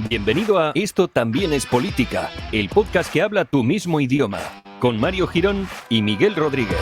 Bienvenido a Esto también es política, el podcast que habla tu mismo idioma, con Mario Girón y Miguel Rodríguez.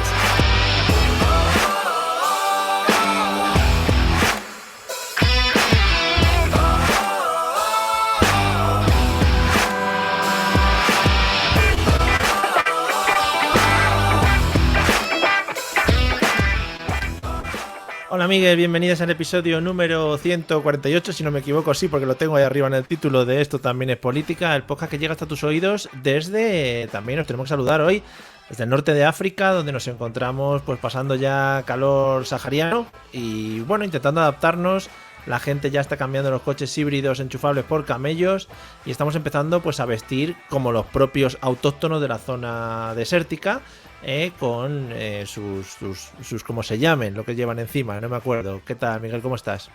Hola amigues, bienvenidos al episodio número 148, si no me equivoco, sí, porque lo tengo ahí arriba en el título de Esto también es política, el podcast que llega hasta tus oídos desde, también nos tenemos que saludar hoy, desde el norte de África, donde nos encontramos pues pasando ya calor sahariano y bueno, intentando adaptarnos. La gente ya está cambiando los coches híbridos enchufables por camellos y estamos empezando pues a vestir como los propios autóctonos de la zona desértica, con sus ¿cómo se llamen? Lo que llevan encima, no me acuerdo. ¿Qué tal, Miguel? ¿Cómo estás?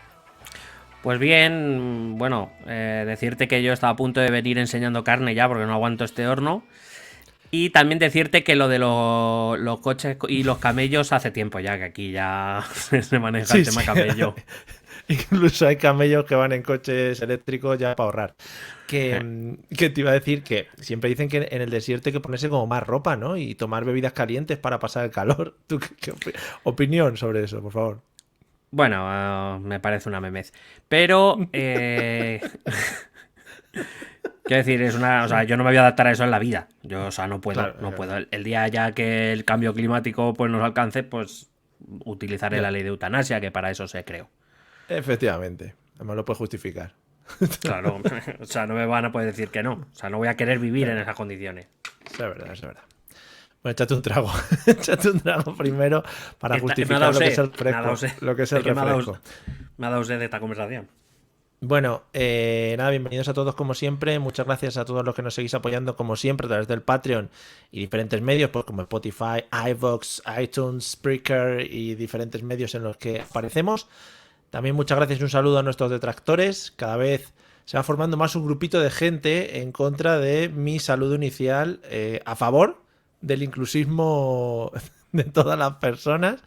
Pues bien, bueno, decirte que yo estaba a punto de venir enseñando carne ya porque no aguanto este horno. Y también decirte que lo de los coches y los camellos hace tiempo ya, que aquí ya se maneja el tema camello. Incluso hay camellos que van en coches eléctricos ya para ahorrar. Que te iba a decir que siempre dicen que en el desierto hay que ponerse como más ropa, ¿no? Y tomar bebidas calientes para pasar el calor. ¿Tú qué opinión sobre eso, por favor? Bueno, me parece una memez. Pero, quiero decir, o sea, yo no me voy a adaptar a eso en la vida. Yo, o sea, no puedo, Claro, no puedo. El día ya que el cambio climático pues nos alcance, pues utilizaré la ley de eutanasia, que para eso se creó. Efectivamente, además lo puedes justificar. Claro, o sea, no me van a poder decir que no. O sea, no voy a querer vivir en esas condiciones. Es verdad, es verdad. Bueno, échate un trago. Échate un trago primero para justificar lo que es el fresco. Lo que es el refresco. Me ha dado sed de esta conversación. Bueno, nada, bienvenidos a todos como siempre. Muchas gracias a todos los que nos seguís apoyando como siempre a través del Patreon y diferentes medios, pues como Spotify, iVoox, iTunes, Spreaker y diferentes medios en los que aparecemos. También muchas gracias y un saludo a nuestros detractores. Cada vez se va formando más un grupito de gente en contra de mi saludo inicial, a favor del inclusismo de todas las personas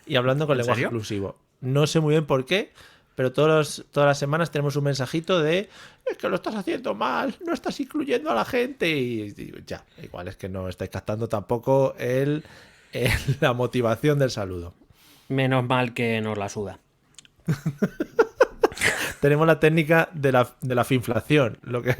y hablando con lenguaje inclusivo. No sé muy bien por qué, pero todas las semanas tenemos un mensajito de es que lo estás haciendo mal, no estás incluyendo a la gente y ya, igual es que no estáis captando tampoco la motivación del saludo. Menos mal que nos la suda. Tenemos la técnica de la finflación, lo que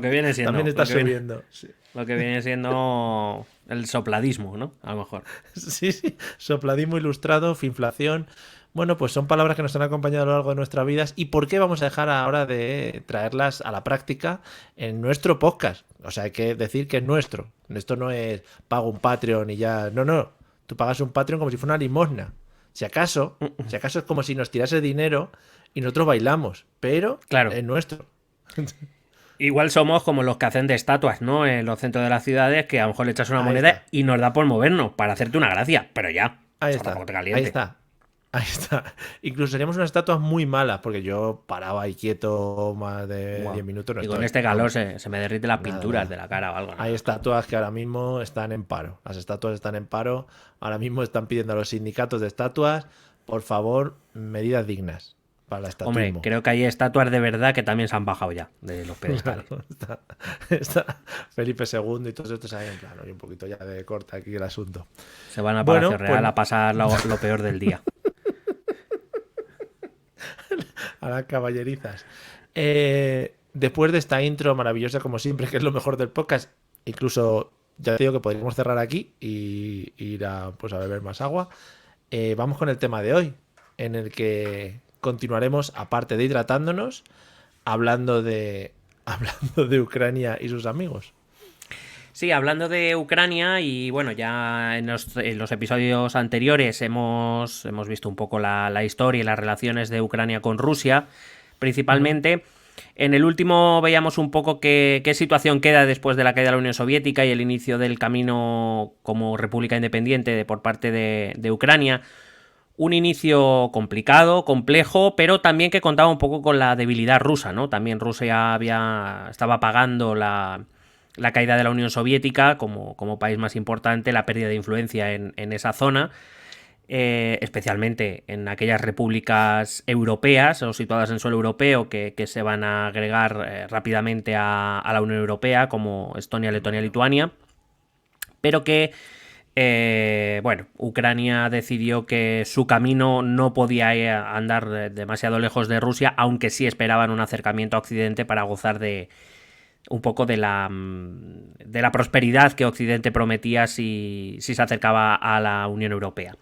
viene siendo. También está subiendo. Sí. Lo que viene siendo el sopladismo, ¿no? A lo mejor. Sí, sopladismo ilustrado, finflación. Bueno, pues son palabras que nos han acompañado a lo largo de nuestras vidas. ¿Y por qué vamos a dejar ahora de traerlas a la práctica en nuestro podcast? O sea, hay que decir que es nuestro. Esto no es pago un Patreon y ya. No. Tú pagas un Patreon como si fuera una limosna. Si acaso es como si nos tirase dinero y nosotros bailamos, pero claro, es nuestro. Igual somos como los que hacen de estatuas, ¿no? En los centros de las ciudades, que a lo mejor le echas una moneda y nos da por movernos para hacerte una gracia, pero ya. Ahí está. Incluso seríamos unas estatuas muy malas, porque yo paraba ahí quieto más de 10 minutos. Y con este calor se me derriten las pinturas de la cara o algo. Hay estatuas que ahora mismo están en paro. Las estatuas están en paro. Ahora mismo están pidiendo a los sindicatos de estatuas, por favor, medidas dignas para la estatuismo. Hombre, creo que hay estatuas de verdad que también se han bajado ya de los pedestales. Claro, está Felipe II y todos estos ahí en plano. Y un poquito ya de corta aquí el asunto. Se van a Palacio Real a pasar lo peor del día. A las caballerizas. Después de esta intro maravillosa como siempre, que es lo mejor del podcast, incluso ya te digo que podríamos cerrar aquí y ir a beber más agua. Vamos con el tema de hoy, en el que continuaremos, aparte de hidratándonos, hablando de Ucrania y sus amigos. Sí, hablando de Ucrania y bueno, ya en los episodios anteriores hemos visto un poco la historia y las relaciones de Ucrania con Rusia, principalmente. En el último veíamos un poco qué situación queda después de la caída de la Unión Soviética y el inicio del camino como república independiente por parte de Ucrania. Un inicio complicado, complejo, pero también que contaba un poco con la debilidad rusa, ¿no? También Rusia estaba pagando la caída de la Unión Soviética como país más importante, la pérdida de influencia en esa zona. especialmente en aquellas repúblicas europeas o situadas en suelo europeo que se van a agregar rápidamente a la Unión Europea, como Estonia, Letonia, Lituania, pero que bueno, Ucrania decidió que su camino no podía andar demasiado lejos de Rusia, aunque sí esperaban un acercamiento a Occidente para gozar de un poco de la prosperidad que Occidente prometía si se acercaba a la Unión Europea.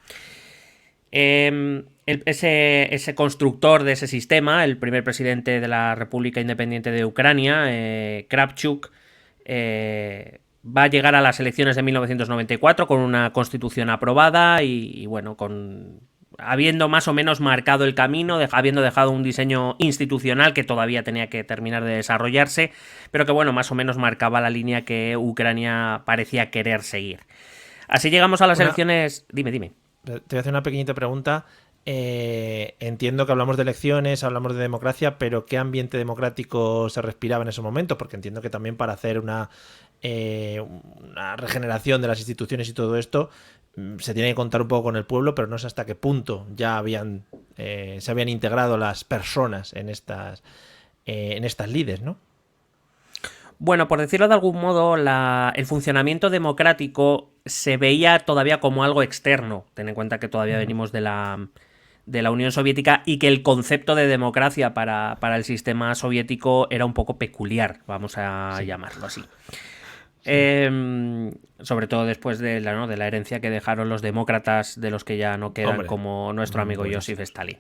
Ese constructor de ese sistema, el primer presidente de la República Independiente de Ucrania, Kravchuk, va a llegar a las elecciones de 1994 con una constitución aprobada y bueno, habiendo más o menos marcado el camino, habiendo dejado un diseño institucional que todavía tenía que terminar de desarrollarse, pero que bueno, más o menos marcaba la línea que Ucrania parecía querer seguir. Así llegamos a las elecciones... Dime. Te voy a hacer una pequeñita pregunta. Entiendo que hablamos de elecciones, hablamos de democracia, pero ¿qué ambiente democrático se respiraba en ese momento? Porque entiendo que también para hacer una regeneración de las instituciones y todo esto se tiene que contar un poco con el pueblo, pero no sé hasta qué punto ya se habían integrado las personas en estas lides, ¿no? Bueno, por decirlo de algún modo, el funcionamiento democrático se veía todavía como algo externo. Ten en cuenta que todavía venimos de la Unión Soviética y que el concepto de democracia para el sistema soviético era un poco peculiar, vamos a llamarlo así. Sobre todo después de la herencia que dejaron los demócratas, de los que ya no quedan, como nuestro amigo Joseph Stalin.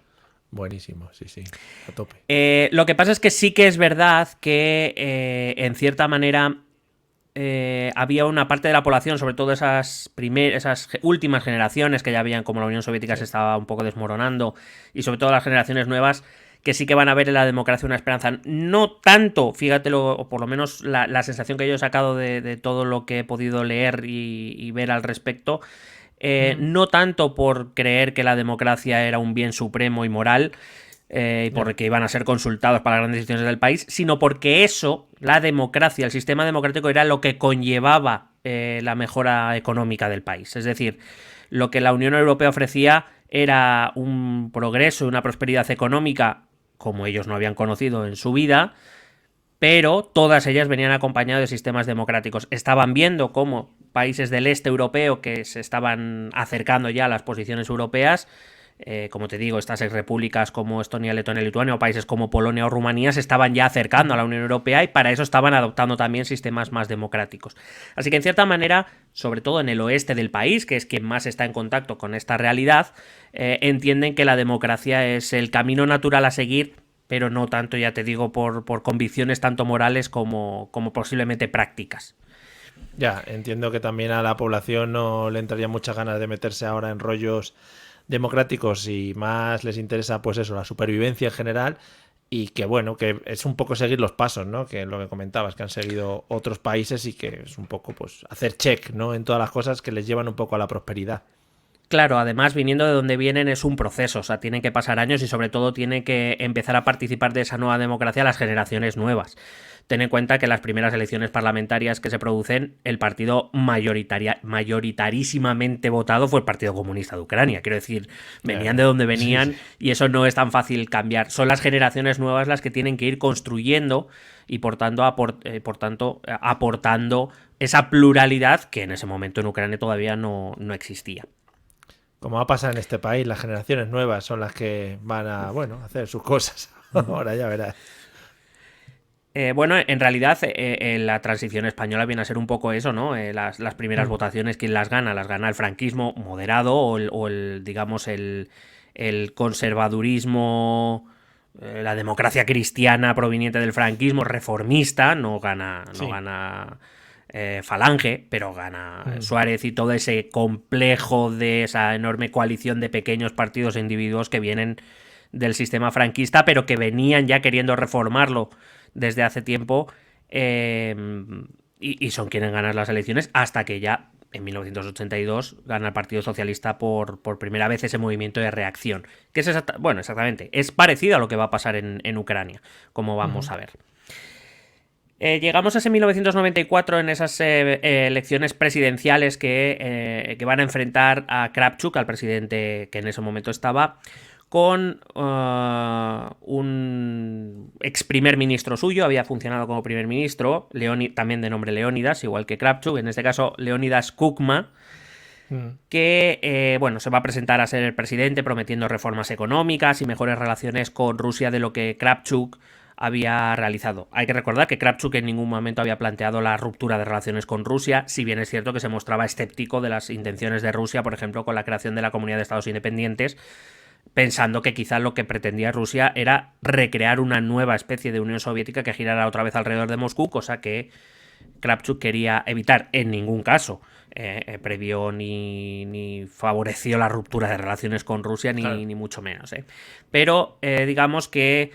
Buenísimo, sí, a tope. Lo que pasa es que sí que es verdad que en cierta manera había una parte de la población, sobre todo esas últimas generaciones que ya habían, como la Unión Soviética se estaba un poco desmoronando, y sobre todo las generaciones nuevas, que sí que van a ver en la democracia una esperanza. No tanto, fíjatelo, o por lo menos la sensación que yo he sacado de todo lo que he podido leer y ver al respecto, no tanto por creer que la democracia era un bien supremo y moral, y porque iban a ser consultados para las grandes decisiones del país, sino porque la democracia, el sistema democrático, era lo que conllevaba la mejora económica del país. Es decir, lo que la Unión Europea ofrecía era un progreso y una prosperidad económica como ellos no habían conocido en su vida, pero todas ellas venían acompañadas de sistemas democráticos. Estaban viendo cómo países del este europeo que se estaban acercando ya a las posiciones europeas, como te digo, estas exrepúblicas como Estonia, Letonia, Lituania, o países como Polonia o Rumanía se estaban ya acercando a la Unión Europea y para eso estaban adoptando también sistemas más democráticos. Así que en cierta manera, sobre todo en el oeste del país, que es quien más está en contacto con esta realidad, entienden que la democracia es el camino natural a seguir, pero no tanto, ya te digo, por convicciones tanto morales como posiblemente prácticas. Ya, entiendo que también a la población no le entraría muchas ganas de meterse ahora en rollos democráticos y más les interesa, pues eso, la supervivencia en general, y que bueno, que es un poco seguir los pasos, ¿no? Que lo que comentabas, que han seguido otros países y que es un poco, pues, hacer check, ¿no? En todas las cosas que les llevan un poco a la prosperidad. Claro, además, viniendo de donde vienen es un proceso, o sea, tienen que pasar años y sobre todo tienen que empezar a participar de esa nueva democracia las generaciones nuevas. Ten en cuenta que las primeras elecciones parlamentarias que se producen, el partido mayoritarísimamente votado fue el Partido Comunista de Ucrania. Quiero decir, venían de donde venían y eso no es tan fácil cambiar. Son las generaciones nuevas las que tienen que ir construyendo y por tanto aportando esa pluralidad que en ese momento en Ucrania todavía no existía. Como va a pasar en este país, las generaciones nuevas son las que van a, hacer sus cosas. Ahora ya verás. Bueno, en realidad la transición española viene a ser un poco eso, ¿no? Las primeras votaciones, ¿quién las gana? Las gana el franquismo moderado o el conservadurismo, la democracia cristiana proveniente del franquismo, reformista, no gana Falange, pero gana Suárez y todo ese complejo de esa enorme coalición de pequeños partidos e individuos que vienen del sistema franquista, pero que venían ya queriendo reformarlo desde hace tiempo, y son quienes ganan las elecciones hasta que ya en 1982 gana el Partido Socialista por primera vez ese movimiento de reacción, que es exactamente, es parecido a lo que va a pasar en Ucrania, como vamos a ver. Llegamos a ese 1994 en esas elecciones presidenciales que van a enfrentar a Kravchuk, al presidente que en ese momento estaba, con un ex primer ministro suyo, había funcionado como primer ministro, también de nombre Leónidas, igual que Kravchuk, en este caso Leónidas Kukma, que se va a presentar a ser el presidente prometiendo reformas económicas y mejores relaciones con Rusia de lo que Kravchuk había realizado. Hay que recordar que Kravchuk en ningún momento había planteado la ruptura de relaciones con Rusia, si bien es cierto que se mostraba escéptico de las intenciones de Rusia, por ejemplo, con la creación de la Comunidad de Estados Independientes, pensando que quizá lo que pretendía Rusia era recrear una nueva especie de Unión Soviética que girara otra vez alrededor de Moscú, cosa que Kravchuk quería evitar. En ningún caso previó ni favoreció la ruptura de relaciones con Rusia, ni mucho menos. Pero digamos que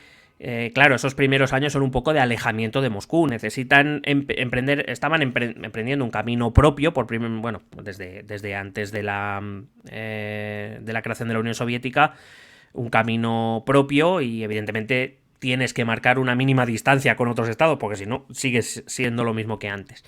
claro, esos primeros años son un poco de alejamiento de Moscú. Necesitan estaban emprendiendo un camino propio desde antes de la creación de la Unión Soviética, un camino propio, y evidentemente tienes que marcar una mínima distancia con otros estados, porque si no sigues siendo lo mismo que antes.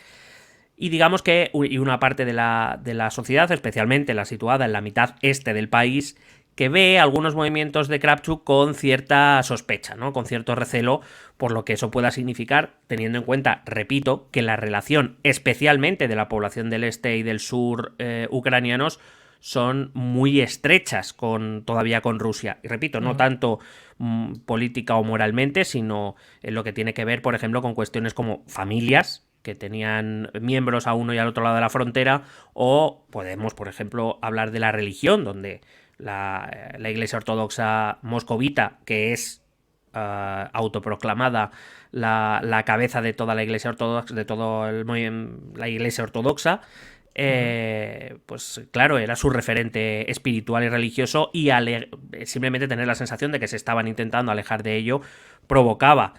Y digamos que una parte de la sociedad, especialmente la situada en la mitad este del país, que ve algunos movimientos de Kravchuk con cierta sospecha, ¿no? Con cierto recelo por lo que eso pueda significar, teniendo en cuenta, repito, que la relación, especialmente de la población del este y del sur ucranianos, son muy estrechas todavía con Rusia. Y repito, no tanto política o moralmente, sino en lo que tiene que ver, por ejemplo, con cuestiones como familias, que tenían miembros a uno y al otro lado de la frontera, o podemos, por ejemplo, hablar de la religión, donde la Iglesia Ortodoxa moscovita, que es autoproclamada la cabeza de toda la Iglesia Ortodoxa, la Iglesia Ortodoxa, pues claro, era su referente espiritual y religioso, y simplemente tener la sensación de que se estaban intentando alejar de ello provocaba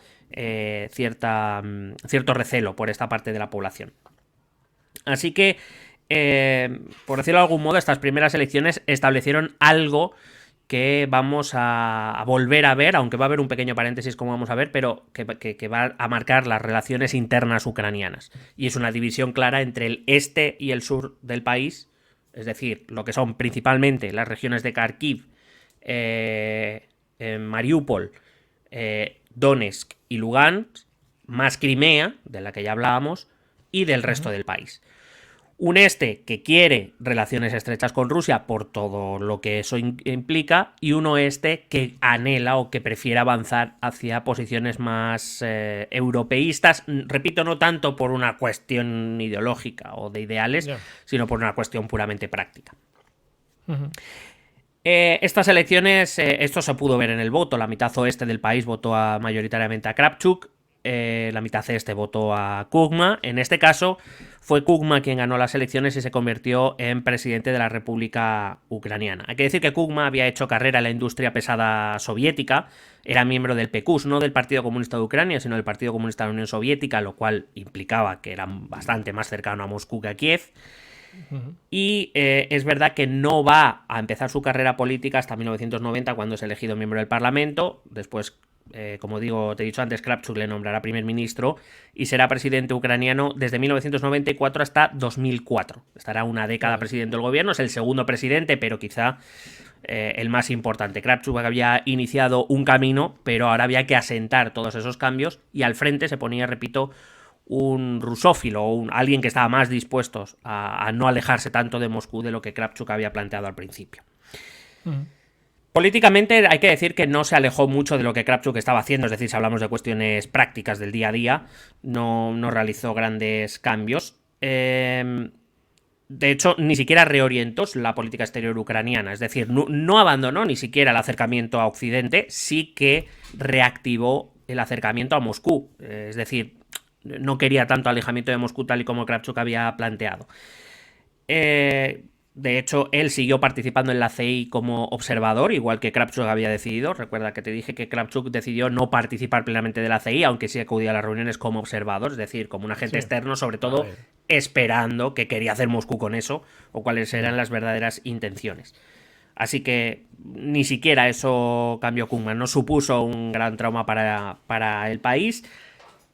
cierto recelo por esta parte de la población. Así que, por decirlo de algún modo, estas primeras elecciones establecieron algo que vamos a volver a ver, aunque va a haber un pequeño paréntesis, como vamos a ver, pero que va a marcar las relaciones internas ucranianas. Y es una división clara entre el este y el sur del país, es decir, lo que son principalmente las regiones de Kharkiv, Mariupol, Donetsk y Lugansk, más Crimea, de la que ya hablábamos, y del resto del país. Un este que quiere relaciones estrechas con Rusia por todo lo que eso implica, y un oeste que anhela o que prefiere avanzar hacia posiciones más europeístas, repito, no tanto por una cuestión ideológica o de ideales, sino por una cuestión puramente práctica. Estas elecciones, esto se pudo ver en el voto. La mitad oeste del país votó mayoritariamente a Kravchuk, la mitad este votó a Kukma. En este caso fue Kukma quien ganó las elecciones y se convirtió en presidente de la República Ucraniana. Hay que decir que Kukma había hecho carrera en la industria pesada soviética, era miembro del PQS, no del Partido Comunista de Ucrania, sino del Partido Comunista de la Unión Soviética, lo cual implicaba que era bastante más cercano a Moscú que a Kiev. Y es verdad que no va a empezar su carrera política hasta 1990, cuando es elegido miembro del Parlamento. Después, como digo, te he dicho antes, Kravchuk le nombrará primer ministro y será presidente ucraniano desde 1994 hasta 2004. Estará una década presidente del gobierno, es el segundo presidente, pero quizá el más importante. Kravchuk había iniciado un camino, pero ahora había que asentar todos esos cambios, y al frente se ponía, repito, un rusófilo, o alguien que estaba más dispuesto a no alejarse tanto de Moscú de lo que Kravchuk había planteado al principio. Políticamente hay que decir que no se alejó mucho de lo que Kravchuk estaba haciendo, es decir, si hablamos de cuestiones prácticas del día a día, no realizó grandes cambios. De hecho, ni siquiera reorientó la política exterior ucraniana, es decir, no abandonó ni siquiera el acercamiento a Occidente, sí que reactivó el acercamiento a Moscú, es decir, no quería tanto alejamiento de Moscú tal y como Kravchuk había planteado. De hecho, él siguió participando en la CEI como observador, igual que Kravchuk había decidido. Recuerda que te dije que Kravchuk decidió no participar plenamente de la CEI, aunque sí acudía a las reuniones como observador, es decir, como un agente externo, sobre todo esperando qué quería hacer Moscú con eso, o cuáles eran las verdaderas intenciones. Así que ni siquiera eso cambió Kukma, no supuso un gran trauma para el país.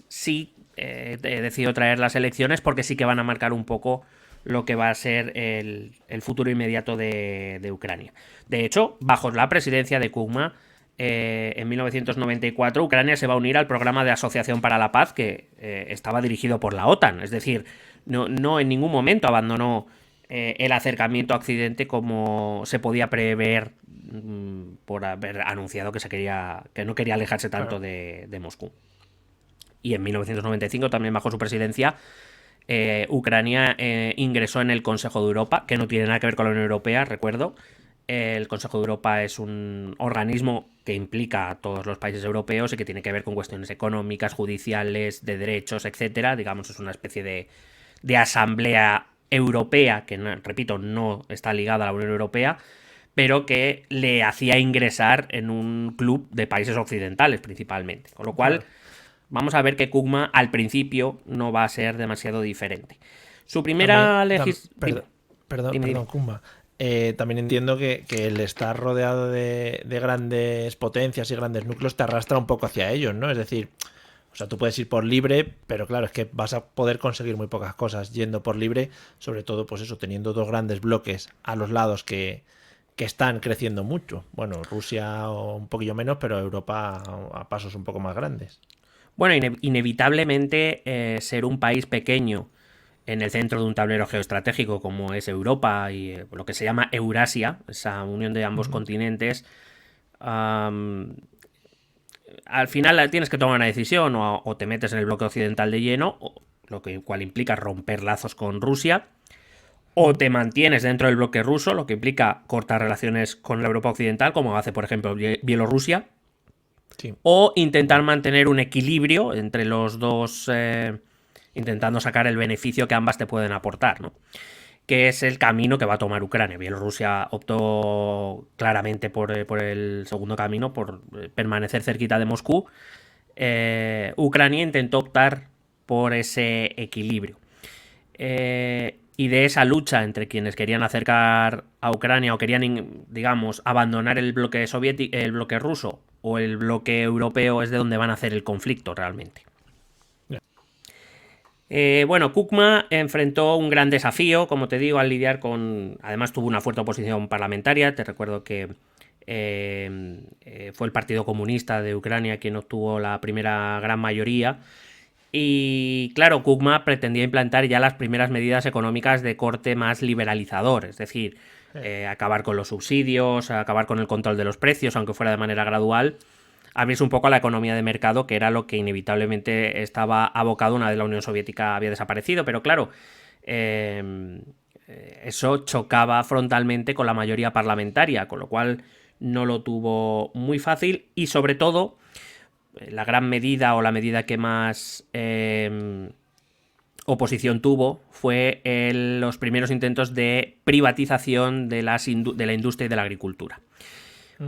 Sí he decidido traer las elecciones porque sí que van a marcar un poco lo que va a ser el futuro inmediato de Ucrania. De hecho, bajo la presidencia de Kugma, en 1994 Ucrania se va a unir al programa de Asociación para la Paz que estaba dirigido por la OTAN. Es decir, no en ningún momento abandonó el acercamiento a Occidente como se podía prever por haber anunciado que no quería alejarse tanto de Moscú. Y en 1995, también bajo su presidencia, Ucrania ingresó en el Consejo de Europa, que no tiene nada que ver con la Unión Europea, recuerdo. El Consejo de Europa es un organismo que implica a todos los países europeos y que tiene que ver con cuestiones económicas, judiciales, de derechos, etcétera. Digamos, es una especie de asamblea europea que, repito, no está ligada a la Unión Europea, pero que le hacía ingresar en un club de países occidentales principalmente. Con lo cual, vamos a ver que Kugma al principio no va a ser demasiado diferente. Su primera Perdón, Kugma. También entiendo que el estar rodeado de grandes potencias y grandes núcleos te arrastra un poco hacia ellos, ¿no? Es decir, o sea, tú puedes ir por libre, pero claro, es que vas a poder conseguir muy pocas cosas yendo por libre, sobre todo, pues eso, teniendo dos grandes bloques a los lados que están creciendo mucho. Bueno, Rusia un poquillo menos, pero Europa a pasos un poco más grandes. Bueno, inevitablemente ser un país pequeño en el centro de un tablero geoestratégico como es Europa y lo que se llama Eurasia, esa unión de ambos continentes, al final tienes que tomar una decisión, o te metes en el bloque occidental de lleno, lo cual implica romper lazos con Rusia, o te mantienes dentro del bloque ruso, lo que implica cortar relaciones con la Europa occidental, como hace por ejemplo Bielorrusia, sí, o intentar mantener un equilibrio entre los dos, intentando sacar el beneficio que ambas te pueden aportar, ¿no? Que es el camino que va a tomar Ucrania. Bielorrusia optó claramente por el segundo camino, por permanecer cerquita de Moscú. Ucrania intentó optar por ese equilibrio. Y de esa lucha entre quienes querían acercar a Ucrania o querían, digamos, abandonar el bloque soviético, el bloque ruso o el bloque europeo, es de donde van a hacer el conflicto realmente. Bueno, Kugma enfrentó un gran desafío, como te digo, al lidiar con... Además tuvo una fuerte oposición parlamentaria. Te recuerdo que fue el Partido Comunista de Ucrania quien obtuvo la primera gran mayoría. Y claro, Kugma pretendía implantar ya las primeras medidas económicas de corte más liberalizador, es decir, acabar con los subsidios, acabar con el control de los precios, aunque fuera de manera gradual, abrirse un poco a la economía de mercado, que era lo que inevitablemente estaba abocado una vez la Unión Soviética había desaparecido. Pero claro, eso chocaba frontalmente con la mayoría parlamentaria, con lo cual no lo tuvo muy fácil. Y sobre todo, la gran medida o la medida que más oposición tuvo fue los primeros intentos de privatización de la industria y de la agricultura.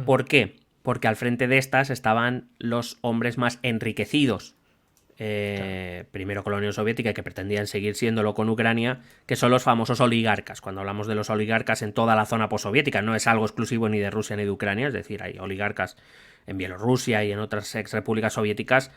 ¿Por qué? Porque al frente de estas estaban los hombres más enriquecidos, primero con la Unión Soviética, y que pretendían seguir siéndolo con Ucrania, que son los famosos oligarcas. Cuando hablamos de los oligarcas en toda la zona postsoviética, no es algo exclusivo ni de Rusia ni de Ucrania, es decir, hay oligarcas en Bielorrusia y en otras ex repúblicas soviéticas,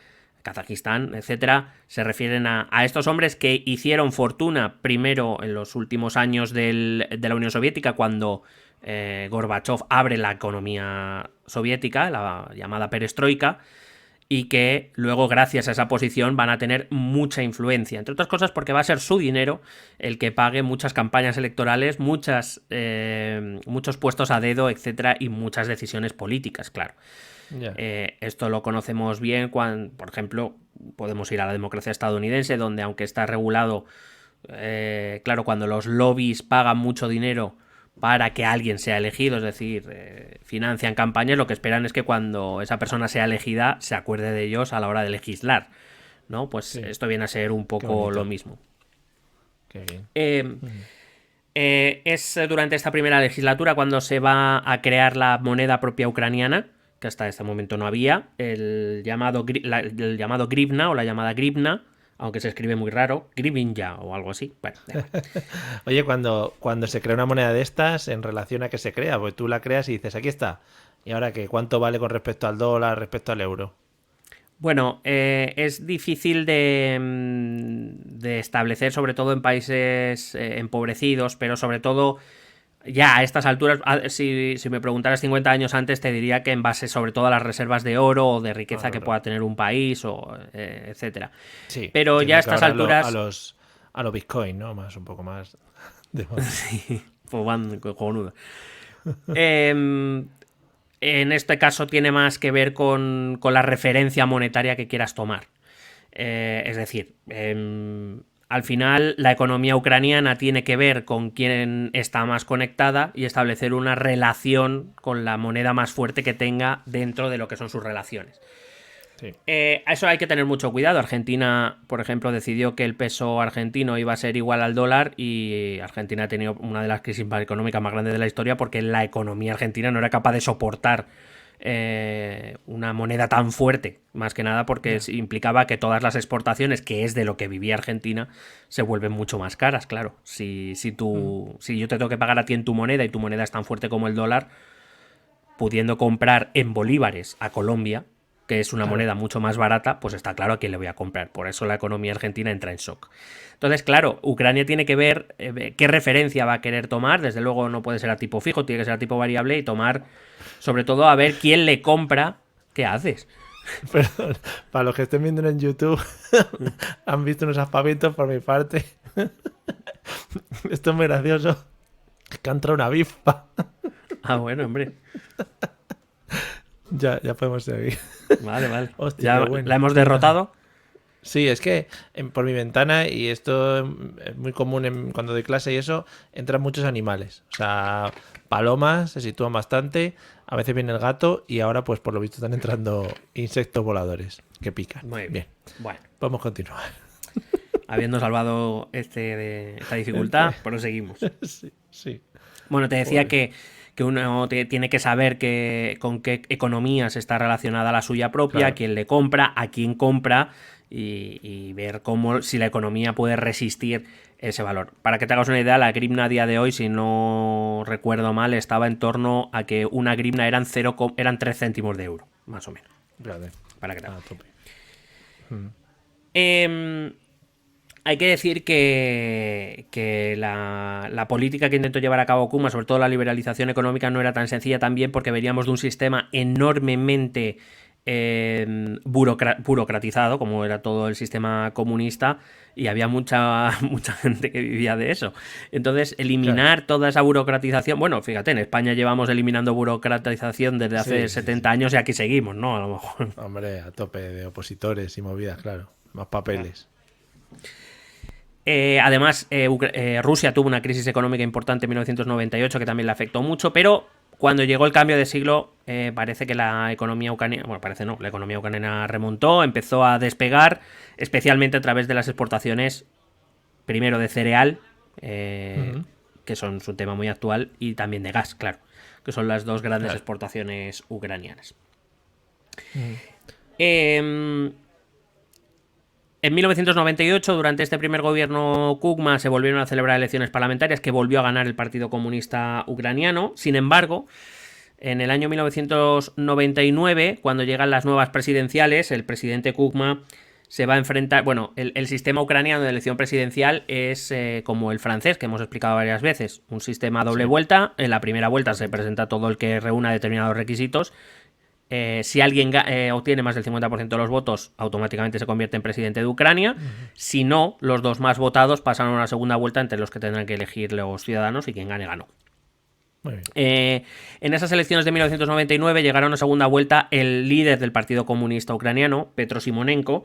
Kazajistán, etcétera. Se refieren a estos hombres que hicieron fortuna primero en los últimos años de la Unión Soviética, cuando Gorbachev abre la economía soviética, la llamada perestroika, y que luego, gracias a esa posición, van a tener mucha influencia, entre otras cosas porque va a ser su dinero el que pague muchas campañas electorales, muchos puestos a dedo, etcétera, y muchas decisiones políticas, claro. Yeah. Esto lo conocemos bien cuando, por ejemplo, podemos ir a la democracia estadounidense, donde, aunque está regulado, claro, cuando los lobbies pagan mucho dinero para que alguien sea elegido, es decir, financian campañas, lo que esperan es que cuando esa persona sea elegida se acuerde de ellos a la hora de legislar, ¿no? Pues sí, esto viene a ser un poco lo mismo. Qué bien. Es durante esta primera legislatura cuando se va a crear la moneda propia ucraniana, que hasta este momento no había, el llamado grivna o la llamada grivna, aunque se escribe muy raro, Grivinja o algo así. Bueno, oye, cuando se crea una moneda de estas, en relación a que se crea, pues tú la creas y dices, aquí está. ¿Y ahora qué? ¿Cuánto vale con respecto al dólar, respecto al euro? Bueno, es difícil de establecer, sobre todo en países empobrecidos, pero sobre todo ya a estas alturas, si me preguntaras 50 años antes, te diría que en base sobre todo a las reservas de oro o de riqueza que pueda tener un país, o etcétera. Sí, pero ya a estas alturas... A los Bitcoin, ¿no? Más, un poco más de... Sí, pues van cojonudo. En este caso tiene más que ver con la referencia monetaria que quieras tomar. Es decir, al final la economía ucraniana tiene que ver con quién está más conectada y establecer una relación con la moneda más fuerte que tenga dentro de lo que son sus relaciones. Sí. A eso hay que tener mucho cuidado. Argentina, por ejemplo, decidió que el peso argentino iba a ser igual al dólar y Argentina ha tenido una de las crisis económicas más grandes de la historia porque la economía argentina no era capaz de soportar una moneda tan fuerte, más que nada porque implicaba que todas las exportaciones, que es de lo que vivía Argentina, se vuelven mucho más caras, claro. Si yo te tengo que pagar a ti en tu moneda y tu moneda es tan fuerte como el dólar, pudiendo comprar en bolívares a Colombia, que es una moneda mucho más barata, pues está claro a quién le voy a comprar. Por eso la economía argentina entra en shock. Entonces, claro, Ucrania tiene que ver qué referencia va a querer tomar. Desde luego no puede ser a tipo fijo, tiene que ser a tipo variable y tomar, sobre todo, a ver quién le compra. ¿Qué haces? Perdón, para los que estén viendo en YouTube, han visto unos aspavientos por mi parte. Esto es muy gracioso. Que ha entrado una avispa. Ah, bueno, hombre. Ya podemos seguir. Vale. Hostia, Ya bueno. la hemos derrotado. Sí, es que por mi ventana, y esto es muy común cuando doy clase y eso, entran muchos animales. O sea, palomas se sitúan bastante, a veces viene el gato y ahora pues por lo visto están entrando insectos voladores que pican. Muy bien. Bueno, podemos continuar. habiendo salvado esta dificultad, proseguimos. Sí. Bueno, te decía que uno tiene que saber con qué economías está relacionada la suya propia, Claro. quién le compra, a quién compra y ver si la economía puede resistir ese valor. Para que te hagas una idea, la grivna a día de hoy, si no recuerdo mal, estaba en torno a que una grivna eran 3 céntimos de euro, más o menos. Claro. Para que te hagas. Tope. Hay que decir que la política que intentó llevar a cabo Kuma, sobre todo la liberalización económica, no era tan sencilla también porque veníamos de un sistema enormemente burocratizado, como era todo el sistema comunista, y había mucha gente que vivía de eso. Entonces, eliminar toda esa burocratización... Bueno, fíjate, en España llevamos eliminando burocratización desde hace 70 años y aquí seguimos, ¿no? A lo mejor. Hombre, a tope de opositores y movidas, claro. Más papeles. Además, Rusia tuvo una crisis económica importante en 1998 que también le afectó mucho, pero cuando llegó el cambio de siglo parece que la economía ucraniana, la economía ucraniana remontó, empezó a despegar, especialmente a través de las exportaciones, primero de cereal, que son un tema muy actual, y también de gas, claro, que son las dos grandes exportaciones ucranianas. En 1998, durante este primer gobierno Kukma, se volvieron a celebrar elecciones parlamentarias que volvió a ganar el Partido Comunista Ucraniano. Sin embargo, en el año 1999, cuando llegan las nuevas presidenciales, el presidente Kukma se va a enfrentar... Bueno, el sistema ucraniano de elección presidencial es como el francés, que hemos explicado varias veces. Un sistema doble vuelta. En la primera vuelta se presenta todo el que reúna determinados requisitos. Si alguien obtiene más del 50% de los votos, automáticamente se convierte en presidente de Ucrania. Si no, los dos más votados pasan a una segunda vuelta entre los que tendrán que elegir los ciudadanos y quien gane, ganó. Muy bien. En esas elecciones de 1999 llegaron a segunda vuelta el líder del Partido Comunista Ucraniano, Petro Simonenko,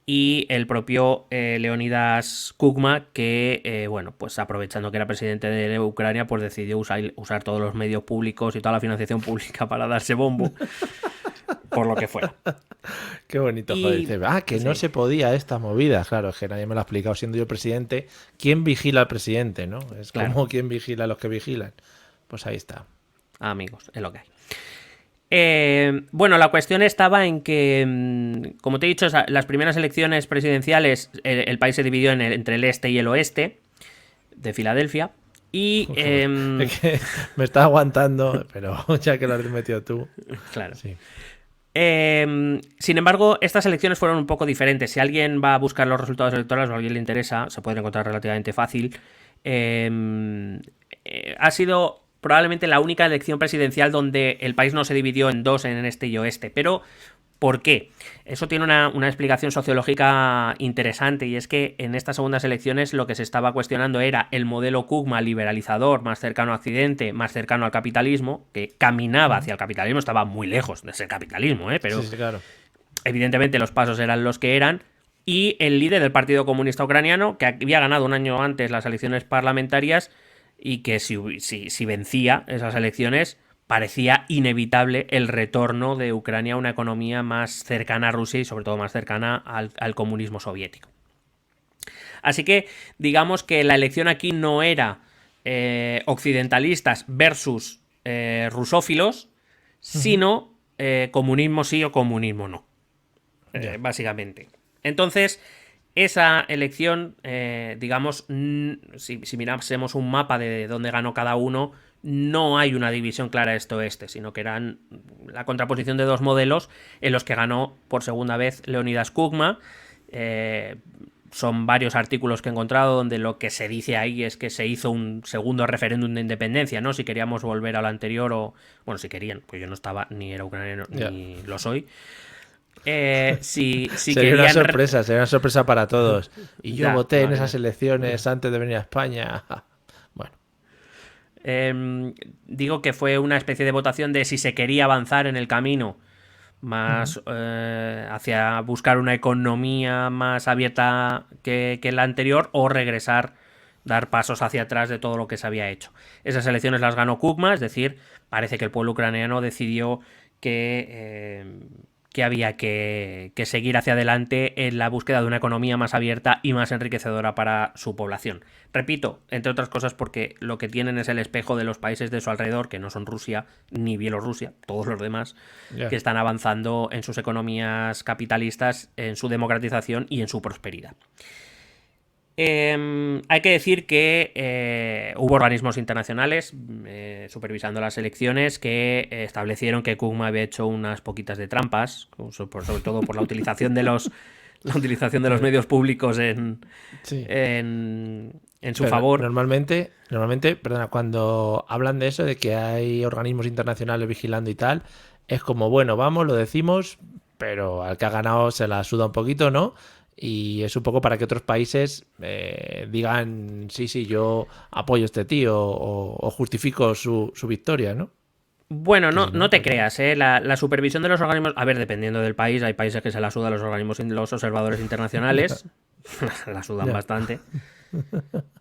y el propio Leonidas Kukma, que, pues aprovechando que era presidente de Ucrania, pues decidió usar todos los medios públicos y toda la financiación pública para darse bombo, por lo que fuera. Qué bonito, joder. Dice, que no se podía esta movida. Claro, es que nadie me lo ha explicado siendo yo presidente. ¿Quién vigila al presidente, no? Es como quién vigila a los que vigilan. Pues ahí está. Amigos, es lo que hay. La cuestión estaba en que, como te he dicho, las primeras elecciones presidenciales, el país se dividió entre el este y el oeste de Filadelfia. Y es que me está aguantando, pero ya que lo has metido tú. Claro. Sí. Sin embargo, estas elecciones fueron un poco diferentes. Si alguien va a buscar los resultados electorales o a alguien le interesa, se puede encontrar relativamente fácil. Ha sido probablemente la única elección presidencial donde el país no se dividió en dos, en este y oeste. Pero, ¿por qué? Eso tiene una explicación sociológica interesante, y es que en estas segundas elecciones lo que se estaba cuestionando era el modelo Kugma liberalizador, más cercano a Occidente, más cercano al capitalismo, que caminaba hacia el capitalismo, estaba muy lejos de ser capitalismo, pero Sí, claro. evidentemente los pasos eran los que eran, y el líder del Partido Comunista Ucraniano, que había ganado un año antes las elecciones parlamentarias, y que si vencía esas elecciones, parecía inevitable el retorno de Ucrania a una economía más cercana a Rusia y sobre todo más cercana al comunismo soviético. Así que digamos que la elección aquí no era occidentalistas versus rusófilos, sino comunismo sí o comunismo no, básicamente. Entonces, esa elección, digamos, si mirásemos un mapa de dónde ganó cada uno, no hay una división clara este-oeste, sino que eran la contraposición de dos modelos en los que ganó por segunda vez Leonidas Kugma. Son varios artículos que he encontrado donde lo que se dice ahí es que se hizo un segundo referéndum de independencia, ¿no? Si queríamos volver al anterior o... Bueno, si querían, pues yo no estaba, ni era ucraniano, ni lo soy. Sería una sorpresa para todos. Y yo voté en esas elecciones antes de venir a España. Bueno. Digo que fue una especie de votación de si se quería avanzar en el camino más hacia buscar una economía más abierta que la anterior, o regresar, dar pasos hacia atrás de todo lo que se había hecho. Esas elecciones las ganó Kugma, es decir, parece que el pueblo ucraniano decidió que había que seguir hacia adelante en la búsqueda de una economía más abierta y más enriquecedora para su población. Repito, entre otras cosas porque lo que tienen es el espejo de los países de su alrededor, que no son Rusia ni Bielorrusia, todos los demás, que están avanzando en sus economías capitalistas, en su democratización y en su prosperidad. Hay que decir que hubo organismos internacionales supervisando las elecciones que establecieron que Kugma había hecho unas poquitas de trampas, sobre todo por la utilización de los medios públicos en su favor. Normalmente, perdona, cuando hablan de eso, de que hay organismos internacionales vigilando y tal, es como, bueno, vamos, lo decimos, pero al que ha ganado se la suda un poquito, ¿no? Y es un poco para que otros países digan, sí, yo apoyo a este tío o justifico su victoria, ¿no? Bueno, no te creas, la supervisión de los organismos... A ver, dependiendo del país, hay países que se la sudan los organismos, los observadores internacionales. La sudan bastante.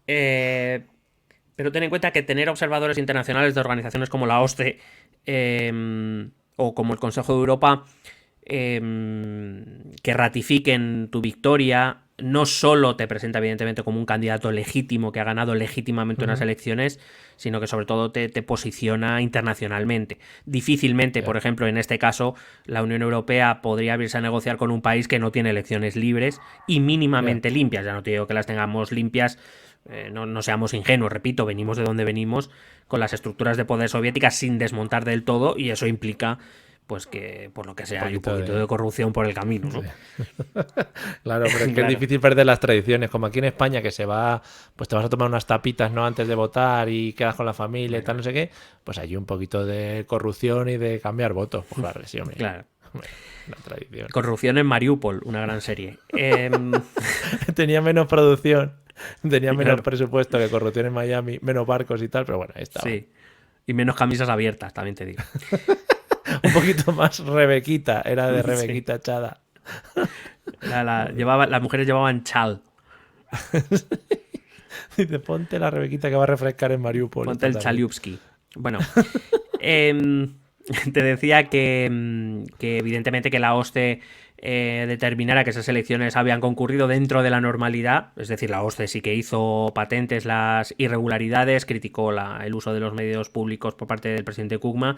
Pero ten en cuenta que tener observadores internacionales de organizaciones como la OSCE o como el Consejo de Europa... que ratifiquen tu victoria, no solo te presenta evidentemente como un candidato legítimo que ha ganado legítimamente unas elecciones, sino que sobre todo te posiciona internacionalmente. Difícilmente, por ejemplo, en este caso, la Unión Europea podría abrirse a negociar con un país que no tiene elecciones libres y mínimamente limpias. Ya no te digo que las tengamos limpias, no seamos ingenuos, repito, venimos de donde venimos, con las estructuras de poder soviéticas sin desmontar del todo, y eso implica pues que, por lo que sea, hay un poquito de corrupción por el camino, ¿no? Sí. Claro, pero es que es difícil perder las tradiciones, como aquí en España, que se va, pues te vas a tomar unas tapitas, ¿no?, antes de votar y quedas con la familia y tal, no sé qué, pues hay un poquito de corrupción y de cambiar votos. Pues claro, sí, hombre. Claro. Una tradición. Corrupción en Mariupol, una gran serie. Tenía menos producción, tenía menos presupuesto que corrupción en Miami, menos barcos y tal, pero bueno, ahí estaba. Sí. Y menos camisas abiertas, también te digo. Un poquito más Rebequita, era de Rebequita Chada. Las mujeres llevaban chal. Dice, ponte la Rebequita que va a refrescar en Mariupol. Ponte el Chaliupski. Bueno, te decía que evidentemente que la OSCE determinara que esas elecciones habían concurrido dentro de la normalidad, es decir, la OSCE sí que hizo patentes las irregularidades, criticó el uso de los medios públicos por parte del presidente Kugma,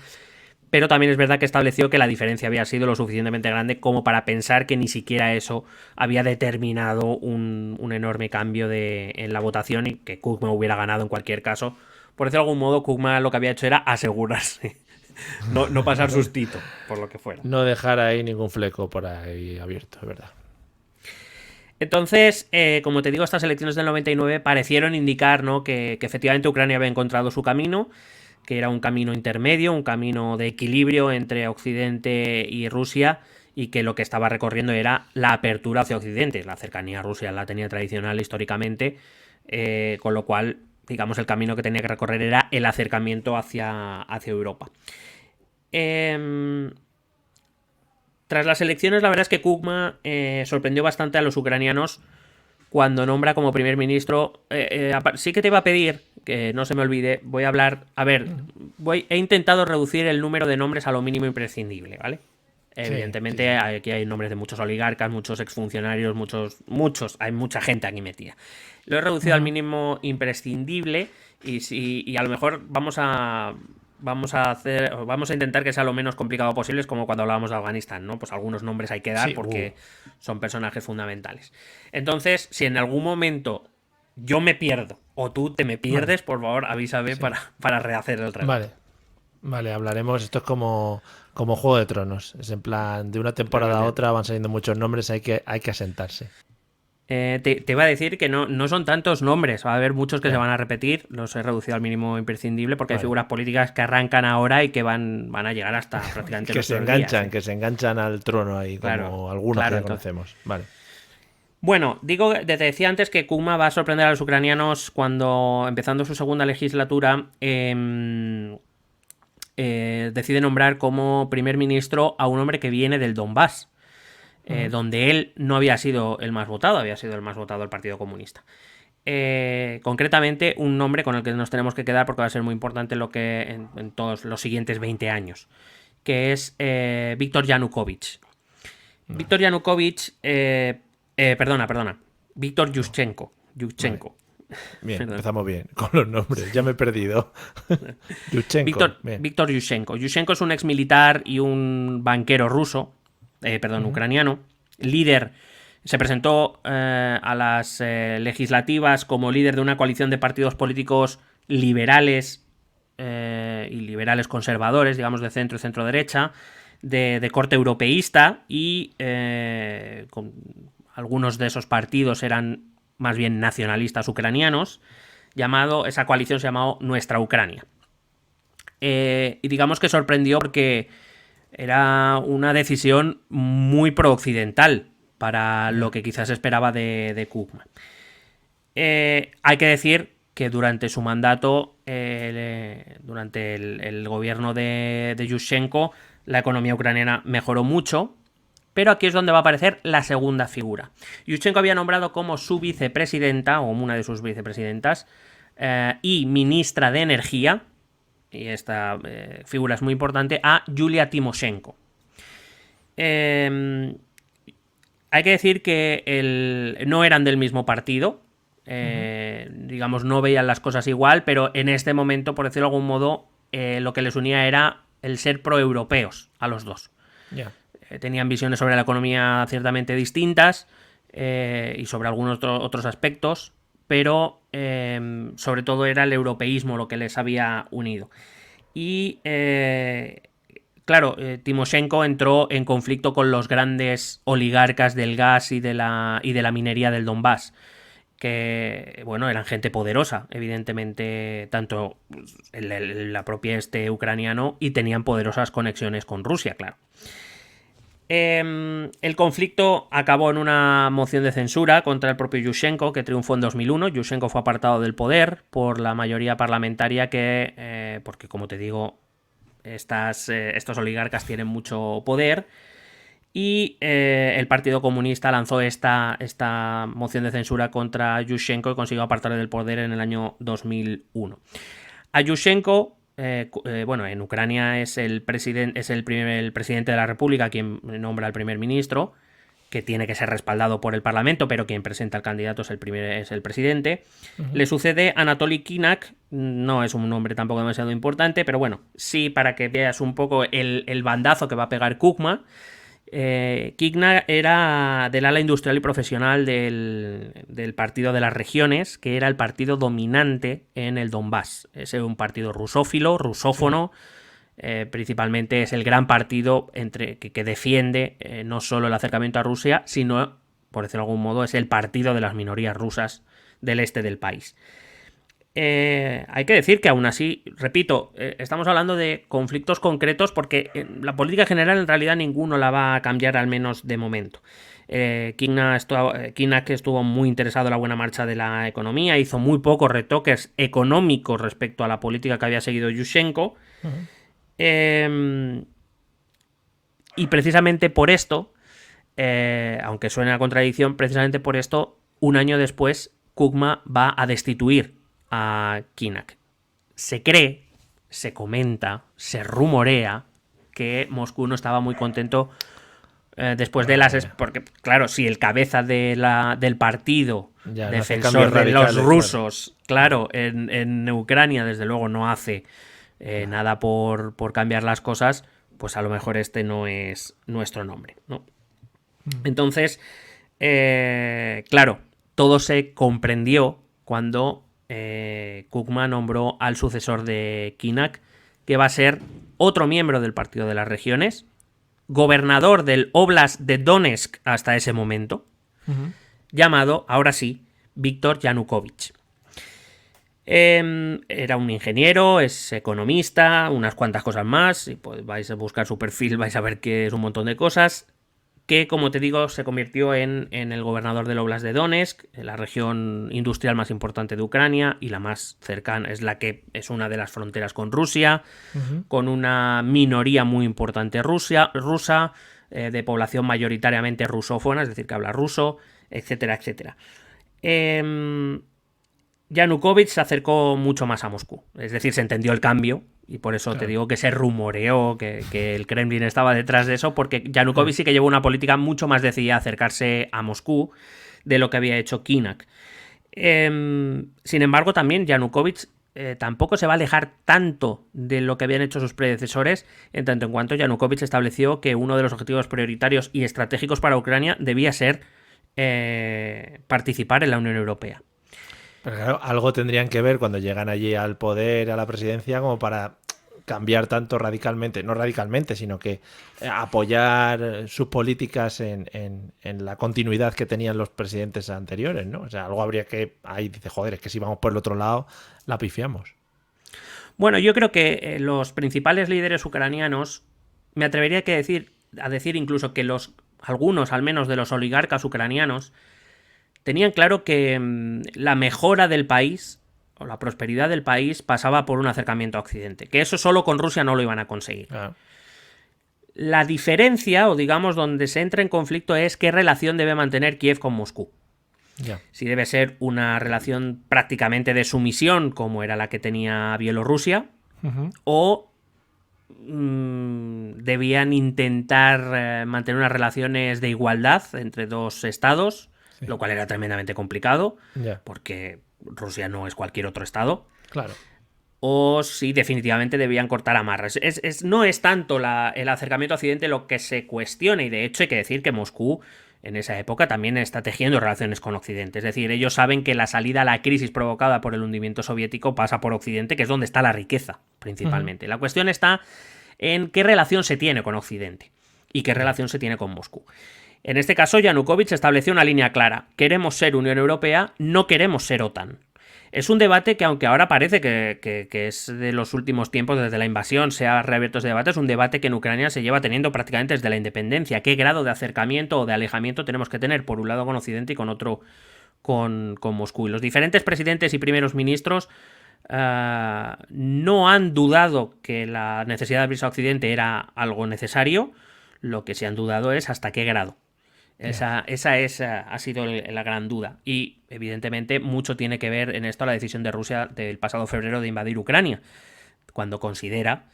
pero también es verdad que estableció que la diferencia había sido lo suficientemente grande como para pensar que ni siquiera eso había determinado un enorme cambio en la votación y que Kugma hubiera ganado en cualquier caso. Por decirlo de algún modo, Kugma lo que había hecho era asegurarse no pasar sustito, por lo que fuera. No dejar ahí ningún fleco por ahí abierto, es verdad. Entonces, como te digo, estas elecciones del 99 parecieron indicar, ¿no?, que efectivamente Ucrania había encontrado su camino, que era un camino intermedio, un camino de equilibrio entre Occidente y Rusia, y que lo que estaba recorriendo era la apertura hacia Occidente. La cercanía a Rusia la tenía tradicional históricamente, con lo cual, digamos, el camino que tenía que recorrer era el acercamiento hacia Europa. Tras las elecciones, la verdad es que Kukma sorprendió bastante a los ucranianos cuando nombra como primer ministro. Sí que te iba a pedir, que no se me olvide, voy a hablar. A ver, he intentado reducir el número de nombres a lo mínimo imprescindible, ¿vale? Evidentemente, sí. Aquí hay nombres de muchos oligarcas, muchos exfuncionarios, muchos, hay mucha gente aquí metida. Lo he reducido al mínimo imprescindible y a lo mejor vamos a intentar que sea lo menos complicado posible, es como cuando hablábamos de Afganistán, ¿no? Pues algunos nombres hay que dar porque son personajes fundamentales. Entonces, si en algún momento yo me pierdo o tú te me pierdes, por favor, avísame para rehacer el relato. Vale, hablaremos. Esto es como Juego de Tronos. Es en plan, de una temporada a otra van saliendo muchos nombres, hay que asentarse. Te iba a decir que no son tantos nombres, va a haber muchos que se van a repetir, los he reducido al mínimo imprescindible porque hay figuras políticas que arrancan ahora y que van a llegar hasta prácticamente que se enganchan al trono ahí, como algunos que conocemos. Vale. Bueno, te decía antes que Kukma va a sorprender a los ucranianos cuando, empezando su segunda legislatura, decide nombrar como primer ministro a un hombre que viene del Donbass. Donde él no había sido el más votado, había sido el más votado el Partido Comunista. Concretamente, un nombre con el que nos tenemos que quedar porque va a ser muy importante en todos los siguientes 20 años, que es Víctor Yanukovych. Víctor Yanukovych, Víctor Yushchenko. Bien, empezamos bien con los nombres, ya me he perdido. Víctor Yushchenko. Yushchenko es un ex militar y un banquero ruso. Ucraniano, líder, se presentó a las legislativas como líder de una coalición de partidos políticos liberales y liberales conservadores, digamos de centro y centro-derecha, de corte europeísta y algunos de esos partidos eran más bien nacionalistas ucranianos. Esa coalición se llamó Nuestra Ucrania. Y digamos que sorprendió porque era una decisión muy pro-occidental para lo que quizás esperaba de Kukma. Hay que decir que durante su mandato, durante el gobierno de Yushchenko, la economía ucraniana mejoró mucho, pero aquí es donde va a aparecer la segunda figura. Yushchenko había nombrado como su vicepresidenta, o una de sus vicepresidentas, y ministra de Energía, y esta figura es muy importante, a Yulia Tymoshenko. Hay que decir que no eran del mismo partido, digamos, no veían las cosas igual, pero en este momento, por decirlo de algún modo, lo que les unía era el ser proeuropeos a los dos. Tenían visiones sobre la economía ciertamente distintas y sobre algunos otros aspectos, pero sobre todo era el europeísmo lo que les había unido. Y claro, Tymoshenko entró en conflicto con los grandes oligarcas del gas y de la minería del Donbass, que, bueno, eran gente poderosa, evidentemente, tanto la propia ucraniano, y tenían poderosas conexiones con Rusia, claro. El conflicto acabó en una moción de censura contra el propio Yushchenko, que triunfó en 2001. Yushchenko fue apartado del poder por la mayoría parlamentaria porque, como te digo, estos oligarcas tienen mucho poder. Y el Partido Comunista lanzó esta moción de censura contra Yushchenko y consiguió apartarle del poder en el año 2001. A Yushchenko, en Ucrania es el presidente de la República quien nombra al primer ministro, que tiene que ser respaldado por el Parlamento, pero quien presenta al candidato es el presidente. Le sucede Anatoly Kinakh, no es un nombre tampoco demasiado importante, pero bueno, sí, para que veas un poco el bandazo que va a pegar Kukma. Kinakh era del ala industrial y profesional del Partido de las Regiones, que era el partido dominante en el Donbass. Es un partido rusófilo, rusófono, principalmente es el gran partido que defiende no solo el acercamiento a Rusia, sino, por decirlo de algún modo, es el partido de las minorías rusas del este del país. Hay que decir que aún así, repito, estamos hablando de conflictos concretos porque la política general en realidad ninguno la va a cambiar, al menos de momento. Kinak estuvo muy interesado en la buena marcha de la economía, hizo muy pocos retoques económicos respecto a la política que había seguido Yushchenko. Y precisamente por esto, aunque suene a contradicción, precisamente por esto, un año después, Kukma va a destituir a Kinak. Se cree, se comenta, se rumorea que Moscú no estaba muy contento después de las... Porque, claro, si el cabeza del partido, ya, defensor de los rusos, claro, en Ucrania, desde luego, no hace nada por cambiar las cosas, pues a lo mejor este no es nuestro nombre, ¿no? Entonces, claro, todo se comprendió cuando Kukma nombró al sucesor de Kinak, que va a ser otro miembro del Partido de las Regiones, gobernador del Oblast de Donetsk hasta ese momento, llamado, ahora sí, Víktor Yanukovych. Era un ingeniero, es economista, unas cuantas cosas más, y pues vais a buscar su perfil, vais a ver que es un montón de cosas, que, como te digo, se convirtió en el gobernador del Oblast de Donetsk, la región industrial más importante de Ucrania y la más cercana, es la que es una de las fronteras con Rusia, con una minoría muy importante rusa, de población mayoritariamente rusófona, es decir, que habla ruso, etcétera, etcétera. Yanukovych se acercó mucho más a Moscú, es decir, se entendió el cambio. Y por eso te digo que se rumoreó que el Kremlin estaba detrás de eso, porque Yanukovych sí que llevó una política mucho más decidida a acercarse a Moscú de lo que había hecho Kinak. Sin embargo, también Yanukovych tampoco se va a alejar tanto de lo que habían hecho sus predecesores, en tanto en cuanto Yanukovych estableció que uno de los objetivos prioritarios y estratégicos para Ucrania debía ser participar en la Unión Europea. Pero claro, algo tendrían que ver cuando llegan allí al poder, a la presidencia, como para cambiar tanto radicalmente, no radicalmente, sino que apoyar sus políticas en la continuidad que tenían los presidentes anteriores, ¿no? O sea, algo habría que... Ahí dice, joder, es que si vamos por el otro lado, la pifiamos. Bueno, yo creo que los principales líderes ucranianos, me atrevería a decir incluso que algunos, al menos, de los oligarcas ucranianos, tenían claro que la mejora del país o la prosperidad del país pasaba por un acercamiento a Occidente, que eso solo con Rusia no lo iban a conseguir. La diferencia, o digamos donde se entra en conflicto, es qué relación debe mantener Kiev con Moscú. Si debe ser una relación prácticamente de sumisión, como era la que tenía Bielorrusia, o debían intentar mantener unas relaciones de igualdad entre dos estados, lo cual era tremendamente complicado, porque Rusia no es cualquier otro estado. Claro. O si definitivamente debían cortar amarras. No es tanto el acercamiento a Occidente lo que se cuestiona, y de hecho hay que decir que Moscú en esa época también está tejiendo relaciones con Occidente. Es decir, ellos saben que la salida a la crisis provocada por el hundimiento soviético pasa por Occidente, que es donde está la riqueza, principalmente. La cuestión está en qué relación se tiene con Occidente y qué relación se tiene con Moscú. En este caso, Yanukovych estableció una línea clara. Queremos ser Unión Europea, no queremos ser OTAN. Es un debate que, aunque ahora parece que es de los últimos tiempos, desde la invasión se ha reabierto ese debate, es un debate que en Ucrania se lleva teniendo prácticamente desde la independencia. ¿Qué grado de acercamiento o de alejamiento tenemos que tener, por un lado con Occidente y con otro con Moscú? Y los diferentes presidentes y primeros ministros no han dudado que la necesidad de abrirse a Occidente era algo necesario. Lo que se han dudado es hasta qué grado. Esa ha sido la gran duda. Y evidentemente mucho tiene que ver en esto la decisión de Rusia del pasado febrero de invadir Ucrania, cuando considera,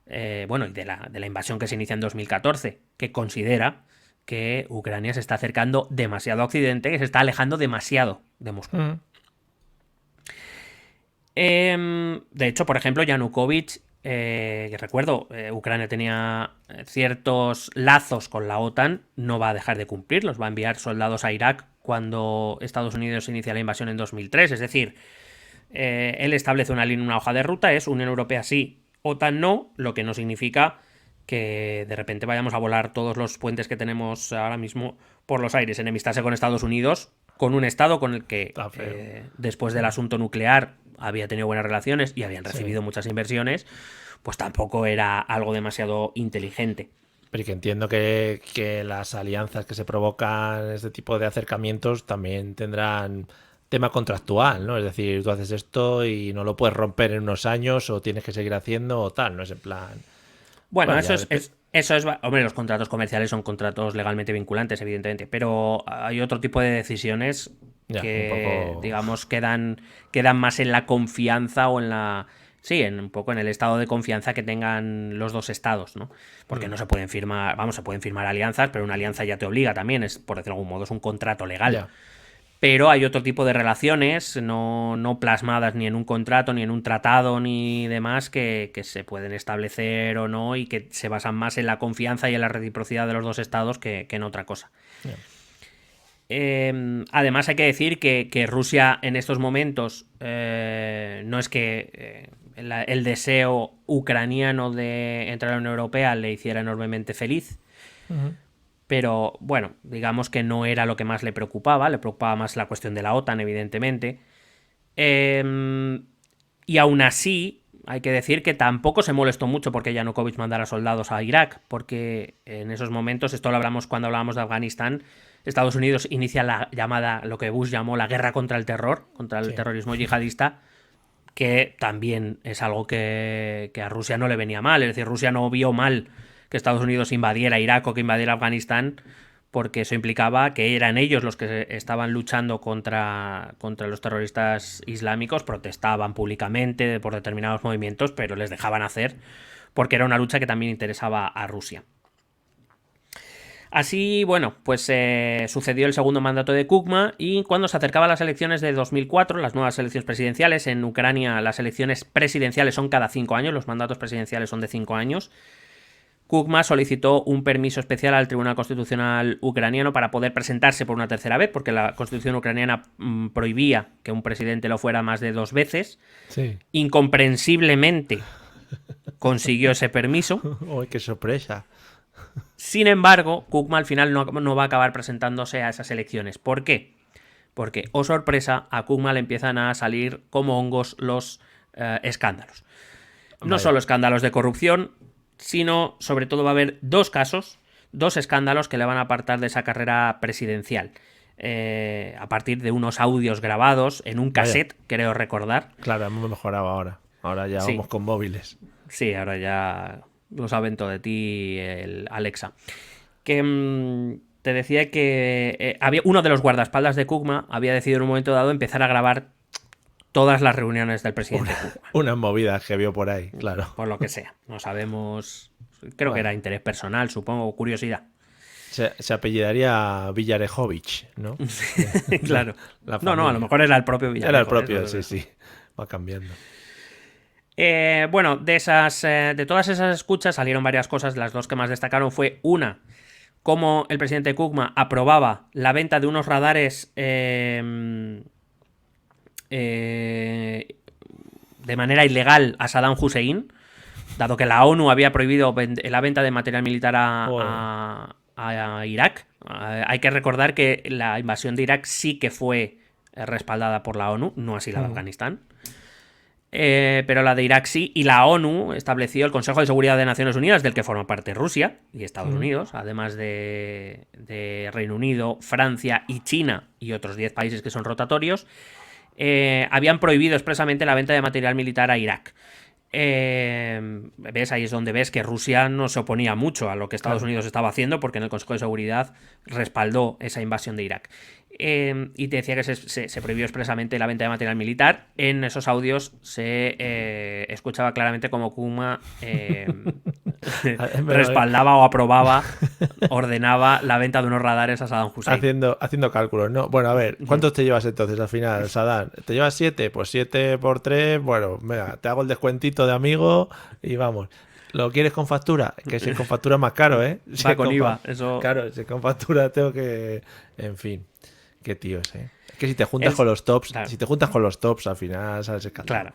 y de la invasión que se inicia en 2014, que considera que Ucrania se está acercando demasiado a Occidente, que se está alejando demasiado de Moscú. De hecho, por ejemplo, Yanukovych, que recuerdo, Ucrania tenía ciertos lazos con la OTAN, no va a dejar de cumplirlos, va a enviar soldados a Irak cuando Estados Unidos inicia la invasión en 2003, es decir, él establece una hoja de ruta, es Unión Europea sí, OTAN no, lo que no significa que de repente vayamos a volar todos los puentes que tenemos ahora mismo por los aires. Enemistarse con Estados Unidos, con un estado con el que después del asunto nuclear había tenido buenas relaciones y habían recibido muchas inversiones, pues tampoco era algo demasiado inteligente. Pero que entiendo que las alianzas que se provocan, este tipo de acercamientos, también tendrán tema contractual, ¿no? Es decir, tú haces esto y no lo puedes romper en unos años o tienes que seguir haciendo o tal, no es en plan... Bueno, eso es... Hombre, los contratos comerciales son contratos legalmente vinculantes, evidentemente, pero hay otro tipo de decisiones que, digamos, quedan más en la confianza o en la... Sí, un poco en el estado de confianza que tengan los dos estados, ¿no? Porque no se pueden firmar, se pueden firmar alianzas, pero una alianza ya te obliga también, es, por decirlo de algún modo, es un contrato legal. Ya. Pero hay otro tipo de relaciones, no plasmadas ni en un contrato, ni en un tratado, ni demás, que se pueden establecer o no, y que se basan más en la confianza y en la reciprocidad de los dos estados que en otra cosa. Yeah. Además hay que decir que Rusia en estos momentos no es que el deseo ucraniano de entrar a la Unión Europea le hiciera enormemente feliz, pero bueno, digamos que no era lo que más le preocupaba más la cuestión de la OTAN, evidentemente, y aún así hay que decir que tampoco se molestó mucho porque Yanukovych mandara soldados a Irak, porque en esos momentos, esto lo hablamos cuando hablábamos de Afganistán, Estados Unidos inicia la llamada, lo que Bush llamó la guerra contra el terror, contra el terrorismo yihadista, que también es algo que a Rusia no le venía mal. Es decir, Rusia no vio mal que Estados Unidos invadiera Irak o que invadiera Afganistán, porque eso implicaba que eran ellos los que estaban luchando contra los terroristas islámicos, protestaban públicamente por determinados movimientos, pero les dejaban hacer, porque era una lucha que también interesaba a Rusia. Así, bueno, pues sucedió el segundo mandato de Kukma, y cuando se acercaban las elecciones de 2004, las nuevas elecciones presidenciales, en Ucrania las elecciones presidenciales son cada 5 años, los mandatos presidenciales son de 5 años, Kukma solicitó un permiso especial al Tribunal Constitucional ucraniano para poder presentarse por una tercera vez, porque la Constitución ucraniana prohibía que un presidente lo fuera más de 2 veces. Sí. Incomprensiblemente consiguió ese permiso. ¡Uy, qué sorpresa! Sin embargo, Kukma al final no va a acabar presentándose a esas elecciones. ¿Por qué? Porque, oh sorpresa, a Kukma le empiezan a salir como hongos los escándalos. No solo escándalos de corrupción, sino sobre todo va a haber 2 casos, 2 escándalos que le van a apartar de esa carrera presidencial. A partir de unos audios grabados en un cassette, creo recordar. Claro, hemos mejorado ahora. Ahora ya vamos con móviles. Sí, ahora ya lo saben todo de ti, el Alexa. Que te decía que había uno de los guardaespaldas de Kukma había decidido en un momento dado empezar a grabar todas las reuniones del presidente Kukma. Unas movidas que vio por ahí, claro. Por lo que sea. No sabemos. Creo que era interés personal, supongo, curiosidad. Se apellidaría Villarejovic, ¿no? Claro. No, a lo mejor era el propio Villarejovic. Era el propio, sí. Va cambiando. Bueno, de todas esas escuchas salieron varias cosas. Las 2 que más destacaron fue una, cómo el presidente Kukma aprobaba la venta de unos radares de manera ilegal a Saddam Hussein, dado que la ONU había prohibido la venta de material militar a Irak. Hay que recordar que la invasión de Irak sí que fue respaldada por la ONU, no así la de Afganistán. Pero la de Irak sí, y la ONU estableció el Consejo de Seguridad de Naciones Unidas, del que forma parte Rusia y Estados Unidos, además de Reino Unido, Francia y China y otros 10 países que son rotatorios. Habían prohibido expresamente la venta de material militar a Irak. ¿Ves? Ahí es donde ves que Rusia no se oponía mucho a lo que Estados Unidos estaba haciendo, porque en el Consejo de Seguridad respaldó esa invasión de Irak. Y te decía que se prohibió expresamente la venta de material militar. En esos audios se escuchaba claramente como Kukma respaldaba o aprobaba, ordenaba la venta de unos radares a Saddam Hussein. Haciendo cálculos, ¿no? Bueno, a ver, ¿cuántos te llevas entonces al final, Saddam? ¿Te llevas 7? Pues 7 por 3, bueno, venga, te hago el descuentito de amigo y vamos. ¿Lo quieres con factura? Que si con factura es más caro, ¿eh? Va con IVA, eso. Claro, si con factura tengo que... En fin, qué tíos, ¿eh? Es que si te juntas con los tops, claro. Si te juntas con los tops, al final sales escalado. Claro.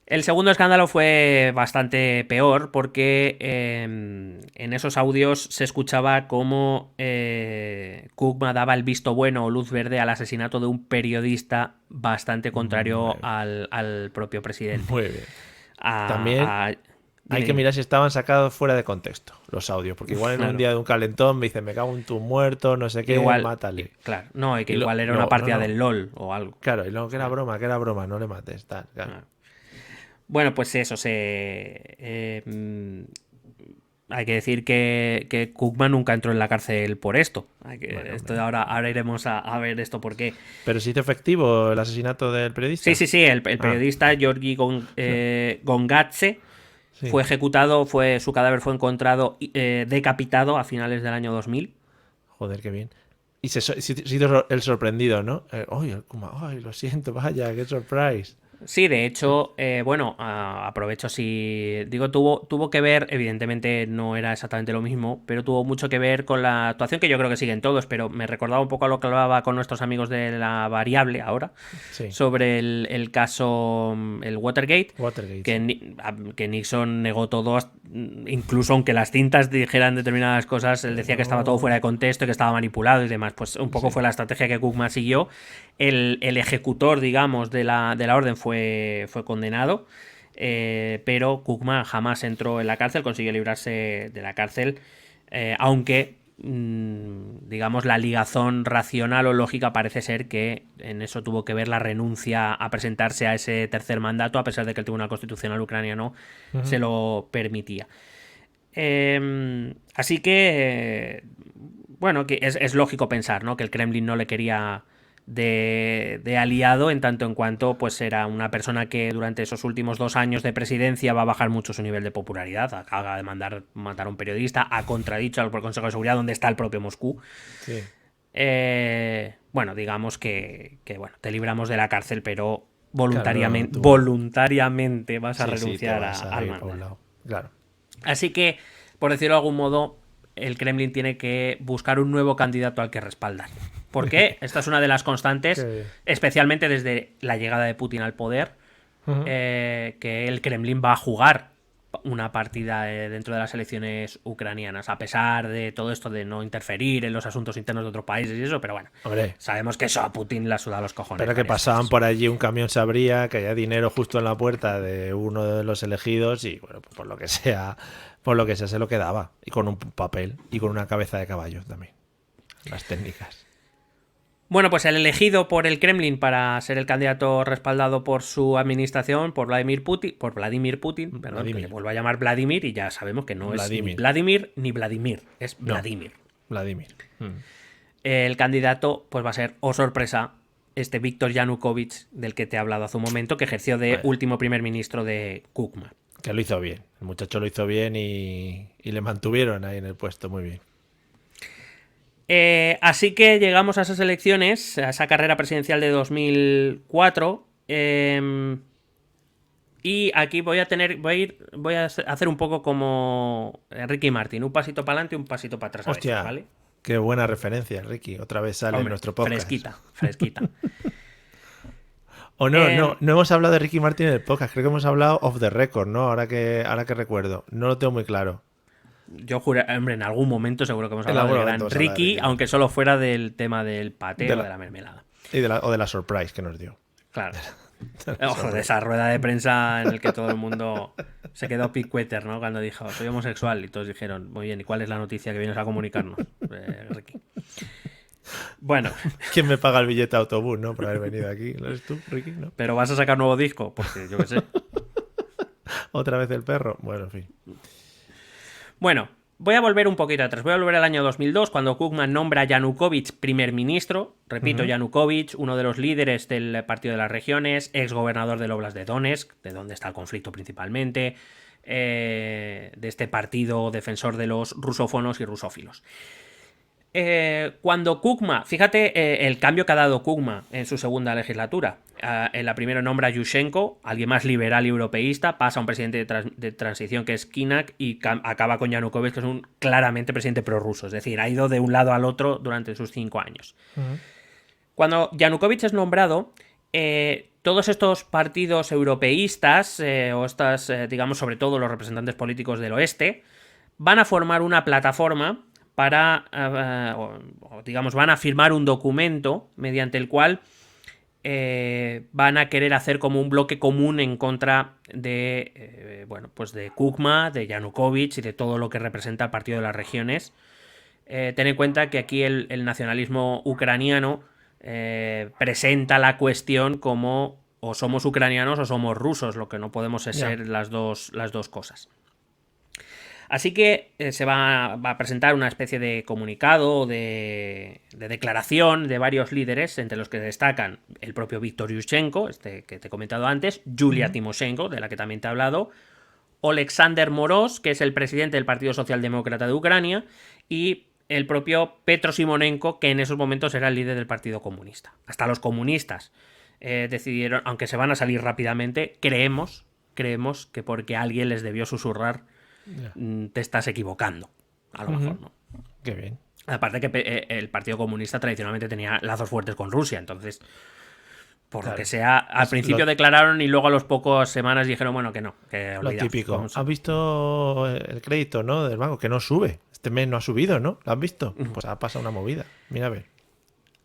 El segundo escándalo fue bastante peor porque en esos audios se escuchaba cómo Kukma daba el visto bueno o luz verde al asesinato de un periodista bastante contrario al propio presidente. Muy bien. También hay que mirar si estaban sacados fuera de contexto los audios, porque igual en un día de un calentón me dicen, me cago en tu muerto, no sé qué, mátale. Claro, no, y que igual era una partida del LOL o algo. Claro, y luego que era broma, no le mates, tal, claro. Bueno, pues eso, hay que decir que Kukma nunca entró en la cárcel por esto. Ahora iremos a ver esto por qué. ¿Pero se hizo efectivo el asesinato del periodista? Sí, el periodista Georgi Gongatse fue ejecutado, su cadáver fue encontrado decapitado a finales del año 2000. Joder, qué bien. Y se hizo el sorprendido, ¿no? Ay, lo siento, vaya, qué surprise. Sí, de hecho, aprovecho si digo, tuvo que ver, evidentemente no era exactamente lo mismo, pero tuvo mucho que ver con la actuación que yo creo que siguen todos, pero me recordaba un poco a lo que hablaba con nuestros amigos de La Variable ahora, sobre el caso, el Watergate que Nixon negó todo, incluso aunque las cintas dijeran determinadas cosas, él decía que estaba todo fuera de contexto y que estaba manipulado y demás, pues un poco fue la estrategia que Kukma siguió. El ejecutor, digamos, de la orden fue condenado, pero Kukma jamás entró en la cárcel, consiguió librarse de la cárcel, aunque, digamos, la ligazón racional o lógica parece ser que en eso tuvo que ver la renuncia a presentarse a ese tercer mandato, a pesar de que el Tribunal Constitucional ucraniano se lo permitía. Así que, bueno, que es lógico pensar, ¿no?, que el Kremlin no le quería de aliado, en tanto en cuanto pues era una persona que durante esos últimos 2 años de presidencia va a bajar mucho su nivel de popularidad. Acaba de matar a un periodista, ha contradicho al Consejo de Seguridad, donde está el propio Moscú. Sí. Bueno, digamos que bueno, te libramos de la cárcel, pero voluntariamente vas a renunciar al mando. Claro. Así que, por decirlo de algún modo, el Kremlin tiene que buscar un nuevo candidato al que respaldar. Porque esta es una de las constantes, especialmente desde la llegada de Putin al poder, que el Kremlin va a jugar una partida dentro de las elecciones ucranianas, a pesar de todo esto de no interferir en los asuntos internos de otros países y eso, pero bueno, sabemos que eso a Putin le ha sudado los cojones. Pero que pasaban por allí, un camión se abría, que haya dinero justo en la puerta de uno de los elegidos y, bueno, pues por lo que sea se lo quedaba. Y con un papel y con una cabeza de caballo también. Las técnicas. Bueno, pues el elegido por el Kremlin para ser el candidato respaldado por su administración, por Vladimir Putin, que le vuelvo a llamar Vladimir, y ya sabemos que no es ni Vladimir ni Vladimir, es Vladimir. El candidato pues va a ser, oh sorpresa, Víktor Yanukovych, del que te he hablado hace un momento, que ejerció de último primer ministro de Kukma. Que lo hizo bien, el muchacho lo hizo bien y le mantuvieron ahí en el puesto muy bien. Así que llegamos a esas elecciones, a esa carrera presidencial de 2004, y aquí voy a hacer un poco como Ricky Martin, un pasito para adelante y un pasito para atrás. Hostia, veces, ¿vale? Qué buena referencia, Ricky. Otra vez sale en nuestro podcast. Fresquita. O no hemos hablado de Ricky Martin en el podcast, creo que hemos hablado off the record, ¿no? Ahora que recuerdo, no lo tengo muy claro. Yo juro, hombre, en algún momento seguro que hemos hablado de gran Ricky, aunque solo fuera del tema del paté o de la mermelada. O de la surprise que nos dio. Claro. Ojo, de esa rueda de prensa en el que todo el mundo se quedó picueter, ¿no? Cuando dijo, soy homosexual, y todos dijeron, muy bien, ¿y cuál es la noticia que vienes a comunicarnos, Ricky? Bueno. ¿Quién me paga el billete de autobús, no? Por haber venido aquí. ¿Lo eres tú, Ricky? ¿No? ¿Pero vas a sacar nuevo disco? Porque yo qué sé. ¿Otra vez el perro? Bueno, en fin. Bueno, voy a volver un poquito atrás. Voy a volver al año 2002, cuando Kukma nombra a Yanukovych primer ministro. Repito, Yanukovych, uno de los líderes del Partido de las Regiones, exgobernador del Oblast de Donetsk, de donde está el conflicto principalmente, de este partido defensor de los rusófonos y rusófilos. Cuando Kukma, fíjate el cambio que ha dado Kukma en su segunda legislatura. En la primera nombra a Yushchenko, alguien más liberal y europeísta, pasa a un presidente de transición que es Kinak y acaba con Yanukovych, que es un claramente presidente prorruso. Es decir, ha ido de un lado al otro durante sus 5 años. Cuando Yanukovych es nombrado, todos estos partidos europeístas, o estas, digamos, sobre todo los representantes políticos del oeste, van a formar una plataforma para, digamos, van a firmar un documento mediante el cual van a querer hacer como un bloque común en contra de, bueno, pues de Kukma, de Yanukovych y de todo lo que representa el Partido de las Regiones. Ten en cuenta que aquí el nacionalismo ucraniano presenta la cuestión como o somos ucranianos o somos rusos, lo que no podemos es ser las dos cosas. Así que se va a presentar una especie de comunicado, de declaración de varios líderes, entre los que destacan el propio Viktor Yushchenko, este que te he comentado antes, Yulia Timoshenko, de la que también te he hablado, Oleksandr Moros, que es el presidente del Partido Socialdemócrata de Ucrania, y el propio Petro Simonenko, que en esos momentos era el líder del Partido Comunista. Hasta los comunistas decidieron, aunque se van a salir rápidamente, creemos que porque alguien les debió susurrar te estás equivocando. A lo mejor, ¿no? Qué bien. Aparte que el Partido Comunista tradicionalmente tenía lazos fuertes con Rusia, entonces, por lo que sea, al principio declararon y luego a los pocos semanas dijeron, bueno, que no, que lo olvidamos. típico. ¿Has visto el crédito, no, del banco? Que no sube. Este mes no ha subido, ¿no? ¿Lo has visto? Pues ha pasado una movida. Mira a ver.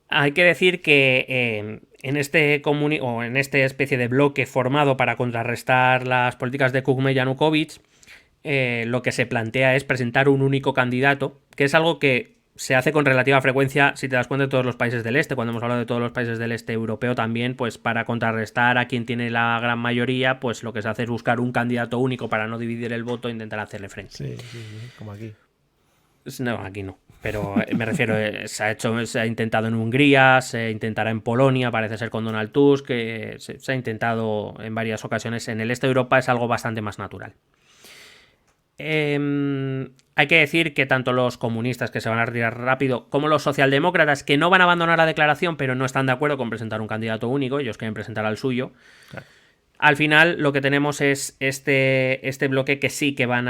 Hay que decir que en esta especie de bloque formado para contrarrestar las políticas de Kukma y Yanukovych, lo que se plantea es presentar un único candidato, que es algo que se hace con relativa frecuencia, si te das cuenta, de todos los países del este. Cuando hemos hablado de todos los países del este europeo también, pues para contrarrestar a quien tiene la gran mayoría, pues lo que se hace es buscar un candidato único para no dividir el voto e intentar hacerle frente. Sí, como aquí. No, aquí no. Pero me refiero, se ha intentado en Hungría, se intentará en Polonia, parece ser con Donald Tusk, que se ha intentado en varias ocasiones. En el este de Europa es algo bastante más natural. Hay que decir que tanto los comunistas, que se van a retirar rápido, como los socialdemócratas, que no van a abandonar la declaración, pero no están de acuerdo con presentar un candidato único, ellos quieren presentar al suyo. Claro. Al final lo que tenemos es este bloque que sí que van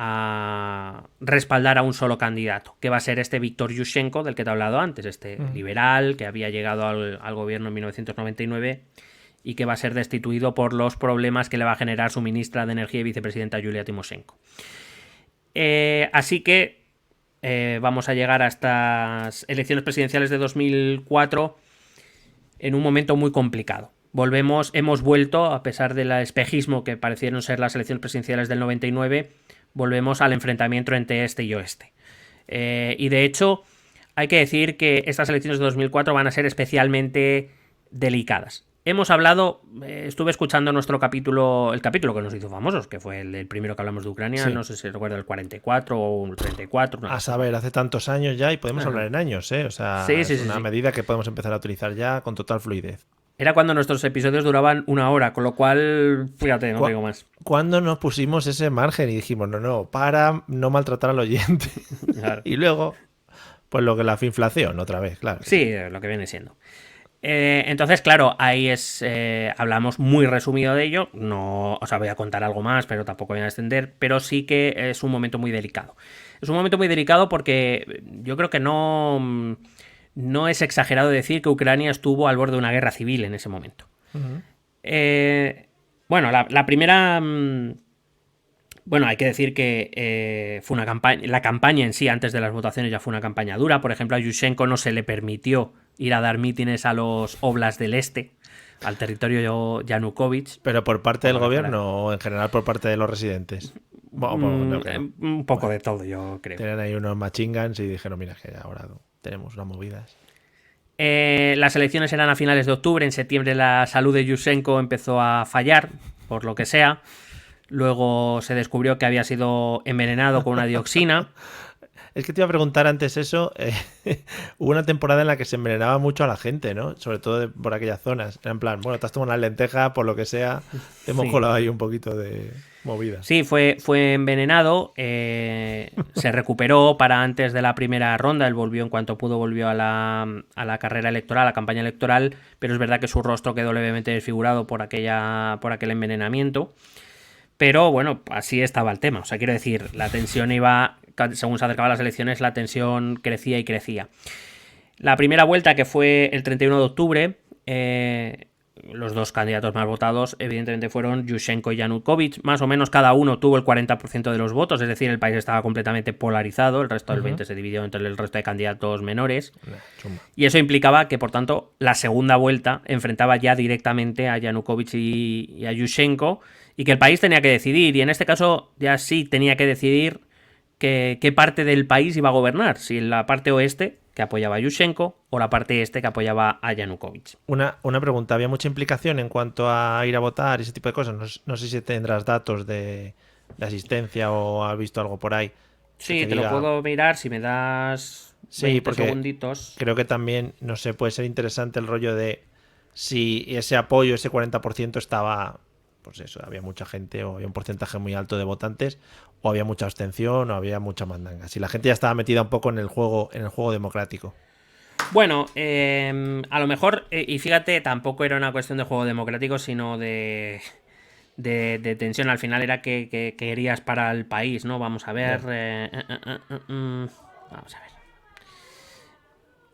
a respaldar a un solo candidato, que va a ser este Viktor Yushchenko, del que te he hablado antes, este liberal que había llegado al gobierno en 1999 y que va a ser destituido por los problemas que le va a generar su ministra de Energía y vicepresidenta Yulia Timoshenko. Así que vamos a llegar a estas elecciones presidenciales de 2004 en un momento muy complicado. Hemos vuelto, a pesar del espejismo que parecieron ser las elecciones presidenciales del 99, volvemos al enfrentamiento entre este y oeste. Y de hecho, hay que decir que estas elecciones de 2004 van a ser especialmente delicadas. Hemos hablado, estuve escuchando nuestro capítulo, el capítulo que nos hizo famosos, que fue el primero que hablamos de Ucrania, sí. No sé si recuerdo el 44 o el 34. No. A saber, hace tantos años ya y podemos hablar en años, ¿eh? O sea, es una medida que podemos empezar a utilizar ya con total fluidez. Era cuando nuestros episodios duraban 1 hora, con lo cual, fíjate, no digo más. ¿Cuándo nos pusimos ese margen y dijimos, no, para no maltratar al oyente? Claro. Y luego, pues lo que la inflación, otra vez, claro. Sí, lo que viene siendo. Entonces, claro, ahí hablamos muy resumido de ello. No, o sea, voy a contar algo más, pero tampoco voy a extender. Pero sí que es un momento muy delicado. Es un momento muy delicado porque yo creo que no es exagerado decir que Ucrania estuvo al borde de una guerra civil en ese momento. Bueno, la primera... Bueno, hay que decir que fue una campaña. La campaña en sí, antes de las votaciones, ya fue una campaña dura. Por ejemplo, a Yushchenko no se le permitió ir a dar mítines a los Oblast del Este, al territorio Yanukovych. ¿Pero por parte del gobierno o en general por parte de los residentes? Un poco de todo, yo creo. Tenían ahí unos machine guns y dijeron, mira, que ahora tenemos unas movidas. Las elecciones eran a finales de octubre. En septiembre la salud de Yushchenko empezó a fallar, por lo que sea. Luego se descubrió que había sido envenenado con una dioxina. Es que te iba a preguntar antes eso. Hubo una temporada en la que se envenenaba mucho a la gente, ¿no? Sobre todo por aquellas zonas. Era en plan, bueno, te has tomado una lenteja, por lo que sea, te hemos colado ahí un poquito de movida. Sí, fue envenenado. Se recuperó para antes de la primera ronda. Él volvió, en cuanto pudo, volvió a la carrera electoral, a la campaña electoral. Pero es verdad que su rostro quedó levemente desfigurado por aquel envenenamiento. Pero bueno, así estaba el tema. O sea, quiero decir, la tensión iba, según se acercaban las elecciones, la tensión crecía y crecía. La primera vuelta, que fue el 31 de octubre, los dos candidatos más votados, evidentemente, fueron Yushchenko y Yanukovych. Más o menos cada uno tuvo el 40% de los votos, es decir, el país estaba completamente polarizado, el resto del 20% se dividió entre el resto de candidatos menores. Y eso implicaba que, por tanto, la segunda vuelta enfrentaba ya directamente a Yanukovych y a Yushchenko, y que el país tenía que decidir, y en este caso ya sí tenía que decidir qué parte del país iba a gobernar, si la parte oeste, que apoyaba a Yushchenko, o la parte este, que apoyaba a Yanukovych. Una pregunta, ¿había mucha implicación en cuanto a ir a votar y ese tipo de cosas? No sé si tendrás datos de asistencia o has visto algo por ahí. Sí, te lo puedo mirar si me das 20 segunditos. Creo que también, no sé, puede ser interesante el rollo de si ese apoyo, ese 40% estaba, pues eso, había mucha gente o había un porcentaje muy alto de votantes, o había mucha abstención o había mucha mandanga. Si la gente ya estaba metida un poco en el juego democrático. Bueno, a lo mejor, y fíjate, tampoco era una cuestión de juego democrático, sino de tensión. Al final era que querías para el país, ¿no? Vamos a ver. Vamos a ver.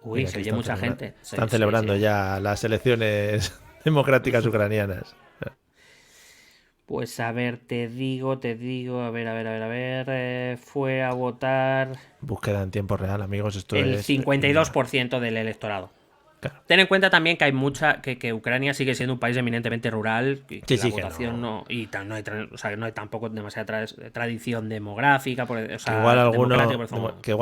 Uy, Mira, se oye mucha gente. Están celebrando ya las elecciones democráticas ucranianas. Pues a ver, te digo, a ver, fue a votar... Búsqueda en tiempo real, amigos, esto el es... 52% del electorado. Claro. Ten en cuenta también que hay que Ucrania sigue siendo un país eminentemente rural, y que la votación no hay tampoco demasiada tradición demográfica, que igual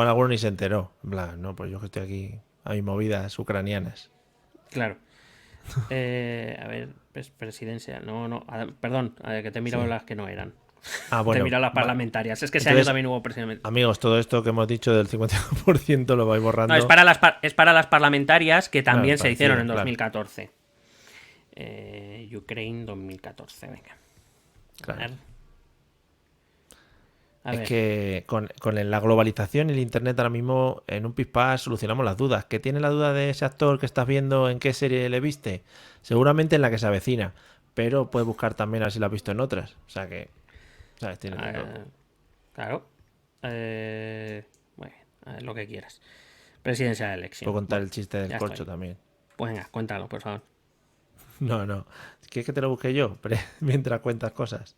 alguno ni se enteró. En plan, no, pues yo que estoy aquí, hay movidas ucranianas. Claro. A ver, presidencia. Perdón, que te he mirado las que no eran. Bueno. Te he mirado las parlamentarias. Es que ese año también hubo presidencia. Amigos, todo esto que hemos dicho del 50% lo vais borrando. No, es para las parlamentarias que también se hicieron en 2014. Ukraine 2014, venga. Claro. A ver. Que con la globalización y el internet ahora mismo en un pispás solucionamos las dudas. ¿Qué tiene la duda de ese actor que estás viendo? ¿En qué serie le viste? Seguramente en la que se avecina, pero puedes buscar también a ver si la has visto en otras. O sea que, ¿sabes? Tiene claro. Muy bien, lo que quieras. Presidencial Election. Puedo contar el chiste del corcho también. Pues venga, cuéntalo, por favor. No. ¿Quieres que te lo busque yo? Mientras cuentas cosas.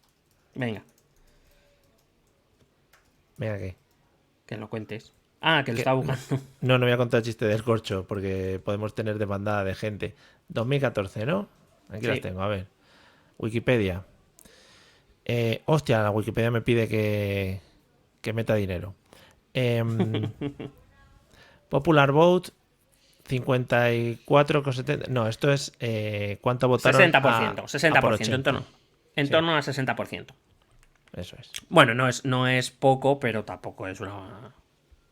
Venga. Venga, ¿qué? Que lo cuentes. Ah, que lo estaba buscando. No voy a contar el chiste del corcho porque podemos tener demandada de gente. 2014, ¿no? Aquí las tengo, a ver. Wikipedia. Hostia, la Wikipedia me pide que meta dinero. Popular Vote 54,70. No, esto es ¿cuánto votaron? 60%, 60%, en torno a 60%. Eso es. Bueno, no es poco, pero tampoco es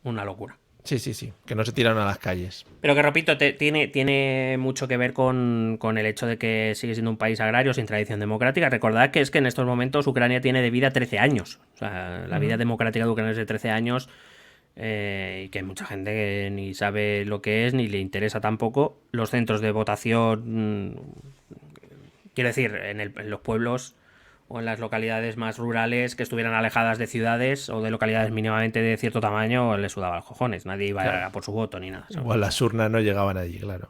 una locura. Sí, que no se tiraron a las calles. Pero que repito, tiene mucho que ver con el hecho de que sigue siendo un país agrario sin tradición democrática. Recordad que es que en estos momentos Ucrania tiene de vida 13 años. O sea, la vida democrática de Ucrania es de 13 años y que hay mucha gente que ni sabe lo que es, ni le interesa tampoco. Los centros de votación, quiero decir, en los pueblos o en las localidades más rurales que estuvieran alejadas de ciudades o de localidades mínimamente de cierto tamaño, les sudaba los cojones. Nadie iba a por su voto ni nada. Igual las urnas no llegaban allí, claro.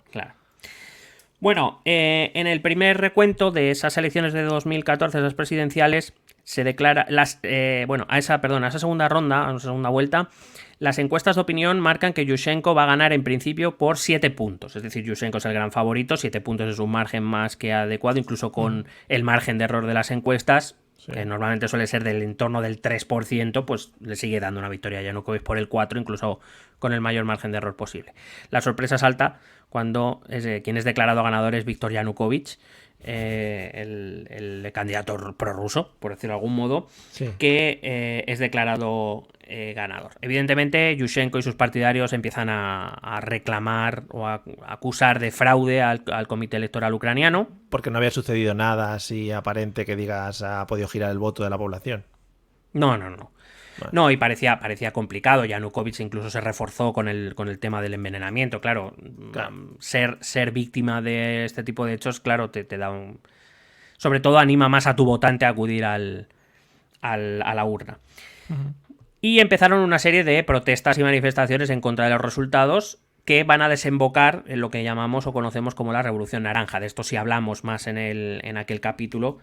Bueno, en el primer recuento de esas elecciones de 2014, esas presidenciales, se declara a esa segunda ronda, a esa segunda vuelta, las encuestas de opinión marcan que Yushchenko va a ganar en principio por 7 puntos. Es decir, Yushchenko es el gran favorito, 7 puntos es un margen más que adecuado, incluso con el margen de error de las encuestas, que normalmente suele ser del entorno del 3%, pues le sigue dando una victoria a Yanukovych por el 4%, incluso con el mayor margen de error posible. La sorpresa salta cuando quien es declarado ganador es Viktor Yanukovych, el candidato prorruso, por decirlo de algún modo, que es declarado ganador. Evidentemente, Yushchenko y sus partidarios empiezan a reclamar o a acusar de fraude al comité electoral ucraniano. Porque no había sucedido nada así aparente que digas ha podido girar el voto de la población. No. Vale. No, y parecía complicado. Yanukovych incluso se reforzó con el tema del envenenamiento. Claro. Ser víctima de este tipo de hechos, claro, te da un... Sobre todo anima más a tu votante a acudir a la urna. Y empezaron una serie de protestas y manifestaciones en contra de los resultados, que van a desembocar en lo que llamamos o conocemos como la Revolución Naranja. De esto sí hablamos más en aquel capítulo,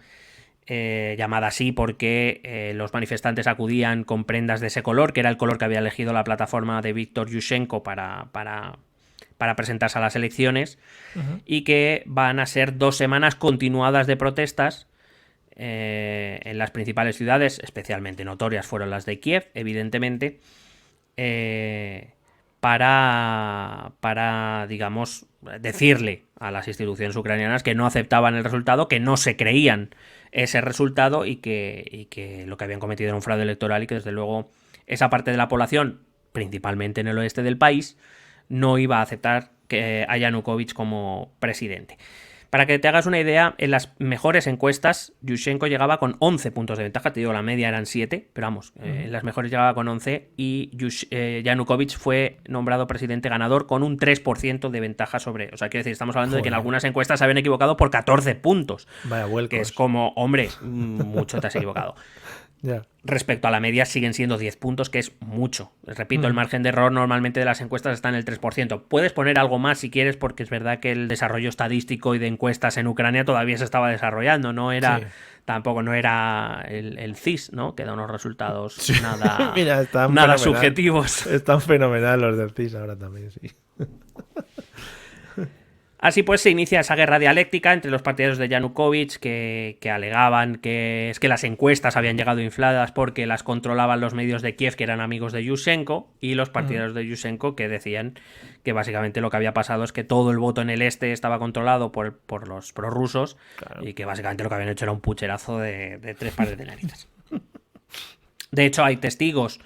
llamada así porque los manifestantes acudían con prendas de ese color, que era el color que había elegido la plataforma de Viktor Yushchenko para presentarse a las elecciones, y que van a ser 2 semanas continuadas de protestas en las principales ciudades, especialmente notorias fueron las de Kiev, evidentemente, para, digamos, decirle a las instituciones ucranianas que no aceptaban el resultado, que no se creían ese resultado y que lo que habían cometido era un fraude electoral, y que desde luego esa parte de la población, principalmente en el oeste del país, no iba a aceptar a Yanukovych como presidente. Para que te hagas una idea, en las mejores encuestas, Yushchenko llegaba con 11 puntos de ventaja. Te digo, la media eran 7, pero vamos, en las mejores llegaba con 11, y Yanukovych fue nombrado presidente ganador con un 3% de ventaja sobre... O sea, quiero decir, estamos hablando de que en algunas encuestas se habían equivocado por 14 puntos. Vaya vuelcos. Que es como, hombre, mucho te has equivocado. Ya. Respecto a la media siguen siendo 10 puntos, que es mucho. Repito, el margen de error normalmente de las encuestas está en el 3%. Puedes poner algo más si quieres, porque es verdad que el desarrollo estadístico y de encuestas en Ucrania todavía se estaba desarrollando. No era, tampoco no era el CIS, ¿no? Que da unos resultados nada, Mira, nada subjetivos. Están fenomenal los del CIS ahora también, sí. Así pues, se inicia esa guerra dialéctica entre los partidarios de Yanukovych, que alegaban que es que las encuestas habían llegado infladas porque las controlaban los medios de Kiev, que eran amigos de Yushchenko, y los partidarios de Yushchenko, que decían que básicamente lo que había pasado es que todo el voto en el este estaba controlado por los prorrusos, claro, y que básicamente lo que habían hecho era un pucherazo de 3 pares de narices. De hecho, hay testigos,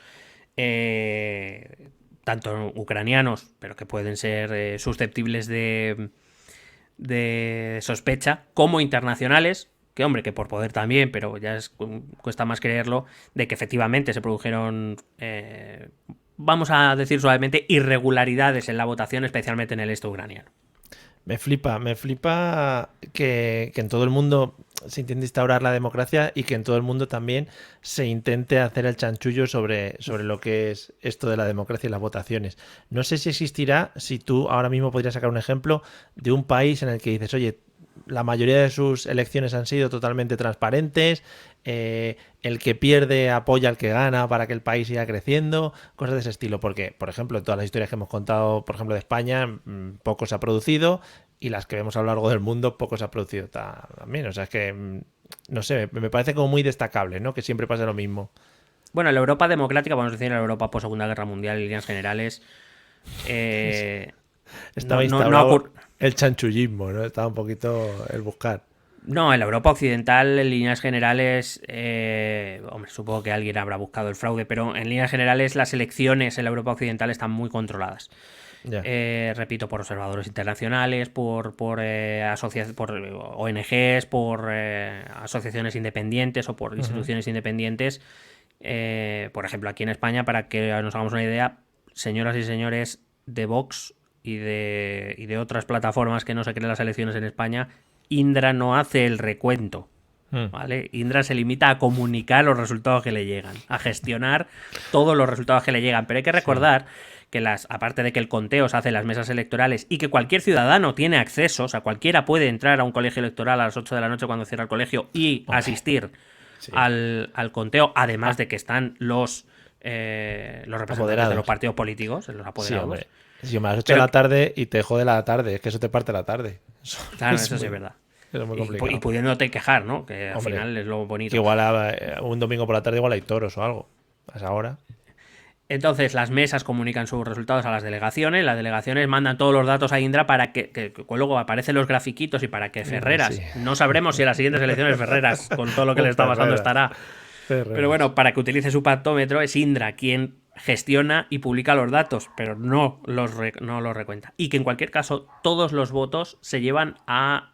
tanto ucranianos, pero que pueden ser susceptibles de sospecha, como internacionales, que hombre, que por poder también, pero ya cuesta más creerlo, de que efectivamente se produjeron, vamos a decir suavemente, irregularidades en la votación, especialmente en el este ucraniano. Me flipa que en todo el mundo se intente instaurar la democracia y que en todo el mundo también se intente hacer el chanchullo sobre lo que es esto de la democracia y las votaciones. No sé si existirá, si tú ahora mismo podrías sacar un ejemplo de un país en el que dices, oye, la mayoría de sus elecciones han sido totalmente transparentes, el que pierde apoya al que gana para que el país siga creciendo, cosas de ese estilo, porque, por ejemplo, en todas las historias que hemos contado, por ejemplo, de España, poco se ha producido, y las que vemos a lo largo del mundo, poco se ha producido también. O sea, es que, no sé, me parece como muy destacable, ¿no? Que siempre pasa lo mismo. Bueno, en la Europa democrática, vamos a decir, en la Europa post Segunda Guerra Mundial, en líneas generales, estaba instaurado el chanchullismo, ¿no? Estaba un poquito el buscar. No, en la Europa occidental, en líneas generales, hombre, supongo que alguien habrá buscado el fraude, pero en líneas generales las elecciones en la Europa occidental están muy controladas. Repito, por observadores internacionales, por ONGs, por asociaciones independientes o por instituciones independientes. Por ejemplo, aquí en España, para que nos hagamos una idea, señoras y señores de Vox y de otras plataformas que no se creen las elecciones en España, Indra no hace el recuento, ¿vale? Indra se limita a comunicar los resultados que le llegan, a gestionar todos los resultados que le llegan. Pero hay que recordar que aparte de que el conteo se hace en las mesas electorales y que cualquier ciudadano tiene acceso, o sea, cualquiera puede entrar a un colegio electoral a las 8 de la noche cuando cierra el colegio y asistir al conteo, además de que están los representantes apoderados de los partidos políticos, los apoderados. Sí, si me has hecho la tarde y te jode la tarde, es que eso te parte la tarde. Claro, eso sí es verdad. Eso es muy complicado. Y pudiéndote quejar, ¿no? Que al final es lo bonito. Que igual un domingo por la tarde igual hay toros o algo. A esa hora. Entonces las mesas comunican sus resultados a las delegaciones mandan todos los datos a Indra para que luego aparecen los grafiquitos y para que Ferreras, no sabremos si en las siguientes elecciones Ferreras, con todo lo que le está pasando, estará. Pero bueno, para que utilice su pactómetro es Indra quien gestiona y publica los datos, pero no los recuenta. Y que en cualquier caso todos los votos se llevan a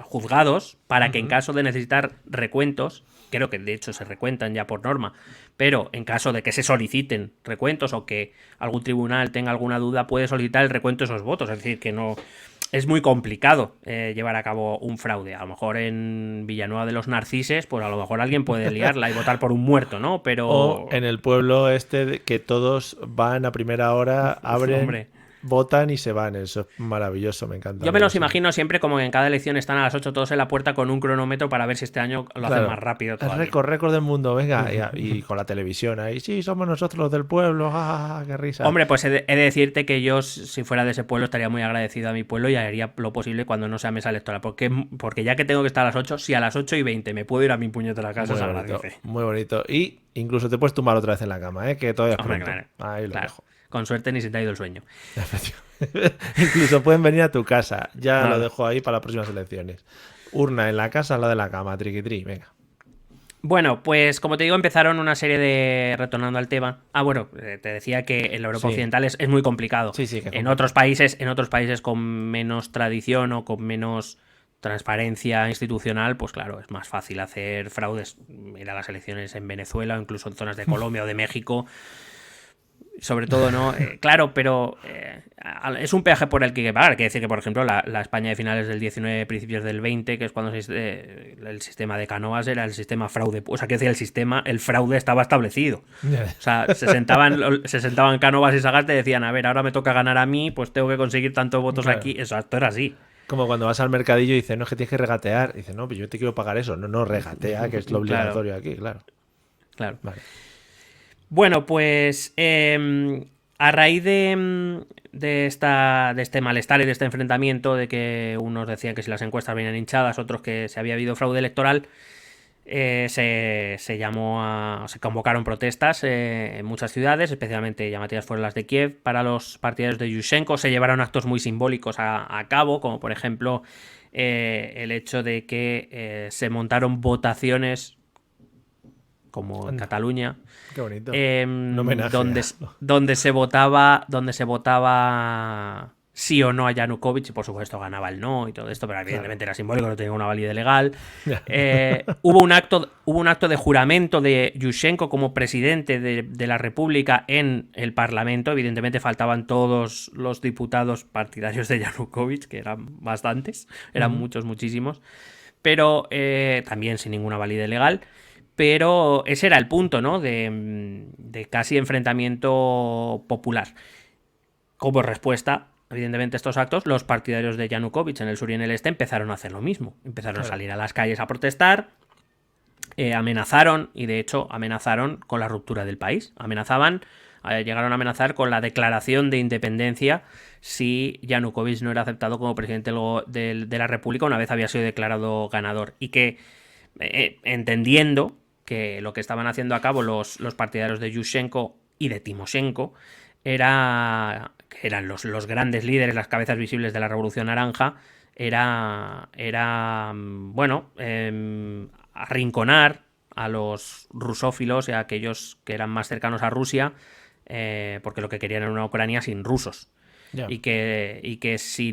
juzgados para que en caso de necesitar recuentos, creo que de hecho se recuentan ya por norma, pero en caso de que se soliciten recuentos o que algún tribunal tenga alguna duda, puede solicitar el recuento de esos votos. Es decir, que no es muy complicado llevar a cabo un fraude. A lo mejor en Villanueva de los Narcises, pues a lo mejor alguien puede liarla y votar por un muerto, ¿no? Pero o en el pueblo que todos van a primera hora, abren votan y se van. Eso es maravilloso, me encanta. Yo me los imagino siempre como que en cada elección están a las 8 todos en la puerta con un cronómetro para ver si este año lo hacen más rápido todavía. Récord del mundo, venga. Y con la televisión ahí, sí, somos nosotros los del pueblo, qué risa. Hombre, pues he de decirte que yo, si fuera de ese pueblo, estaría muy agradecido a mi pueblo y haría lo posible cuando no sea mesa electoral. Porque ya que tengo que estar a las 8, si a las 8:20 me puedo ir a mi puñetera casa, se agradece. Muy bonito. Y incluso te puedes tumbar otra vez en la cama, que todavía es pronto. Claro, ahí lo dejo. Con suerte ni se te ha ido el sueño. Incluso pueden venir a tu casa. Ya lo dejo ahí para las próximas elecciones. Urna en la casa, al lado de la cama, triqui-tri, venga. Bueno, pues como te digo, empezaron una serie de... Retornando al tema. Bueno, te decía que en la Europa Occidental es muy complicado. Sí, que en otros países con menos tradición o con menos transparencia institucional, pues claro, es más fácil hacer fraudes. Mira las elecciones en Venezuela o incluso en zonas de Colombia o de México. Sobre todo, ¿no? Claro, pero es un peaje por el que pagar. Hay que decir que, por ejemplo, la España de finales del 19, principios del 20, que es cuando el sistema de Cánovas era el sistema fraude. O sea, que decir, el fraude estaba establecido. O sea, se sentaban Cánovas y Sagasti y decían, a ver, ahora me toca ganar a mí, pues tengo que conseguir tantos votos aquí. Eso, esto era así. Como cuando vas al mercadillo y dices, no, es que tienes que regatear. Y dices, no, pues yo te quiero pagar eso. No, regatea, que es lo obligatorio aquí, claro. Vale. Bueno, pues a raíz de este malestar y de este enfrentamiento, de que unos decían que si las encuestas venían hinchadas, otros que se había habido fraude electoral, se convocaron protestas en muchas ciudades, especialmente llamativas fueron las de Kiev, para los partidarios de Yushchenko. Se llevaron actos muy simbólicos a cabo, como por ejemplo el hecho de que se montaron votaciones, como en Cataluña. Qué bonito. Donde se votaba sí o no a Yanukovych, y por supuesto ganaba el no y todo esto, pero evidentemente era simbólico, no tenía una validez legal. Hubo un acto de juramento de Yushchenko como presidente de la República en el Parlamento. Evidentemente faltaban todos los diputados partidarios de Yanukovych, que eran bastantes, eran muchísimos, pero también sin ninguna validez legal. Pero ese era el punto, ¿no? De casi enfrentamiento popular. Como respuesta, evidentemente, a estos actos, los partidarios de Yanukovych en el sur y en el este empezaron a hacer lo mismo. Empezaron a salir a las calles a protestar, amenazaron, y de hecho amenazaron con la ruptura del país. Llegaron a amenazar con la declaración de independencia si Yanukovych no era aceptado como presidente de la República una vez había sido declarado ganador. Y que, entendiendo que lo que estaban haciendo a cabo los partidarios de Yushchenko y de Timoshenko eran los grandes líderes, las cabezas visibles de la Revolución Naranja, era arrinconar a los rusófilos y a aquellos que eran más cercanos a Rusia, porque lo que querían era una Ucrania sin rusos. Y que si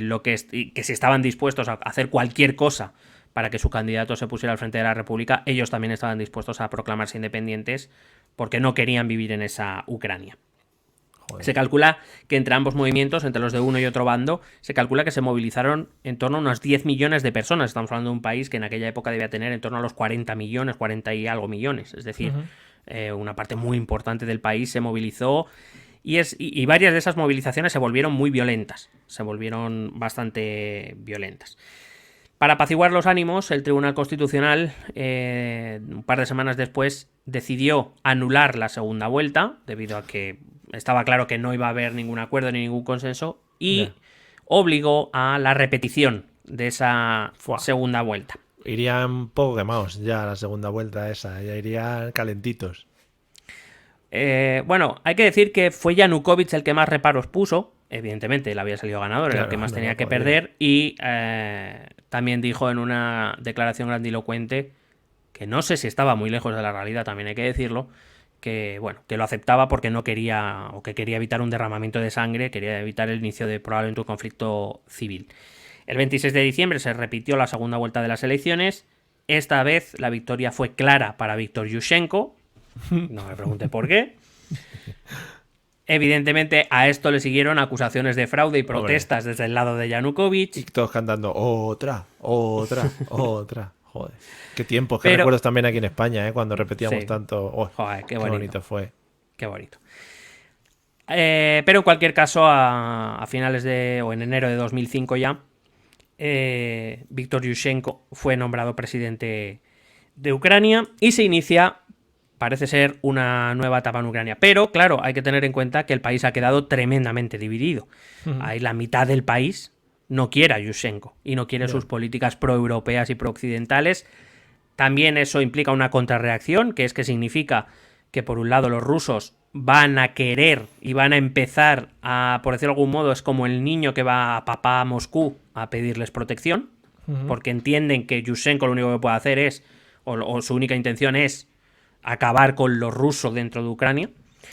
estaban dispuestos a hacer cualquier cosa para que su candidato se pusiera al frente de la República, ellos también estaban dispuestos a proclamarse independientes porque no querían vivir en esa Ucrania. Joder. Se calcula que entre ambos movimientos, entre los de uno y otro bando, se calcula que se movilizaron en torno a unos 10 millones de personas. Estamos hablando de un país que en aquella época debía tener en torno a los 40 y algo millones. Es decir, una parte muy importante del país se movilizó y varias de esas movilizaciones se volvieron muy violentas. Se volvieron bastante violentas. Para apaciguar los ánimos, el Tribunal Constitucional, un par de semanas después, decidió anular la segunda vuelta, debido a que estaba claro que no iba a haber ningún acuerdo ni ningún consenso, y obligó a la repetición de esa segunda vuelta. Irían un poco quemados ya la segunda vuelta esa, ya irían calentitos. Bueno, hay que decir que fue Yanukovych el que más reparos puso. Evidentemente él había salido ganador, era el que más tenía que perder, y también dijo en una declaración grandilocuente, que no sé si estaba muy lejos de la realidad, también hay que decirlo, que lo aceptaba porque no quería, o que quería evitar un derramamiento de sangre, quería evitar el inicio de probablemente un conflicto civil. El 26 de diciembre se repitió la segunda vuelta de las elecciones. Esta vez la victoria fue clara para Víctor Yushchenko. No me pregunte por qué. Evidentemente a esto le siguieron acusaciones de fraude y protestas desde el lado de Yanukovych. Y todos cantando otra. Joder. Qué tiempos, qué recuerdos también aquí en España, cuando repetíamos tanto. Joder, qué bonito fue. Qué bonito. Pero en cualquier caso, a finales o en enero de 2005 ya, Viktor Yushchenko fue nombrado presidente de Ucrania y se inicia, parece ser, una nueva etapa en Ucrania. Pero, claro, hay que tener en cuenta que el país ha quedado tremendamente dividido. Hay la mitad del país no quiere a Yushchenko y no quiere sus políticas proeuropeas y prooccidentales. También eso implica una contrarreacción, que es que significa que, por un lado, los rusos van a querer y van a empezar a, por decirlo de algún modo, es como el niño que va a papá a Moscú a pedirles protección, porque entienden que Yushchenko lo único que puede hacer es, o su única intención es, acabar con los rusos dentro de Ucrania.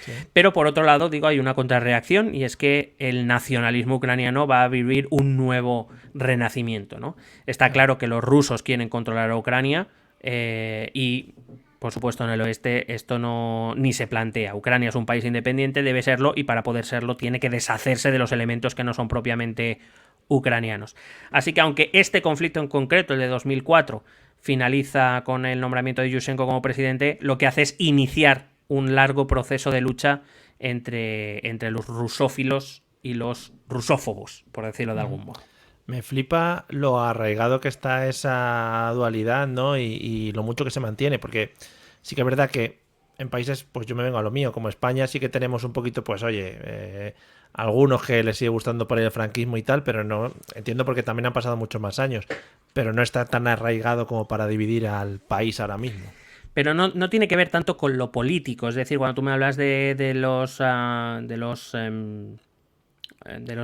Sí. Pero por otro lado, digo, hay una contrarreacción, y es que el nacionalismo ucraniano va a vivir un nuevo renacimiento, ¿no? Está claro que los rusos quieren controlar a Ucrania, y por supuesto en el oeste esto ni se plantea. Ucrania es un país independiente, debe serlo, y para poder serlo tiene que deshacerse de los elementos que no son propiamente ucranianos. Así que aunque este conflicto en concreto, el de 2004, finaliza con el nombramiento de Yushchenko como presidente, lo que hace es iniciar un largo proceso de lucha entre los rusófilos y los rusófobos, por decirlo de algún modo. Me flipa lo arraigado que está esa dualidad, ¿no? Y lo mucho que se mantiene, porque sí que es verdad que en países, pues yo me vengo a lo mío, como España sí que tenemos un poquito, pues oye, algunos que les sigue gustando por ahí el franquismo y tal, pero no, entiendo porque también han pasado muchos más años, pero no está tan arraigado como para dividir al país ahora mismo. Pero no tiene que ver tanto con lo político, es decir, cuando tú me hablas de los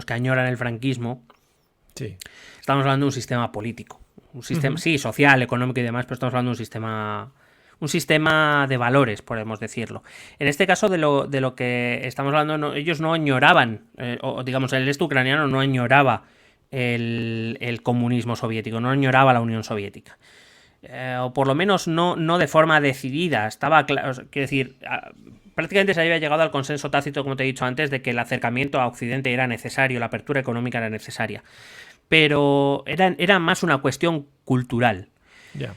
que añoran el franquismo, sí, estamos hablando de un sistema político, un sistema, sí, social, económico y demás, pero estamos hablando de un sistema de valores, podemos decirlo. En este caso, de lo que estamos hablando, ellos no añoraban, o digamos, el este ucraniano no añoraba el comunismo soviético, no añoraba la Unión Soviética. O por lo menos no de forma decidida. Estaba claro, quiero decir, prácticamente se había llegado al consenso tácito, como te he dicho antes, de que el acercamiento a Occidente era necesario, la apertura económica era necesaria. Pero era más una cuestión cultural. Yeah.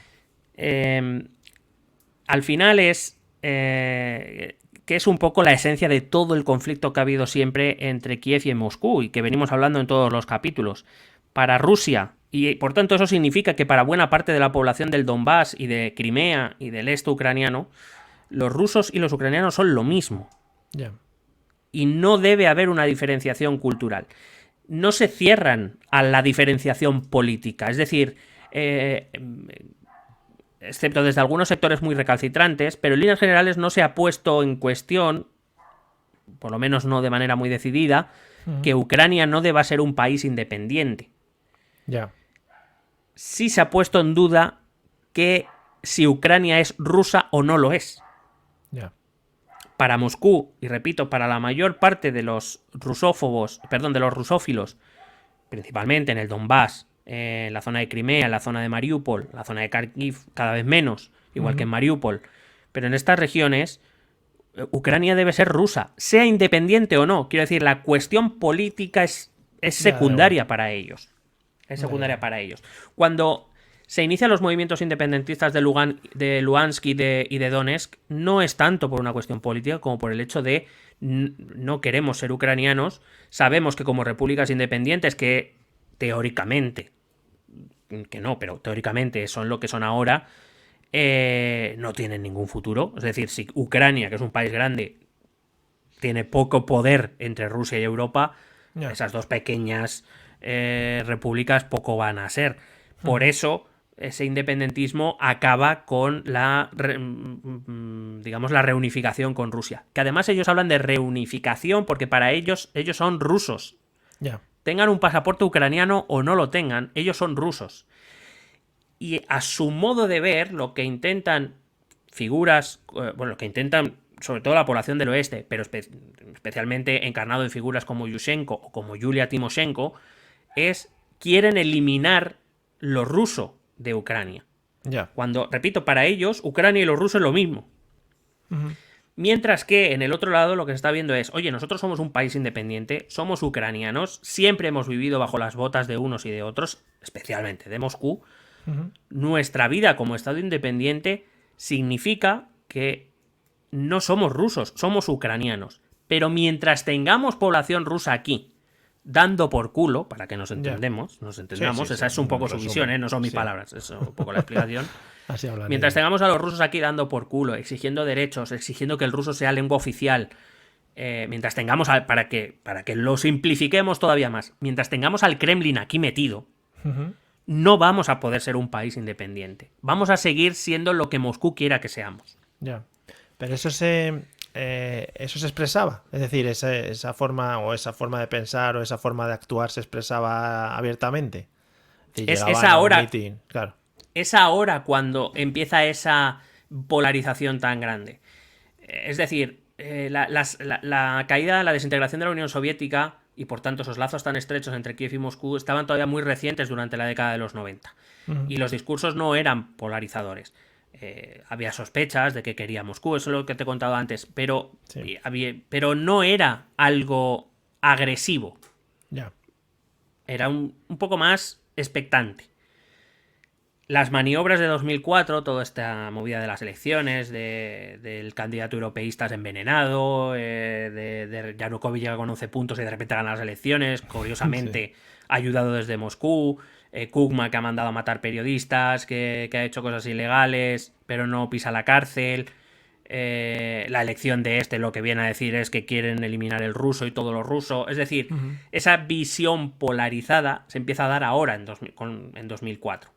Al final es que es un poco la esencia de todo el conflicto que ha habido siempre entre Kiev y Moscú, y que venimos hablando en todos los capítulos. Para Rusia, y por tanto eso significa que para buena parte de la población del Donbass y de Crimea y del este ucraniano, los rusos y los ucranianos son lo mismo. Yeah. Y no debe haber una diferenciación cultural. No se cierran a la diferenciación política, es decir, excepto desde algunos sectores muy recalcitrantes, pero en líneas generales no se ha puesto en cuestión, por lo menos no de manera muy decidida, que Ucrania no deba ser un país independiente. Ya. Sí se ha puesto en duda que si Ucrania es rusa o no lo es. Ya. Para Moscú, y repito, para la mayor parte de los de los rusófilos, principalmente en el Donbass, en la zona de Crimea, en la zona de Mariupol, la zona de Kharkiv cada vez menos, igual que en Mariupol, pero en estas regiones Ucrania debe ser rusa, sea independiente o no. Quiero decir, la cuestión política es secundaria para ellos. Es secundaria para ellos. Cuando se inician los movimientos independentistas de Luhansk y de Donetsk, no es tanto por una cuestión política como por el hecho de no queremos ser ucranianos, sabemos que como repúblicas independientes, que teóricamente, que no, pero teóricamente son lo que son ahora, no tienen ningún futuro. Es decir, si Ucrania, que es un país grande, tiene poco poder entre Rusia y Europa, esas dos pequeñas repúblicas poco van a ser. Por eso ese independentismo acaba con la reunificación con Rusia. Que además ellos hablan de reunificación porque para ellos son rusos. Yeah. Tengan un pasaporte ucraniano o no lo tengan, ellos son rusos. Y a su modo de ver, lo que intentan sobre todo la población del oeste, pero especialmente encarnado en figuras como Yushchenko o como Yulia Timoshenko, quieren eliminar lo ruso de Ucrania. Yeah. Cuando, repito, para ellos, Ucrania y los rusos es lo mismo. Mientras que en el otro lado lo que se está viendo es, oye, nosotros somos un país independiente, somos ucranianos, siempre hemos vivido bajo las botas de unos y de otros, especialmente de Moscú. Nuestra vida como Estado independiente significa que no somos rusos, somos ucranianos. Pero mientras tengamos población rusa aquí, dando por culo, para que nos entendamos, esa es un poco su visión, no son mis palabras, es un poco la explicación. Así hablan Mientras ellos. tengamos a los rusos aquí dando por culo, exigiendo derechos, exigiendo que el ruso sea lengua oficial, mientras tengamos, para que lo simplifiquemos todavía más, mientras tengamos al Kremlin aquí metido, no vamos a poder ser un país independiente. Vamos a seguir siendo lo que Moscú quiera que seamos. Ya. Pero eso se expresaba. Es decir, esa forma de pensar o esa forma de actuar se expresaba abiertamente. Es decir, llegaban a un mitin, claro. Es ahora cuando empieza esa polarización tan grande. Es decir, la caída, la desintegración de la Unión Soviética y por tanto esos lazos tan estrechos entre Kiev y Moscú estaban todavía muy recientes durante la década de los 90. Y los discursos no eran polarizadores. Había sospechas de que quería Moscú, eso es lo que te he contado antes, pero no era algo agresivo. Ya. Era un poco más expectante. Las maniobras de 2004, toda esta movida de las elecciones, del candidato europeísta envenenado, de Yanukovych llega con 11 puntos y de repente gana las elecciones, curiosamente ayudado desde Moscú, Kugma que ha mandado a matar periodistas, que ha hecho cosas ilegales, pero no pisa la cárcel. La elección de lo que viene a decir es que quieren eliminar el ruso y todo lo ruso. Es decir, esa visión polarizada se empieza a dar ahora en 2004.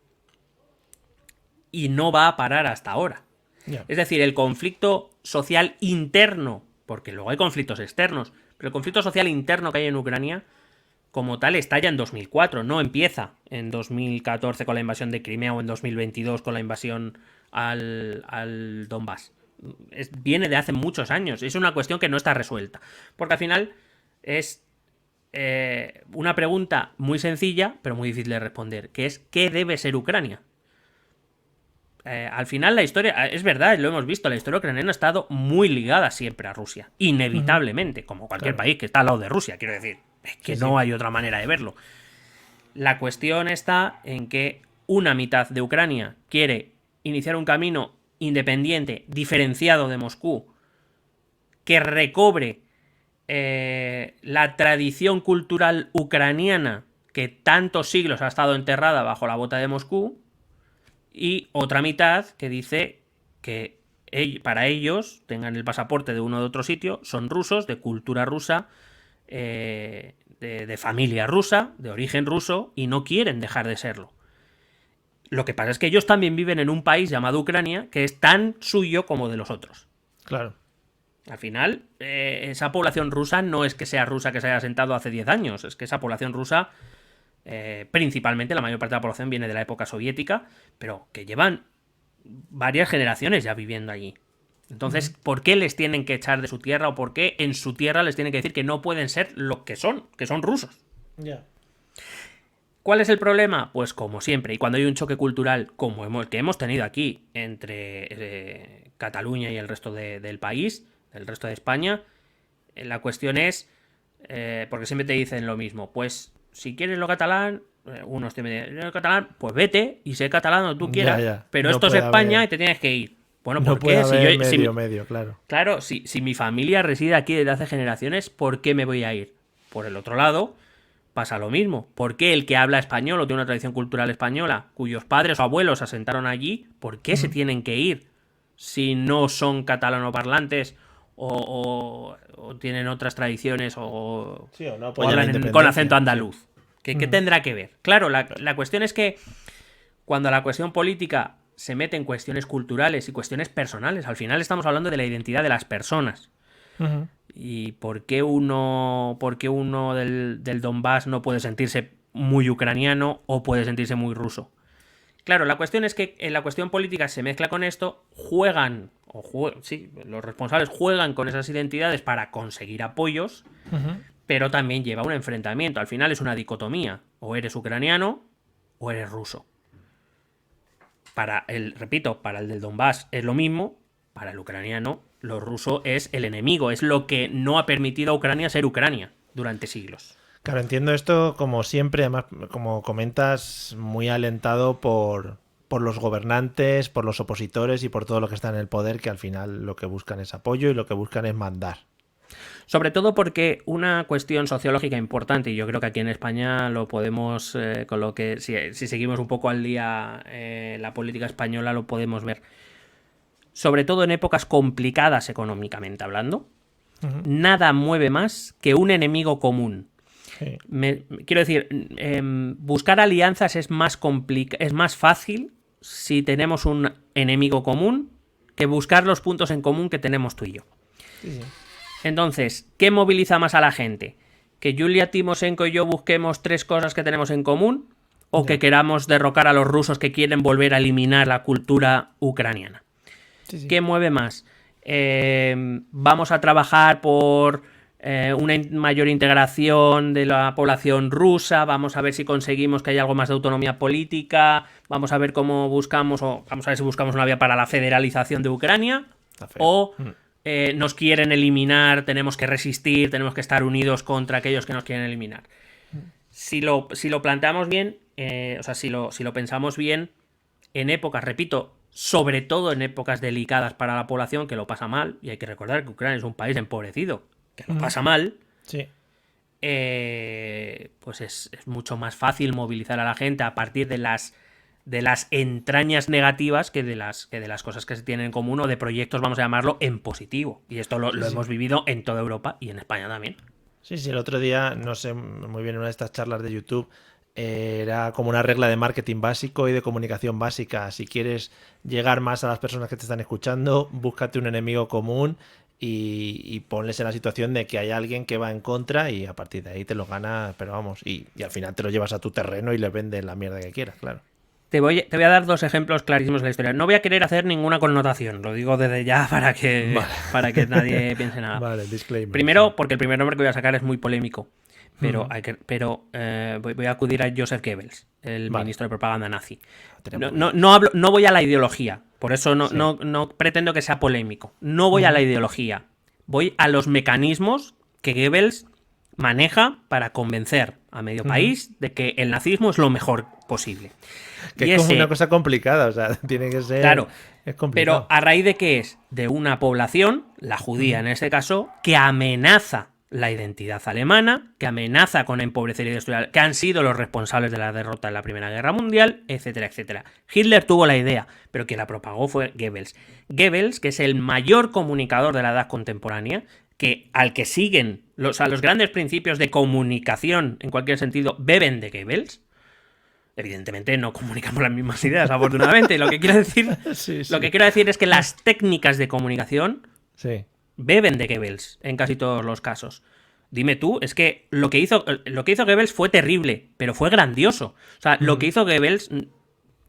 Y no va a parar hasta ahora. Yeah. Es decir, el conflicto social interno, porque luego hay conflictos externos, pero el conflicto social interno que hay en Ucrania, como tal, estalla en 2004, no empieza en 2014 con la invasión de Crimea o en 2022 con la invasión al Donbass. Viene de hace muchos años, es una cuestión que no está resuelta, porque al final es una pregunta muy sencilla, pero muy difícil de responder, que es ¿qué debe ser Ucrania? Al final la historia, es verdad, lo hemos visto, la historia ucraniana ha estado muy ligada siempre a Rusia, inevitablemente, como cualquier país que está al lado de Rusia, quiero decir, que no hay otra manera de verlo. La cuestión está en que una mitad de Ucrania quiere iniciar un camino independiente, diferenciado de Moscú, que recobre la tradición cultural ucraniana que tantos siglos ha estado enterrada bajo la bota de Moscú, y otra mitad que dice que para ellos, tengan el pasaporte de uno de otro sitio, son rusos, de cultura rusa, de familia rusa, de origen ruso, y no quieren dejar de serlo. Lo que pasa es que ellos también viven en un país llamado Ucrania que es tan suyo como de los otros. Claro. Al final, esa población rusa no es que sea rusa que se haya asentado hace 10 años, es que esa población rusa... principalmente la mayor parte de la población viene de la época soviética, pero que llevan varias generaciones ya viviendo allí. Entonces, ¿por qué les tienen que echar de su tierra o por qué en su tierra les tienen que decir que no pueden ser lo que son rusos? Ya. ¿Cuál es el problema? Pues como siempre, y cuando hay un choque cultural como el que hemos tenido aquí entre Cataluña y el resto del país, el resto de España, la cuestión es, porque siempre te dicen lo mismo, pues si quieres lo catalán, unos te dicen lo catalán, pues vete y sé catalán donde tú quieras, pero no esto es España y te tienes que ir. Bueno, ¿por qué? Medio, claro. Claro, si mi familia reside aquí desde hace generaciones, ¿por qué me voy a ir? Por el otro lado, pasa lo mismo. ¿Por qué el que habla español o tiene una tradición cultural española, cuyos padres o abuelos se asentaron allí, ¿por qué se tienen que ir si no son catalanoparlantes o tienen otras tradiciones o no hablan con acento andaluz? ¿Qué tendrá que ver? Claro, la cuestión es que cuando la cuestión política se mete en cuestiones culturales y cuestiones personales, al final estamos hablando de la identidad de las personas. ¿Y por qué uno del Donbass no puede sentirse muy ucraniano o puede sentirse muy ruso? Claro, la cuestión es que en la cuestión política se mezcla con esto, los responsables juegan con esas identidades para conseguir apoyos, pero también lleva un enfrentamiento. Al final es una dicotomía, o eres ucraniano o eres ruso. Para el del Donbass es lo mismo, para el ucraniano lo ruso es el enemigo, es lo que no ha permitido a Ucrania ser Ucrania durante siglos. Claro, entiendo esto como siempre, además, como comentas, muy alentado por los gobernantes, por los opositores y por todo lo que está en el poder, que al final lo que buscan es apoyo y lo que buscan es mandar. Sobre todo porque una cuestión sociológica importante, y yo creo que aquí en España lo podemos, con lo que si seguimos un poco al día la política española lo podemos ver, sobre todo en épocas complicadas económicamente hablando, nada mueve más que un enemigo común. Sí. Quiero decir, buscar alianzas es más fácil si tenemos un enemigo común que buscar los puntos en común que tenemos tú y yo. Sí. Entonces, ¿qué moviliza más a la gente? ¿Que Yulia Timošenko y yo busquemos 3 cosas que tenemos en común? ¿O que queramos derrocar a los rusos que quieren volver a eliminar la cultura ucraniana? Sí. ¿Qué mueve más? Vamos a trabajar por una mayor integración de la población rusa, vamos a ver si conseguimos que haya algo más de autonomía política, vamos a ver cómo buscamos, o vamos a ver si buscamos una vía para la federalización de Ucrania, o nos quieren eliminar, tenemos que resistir, tenemos que estar unidos contra aquellos que nos quieren eliminar. Si lo planteamos bien, si lo pensamos bien, en épocas, repito, sobre todo en épocas delicadas para la población que lo pasa mal, y hay que recordar que Ucrania es un país empobrecido, que lo pasa mal, sí. Pues es mucho más fácil movilizar a la gente a partir de las entrañas negativas que de las cosas que se tienen en común, o de proyectos, vamos a llamarlo, en positivo. Y esto lo hemos vivido en toda Europa y en España también. Sí, el otro día, no sé muy bien, en una de estas charlas de YouTube, era como una regla de marketing básico y de comunicación básica. Si quieres llegar más a las personas que te están escuchando, búscate un enemigo común y ponles en la situación de que hay alguien que va en contra, y a partir de ahí te lo ganas, pero vamos, y al final te lo llevas a tu terreno y le vendes la mierda que quieras, claro. Te voy a dar 2 ejemplos clarísimos de la historia. No voy a querer hacer nninguna connotación, lo digo desde ya para que nadie piense nada. Vale, disclaimer. Primero, porque el primer nombre que voy a sacar es muy polémico, pero voy a acudir a Joseph Goebbels, el ministro de propaganda nazi. No voy a la ideología, por eso no pretendo que sea polémico. No voy a la ideología, voy a los mecanismos que Goebbels maneja para convencer a medio país de que el nazismo es lo mejor posible. Que es como una cosa complicada, o sea, tiene que ser... Claro, es complicado. pero ¿a raíz de qué es? De una población, la judía en este caso, que amenaza la identidad alemana, que amenaza con empobrecer y destruir, que han sido los responsables de la derrota en la Primera Guerra Mundial, etcétera, etcétera. Hitler tuvo la idea, pero quien la propagó fue Goebbels. Goebbels, que es el mayor comunicador de la edad contemporánea, al que siguen los grandes principios de comunicación, en cualquier sentido, beben de Goebbels. Evidentemente no comunicamos las mismas ideas, afortunadamente. Lo que quiero decir, Lo que quiero decir es que las técnicas de comunicación beben de Goebbels en casi todos los casos. Dime tú, es que lo que hizo Goebbels fue terrible, pero fue grandioso. O sea, lo que hizo Goebbels,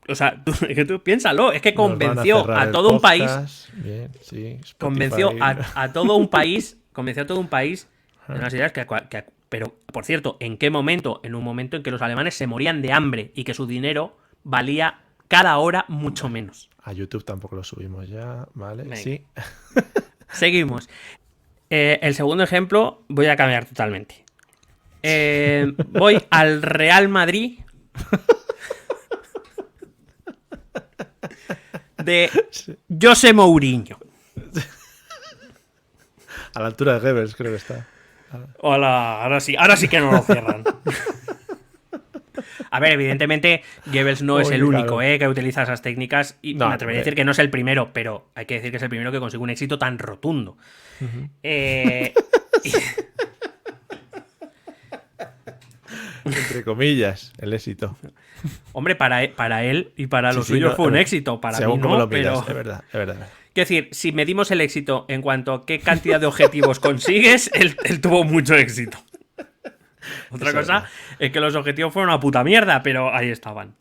o sea, tú piénsalo, es que convenció a todo un país. Bien, sí, convenció a todo un país de unas ideas pero, por cierto, ¿en qué momento? En un momento en que los alemanes se morían de hambre y que su dinero valía cada hora mucho menos. A YouTube tampoco lo subimos ya, ¿vale? Venga. Sí. Seguimos. El segundo ejemplo voy a cambiar totalmente. Voy al Real Madrid de José Mourinho. A la altura de Goebbels creo que está. Hola, ahora sí que no lo cierran. A ver, evidentemente Goebbels no es el único que utiliza esas técnicas, y me atrevería a decir que no es el primero, pero hay que decir que es el primero que consigue un éxito tan rotundo. Entre comillas, el éxito. Hombre, para él y para los suyos fue un éxito. Para mí no, pero... Es verdad. Quiero decir, si medimos el éxito en cuanto a qué cantidad de objetivos consigues, él tuvo mucho éxito. Otra cosa es que los objetivos fueron una puta mierda, pero ahí estaban.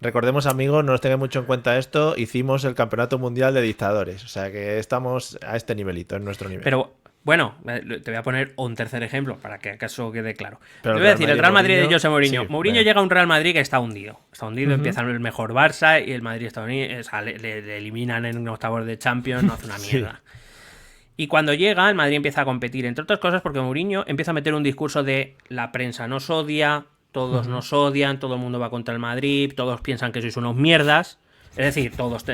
Recordemos, amigos, no nos tengan mucho en cuenta esto, hicimos el Campeonato Mundial de Dictadores, o sea que estamos a este nivelito, en nuestro nivel. Pero bueno, te voy a poner un tercer ejemplo para que acaso quede claro. Pero te voy a decir, el Real Madrid de José Mourinho. Sí, Mourinho llega a un Real Madrid que está hundido. Está hundido, empieza el mejor Barça y el Madrid está hundido, o sea, le eliminan en octavos de Champions, no hace una mierda. Y cuando llega, el Madrid empieza a competir, entre otras cosas porque Mourinho empieza a meter un discurso de la prensa nos odia, todos nos odian, todo el mundo va contra el Madrid, todos piensan que sois unos mierdas. Es decir, todos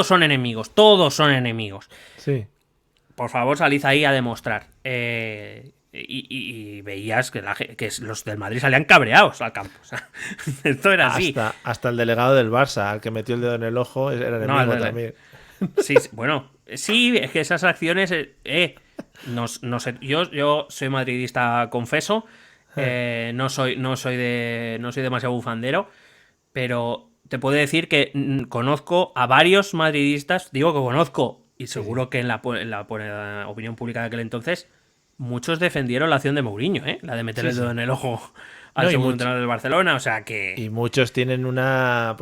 son enemigos, todos son enemigos. Sí. por favor, salid ahí a demostrar. Y veías que los del Madrid salían cabreados al campo. O sea, esto era así. Hasta el delegado del Barça, al que metió el dedo en el ojo, era enemigo también. Sí, bueno, sí, es que esas acciones... no sé, yo soy madridista, confeso. No soy demasiado bufandero, pero te puedo decir que conozco a varios madridistas, digo que conozco, y seguro que en la opinión pública de aquel entonces muchos defendieron la acción de Mourinho, la de meter el dedo en el ojo al segundo entrenador del Barcelona, o sea que... Y muchos tienen una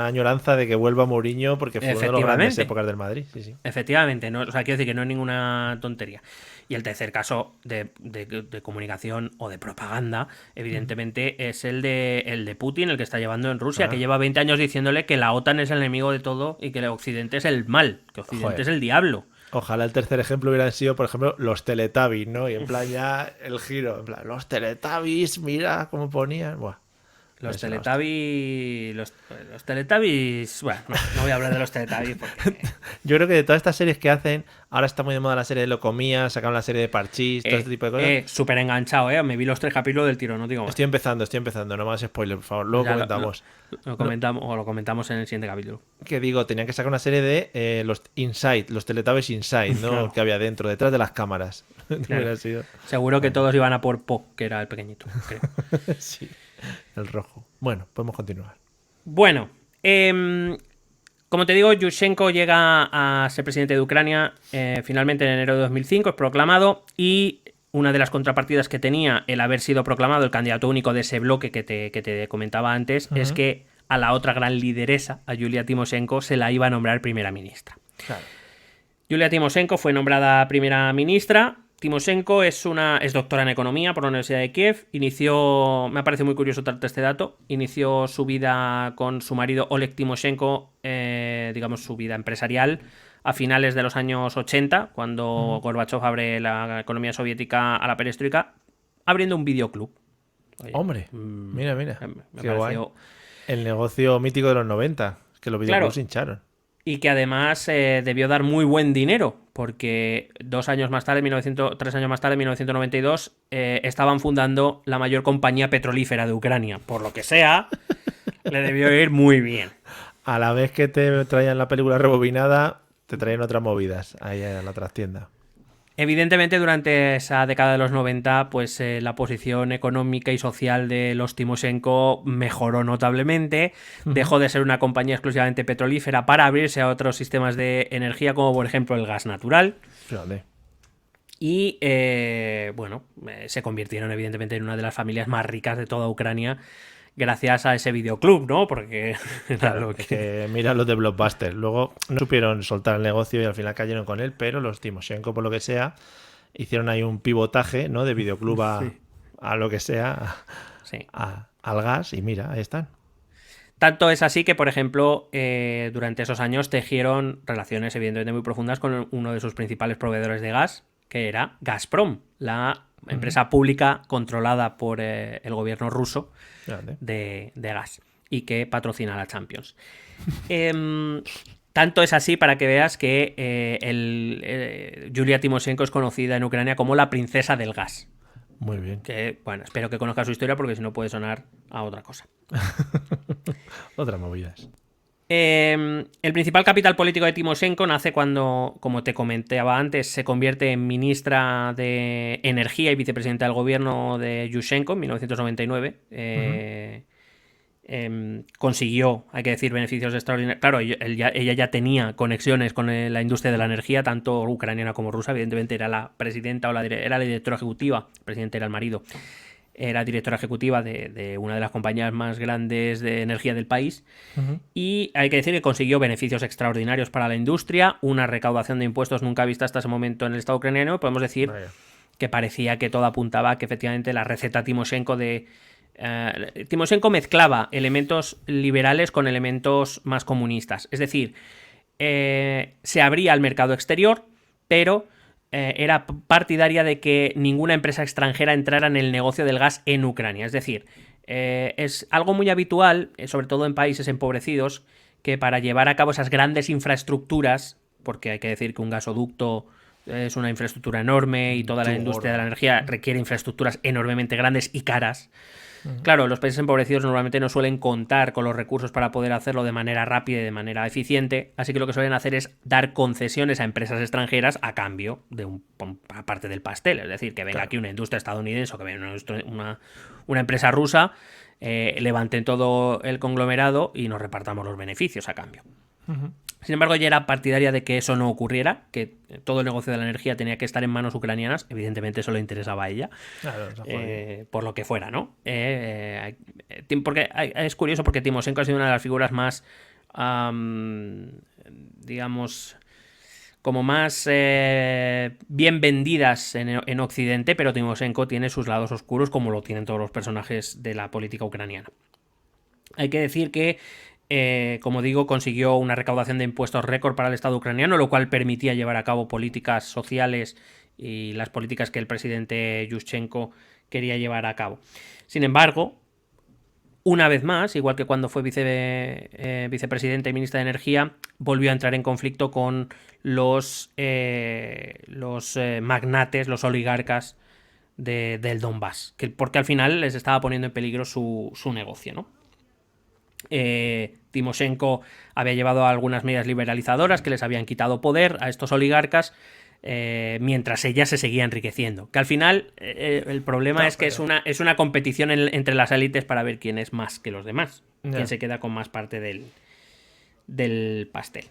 añoranza de que vuelva Mourinho porque fue una de las grandes épocas del Madrid. Sí. Efectivamente, no, o sea, quiero decir que no es ninguna tontería. Y el tercer caso de comunicación o de propaganda, evidentemente, es el de Putin, el que está llevando en Rusia, que lleva 20 años diciéndole que la OTAN es el enemigo de todo y que el Occidente es el mal, que Occidente es el diablo. Ojalá el tercer ejemplo hubieran sido, por ejemplo, los Teletubbies, ¿no? Y en plan ya el giro, en plan, los Teletubbies, mira cómo ponían. Buah. Los Teletubbies... Los Teletubbies... Bueno, no voy a hablar de los Teletubbies porque... Yo creo que de todas estas series que hacen, ahora está muy de moda la serie de Locomía, sacaron la serie de Parchís, todo este tipo de cosas. Súper enganchado, Me vi los 3 capítulos del tiro, no digo más. Estoy empezando, no más spoiler, por favor. Luego ya comentamos. Lo comentamos en el siguiente capítulo. Que digo, tenían que sacar una serie de los Inside, los Teletubbies Inside, ¿no? Claro. Que había dentro, detrás de las cámaras. Claro. Seguro que todos iban a por Po, que era el pequeñito, creo. Sí. El rojo. Bueno, podemos continuar. Bueno, como te digo, Yushchenko llega a ser presidente de Ucrania finalmente en enero de 2005, es proclamado, y una de las contrapartidas que tenía el haber sido proclamado el candidato único de ese bloque que te comentaba antes, es que a la otra gran lideresa, a Yulia Tymoshenko, se la iba a nombrar primera ministra. Claro. Yulia Tymoshenko fue nombrada primera ministra. Tymoshenko es doctora en economía por la Universidad de Kiev. Me ha parecido muy curioso tratar este dato. Inició su vida con su marido Oleg Tymoshenko, digamos su vida empresarial, a finales de los años 80, cuando Gorbachev abre la economía soviética a la perestroika, abriendo un videoclub. Oye, hombre, mira. Me qué pareció... guay. El negocio mítico de los 90, que los videoclubs hincharon. Y que además debió dar muy buen dinero, porque 3 años más tarde, en 1992, estaban fundando la mayor compañía petrolífera de Ucrania. Por lo que sea, le debió ir muy bien. A la vez que te traían la película rebobinada, te traían otras movidas ahí en la trastienda. Evidentemente, durante esa década de los 90, pues la posición económica y social de los Tymoshenko mejoró notablemente. Dejó de ser una compañía exclusivamente petrolífera para abrirse a otros sistemas de energía, como por ejemplo el gas natural. Fíjate. Y se convirtieron evidentemente en una de las familias más ricas de toda Ucrania, gracias a ese videoclub, ¿no? Porque claro, que mira los de Blockbuster. Luego no supieron soltar el negocio y al final cayeron con él, pero los Tymoshenko, por lo que sea, hicieron ahí un pivotaje, ¿no? De videoclub a lo que sea, al gas, y mira, ahí están. Tanto es así que, por ejemplo, durante esos años tejieron relaciones evidentemente muy profundas con uno de sus principales proveedores de gas, que era Gazprom, la empresa pública controlada por el gobierno ruso de gas, y que patrocina a la Champions. Tanto es así, para que veas, que Yulia Tymoshenko es conocida en Ucrania como la princesa del gas. Muy bien. Que, bueno, espero que conozcas su historia, porque si no puede sonar a otra cosa. Otras movidas. El principal capital político de Tymoshenko nace cuando, como te comentaba antes, se convierte en ministra de Energía y vicepresidenta del gobierno de Yushchenko en 1999. Consiguió, hay que decir, beneficios extraordinarios. Claro, ella ya tenía conexiones con la industria de la energía, tanto ucraniana como rusa. Evidentemente era la presidenta era la directora ejecutiva, el presidente era el marido. Era directora ejecutiva de una de las compañías más grandes de energía del país. Y hay que decir que consiguió beneficios extraordinarios para la industria, una recaudación de impuestos nunca vista hasta ese momento en el Estado ucraniano. Podemos decir que parecía que todo apuntaba a que efectivamente la receta Tymoshenko Tymoshenko mezclaba elementos liberales con elementos más comunistas. Es decir, se abría al mercado exterior, pero era partidaria de que ninguna empresa extranjera entrara en el negocio del gas en Ucrania. Es decir, es algo muy habitual, sobre todo en países empobrecidos, que para llevar a cabo esas grandes infraestructuras, porque hay que decir que un gasoducto es una infraestructura enorme y toda la industria de la energía requiere infraestructuras enormemente grandes y caras. Claro, los países empobrecidos normalmente no suelen contar con los recursos para poder hacerlo de manera rápida y de manera eficiente, así que lo que suelen hacer es dar concesiones a empresas extranjeras a cambio de una parte del pastel, es decir, que venga aquí una industria estadounidense o que venga una empresa rusa, levanten todo el conglomerado y nos repartamos los beneficios a cambio. Sin embargo, ella era partidaria de que eso no ocurriera, que todo el negocio de la energía tenía que estar en manos ucranianas. Evidentemente eso le interesaba a ella, claro, por lo que fuera, ¿no? Porque es curioso porque Timoshenko ha sido una de las figuras más, digamos, como más bien vendidas en Occidente, pero Timoshenko tiene sus lados oscuros, como lo tienen todos los personajes de la política ucraniana. Hay que decir que como digo, consiguió una recaudación de impuestos récord para el Estado ucraniano, lo cual permitía llevar a cabo políticas sociales y las políticas que el presidente Yushchenko quería llevar a cabo. Sin embargo, una vez más, igual que cuando fue vicepresidente y ministra de Energía, volvió a entrar en conflicto con los magnates, los oligarcas del Donbass, porque al final les estaba poniendo en peligro su negocio, ¿no? Timoshenko había llevado algunas medidas liberalizadoras que les habían quitado poder a estos oligarcas, mientras ella se seguía enriqueciendo. Que al final el problema es que es una competición entre las élites para ver quién es más que los demás, quién se queda con más parte del pastel.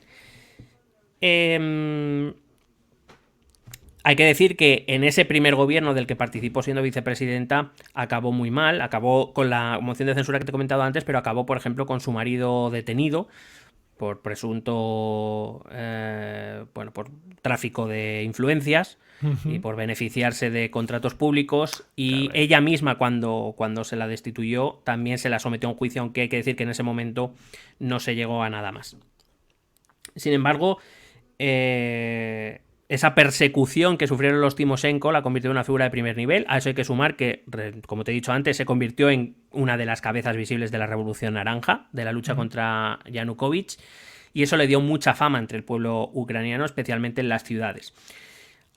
Hay que decir que en ese primer gobierno del que participó siendo vicepresidenta acabó muy mal, acabó con la moción de censura que te he comentado antes, pero acabó, por ejemplo, con su marido detenido por presunto por tráfico de influencias y por beneficiarse de contratos públicos, y ella misma cuando se la destituyó también se la sometió a un juicio, aunque hay que decir que en ese momento no se llegó a nada más. Sin embargo, esa persecución que sufrieron los Timoshenko la convirtió en una figura de primer nivel. A eso hay que sumar que, como te he dicho antes, se convirtió en una de las cabezas visibles de la Revolución Naranja, de la lucha contra Yanukovych, y eso le dio mucha fama entre el pueblo ucraniano, especialmente en las ciudades.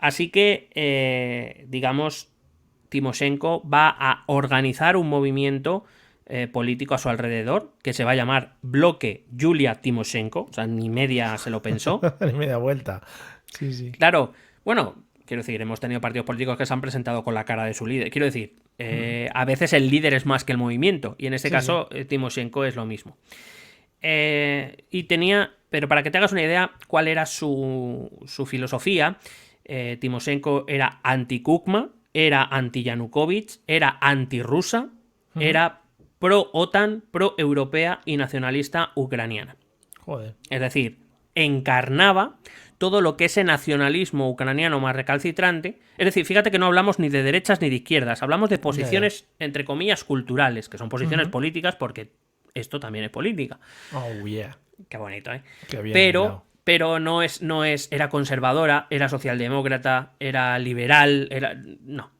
Así que, digamos, Timoshenko va a organizar un movimiento político a su alrededor, que se va a llamar Bloque Yulia Timoshenko, o sea, ni media se lo pensó. Ni media vuelta. Sí, sí. Claro, bueno, quiero decir, hemos tenido partidos políticos que se han presentado con la cara de su líder. Quiero decir, a veces el líder es más que el movimiento, y en este caso Timoshenko es lo mismo. Pero para que te hagas una idea cuál era su filosofía, Timoshenko era anti-Kukma, era anti-Yanukovych, era anti-rusa, era pro-OTAN, pro-europea y nacionalista ucraniana. Joder. Es decir, encarnaba todo lo que ese nacionalismo ucraniano más recalcitrante. Es decir, fíjate que no hablamos ni de derechas ni de izquierdas, hablamos de posiciones, entre comillas, culturales, que son posiciones políticas, porque esto también es política. Oh, yeah. Qué bonito, ¿eh? Qué bien, pero no es, era conservadora, era socialdemócrata, era liberal, no.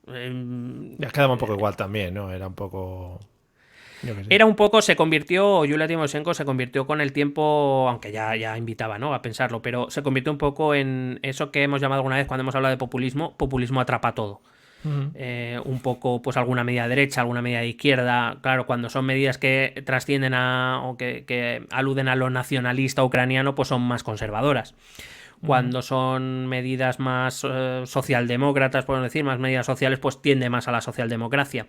Ya quedaba un poco igual también, ¿no? Era un poco... Yulia Timoshenko se convirtió con el tiempo, aunque ya invitaba, ¿no?, a pensarlo, pero se convirtió un poco en eso que hemos llamado alguna vez cuando hemos hablado de populismo atrapa todo. Un poco, pues alguna medida de derecha, alguna medida de izquierda. Claro, cuando son medidas que trascienden o que aluden a lo nacionalista ucraniano, pues son más conservadoras. Cuando son medidas más socialdemócratas, podemos decir, más medidas sociales, pues tiende más a la socialdemocracia.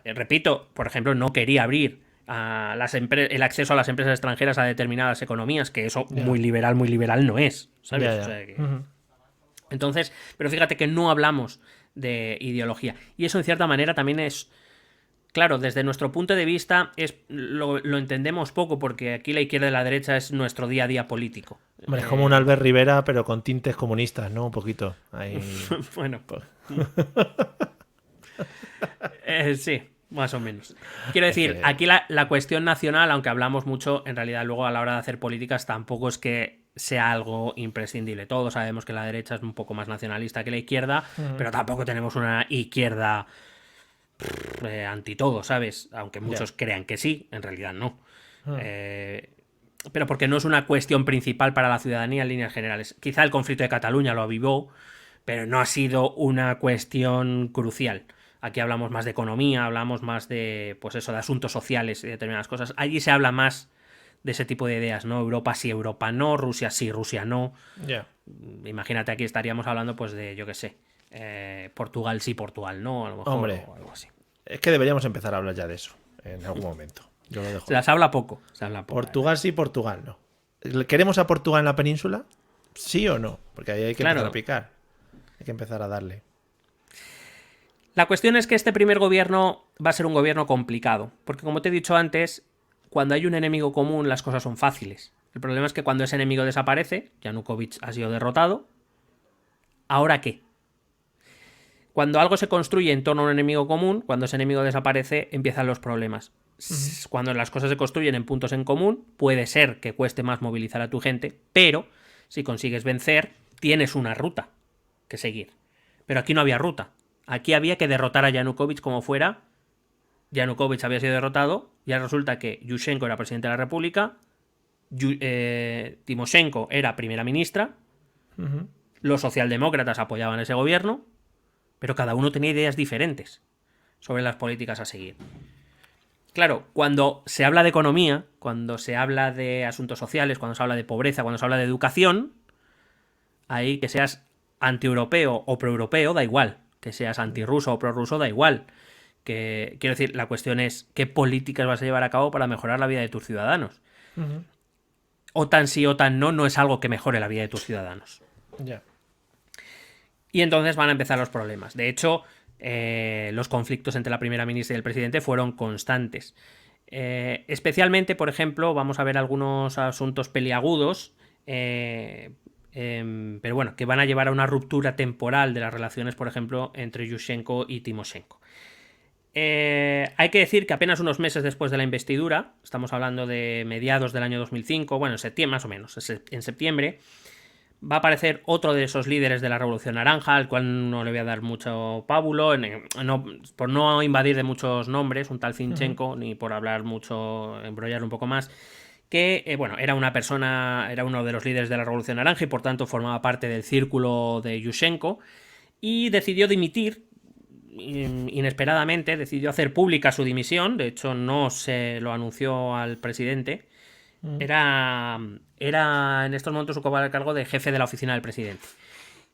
Repito, por ejemplo, no quería abrir el acceso a las empresas extranjeras a determinadas economías, que eso muy liberal no es, ¿sabes? O sea que... Entonces, pero fíjate que no hablamos de ideología. Y eso, en cierta manera, también es... Claro, desde nuestro punto de vista lo entendemos poco, porque aquí la izquierda y la derecha es nuestro día a día político. Hombre, es como un Albert Rivera, pero con tintes comunistas, ¿no? Un poquito. Ahí... Bueno. Sí, más o menos. Quiero decir, aquí la cuestión nacional, aunque hablamos mucho, en realidad luego a la hora de hacer políticas tampoco es que sea algo imprescindible. Todos sabemos que la derecha es un poco más nacionalista que la izquierda, pero tampoco tenemos una izquierda... anti todo, ¿sabes? Aunque muchos crean que sí, en realidad no. Pero porque no es una cuestión principal para la ciudadanía en líneas generales. Quizá el conflicto de Cataluña lo avivó, pero no ha sido una cuestión crucial. Aquí hablamos más de economía, hablamos más de, pues eso, de asuntos sociales y determinadas cosas. Allí se habla más de ese tipo de ideas, ¿no? Europa sí, Europa no, Rusia sí, Rusia no. Ya. Imagínate, aquí estaríamos hablando, pues, de, yo qué sé, Portugal sí, Portugal no, a lo mejor, Hombre, o algo así. es que deberíamos empezar a hablar ya de eso en algún momento. Yo lo dejo. Se las habla poco, se habla poco. Portugal sí, Portugal no. ¿Queremos a Portugal en la península? ¿Sí o no? Porque ahí hay que empezar a picar. Hay que empezar a darle. La cuestión es que este primer gobierno va a ser un gobierno complicado, porque como te he dicho antes, cuando hay un enemigo común las cosas son fáciles. El problema es que cuando ese enemigo desaparece, Yanukovych ha sido derrotado, ¿ahora qué? Cuando algo se construye en torno a un enemigo común, cuando ese enemigo desaparece, empiezan los problemas. Cuando las cosas se construyen en puntos en común, puede ser que cueste más movilizar a tu gente, pero si consigues vencer, tienes una ruta que seguir. Pero aquí no había ruta. Aquí había que derrotar a Yanukovych como fuera. Yanukovych había sido derrotado. Ya resulta que Yushchenko era presidente de la República. Timoshenko era primera ministra. Los socialdemócratas apoyaban ese gobierno. Pero cada uno tenía ideas diferentes sobre las políticas a seguir. Claro, cuando se habla de economía, cuando se habla de asuntos sociales, cuando se habla de pobreza, cuando se habla de educación, ahí que seas antieuropeo o proeuropeo da igual. Que seas antirruso o prorruso da igual. Que, quiero decir, la cuestión es qué políticas vas a llevar a cabo para mejorar la vida de tus ciudadanos. OTAN sí, OTAN no, no es algo que mejore la vida de tus ciudadanos. Ya. Y entonces van a empezar los problemas. De hecho, los conflictos entre la primera ministra y el presidente fueron constantes. Especialmente, por ejemplo, vamos a ver algunos asuntos peliagudos, pero bueno, que van a llevar a una ruptura temporal de las relaciones, por ejemplo, entre Yushchenko y Timoshenko. Hay que decir que apenas unos meses después de la investidura, estamos hablando de mediados del año 2005, bueno, en septiembre más o menos, en septiembre, va a aparecer otro de esos líderes de la Revolución Naranja, al cual no le voy a dar mucho pábulo, por no invadir de muchos nombres, un tal Zinchenko, ni por hablar mucho, embrollar un poco más, que, bueno, era una persona, era uno de los líderes de la Revolución Naranja y por tanto formaba parte del círculo de Yushchenko, y decidió dimitir, inesperadamente, decidió hacer pública su dimisión, de hecho no se lo anunció al presidente. Era en estos momentos ocupaba el cargo de jefe de la oficina del presidente.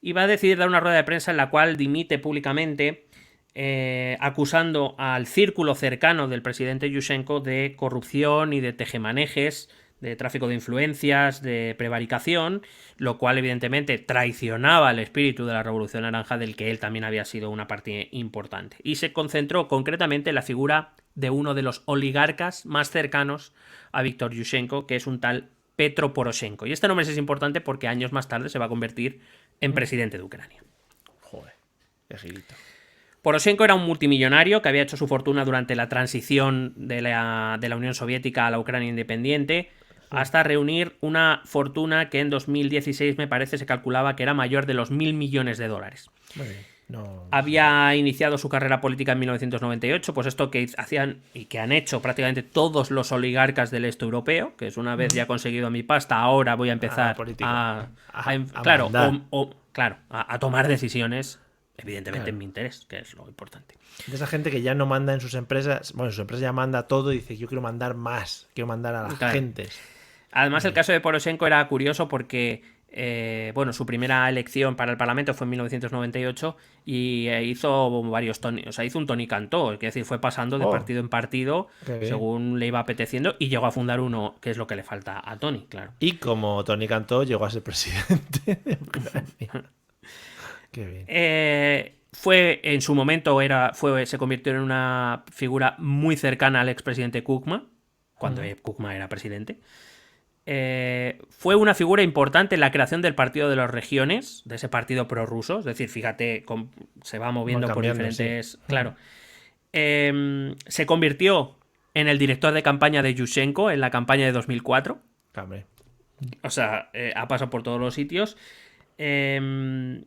Y va a decidir dar una rueda de prensa en la cual dimite públicamente, acusando al círculo cercano del presidente Yushchenko de corrupción y de tejemanejes, de tráfico de influencias, de prevaricación, lo cual evidentemente traicionaba el espíritu de la Revolución Naranja, del que él también había sido una parte importante. Y se concentró concretamente en la figura de uno de los oligarcas más cercanos a Víctor Yushchenko, que es un tal Petro Poroshenko. Y este nombre es importante porque años más tarde se va a convertir en presidente de Ucrania. Joder, qué girito. Poroshenko era un multimillonario que había hecho su fortuna durante la transición de la Unión Soviética a la Ucrania independiente, hasta reunir una fortuna que en 2016 me parece se calculaba que era mayor de los 1.000 millones de dólares. Muy bien. No, había iniciado su carrera política en 1998, pues esto que hacían y que han hecho prácticamente todos los oligarcas del este europeo, que es una vez ya conseguido mi pasta, ahora voy a empezar a tomar decisiones, evidentemente en mi interés, que es lo importante. De esa gente que ya no manda en sus empresas, bueno, su empresa ya manda todo y dice, yo quiero mandar más, quiero mandar a las gentes. Además, el caso de Poroshenko era curioso porque bueno, su primera elección para el Parlamento fue en 1998 y hizo varios hizo un Tony Cantó, es decir, fue pasando de partido en partido según le iba apeteciendo y llegó a fundar uno, que es lo que le falta a Tony, claro. Y como Tony Cantó llegó a ser presidente de Ucrania. Qué bien. Fue en su momento se convirtió en una figura muy cercana al expresidente Kukma, cuando Kukma era presidente. Fue una figura importante en la creación del Partido de las Regiones, de ese partido prorruso, es decir, fíjate, se va moviendo por diferentes... Sí. Claro. Se convirtió en el director de campaña de Yushchenko en la campaña de 2004. Cambre. O sea, ha pasado por todos los sitios. De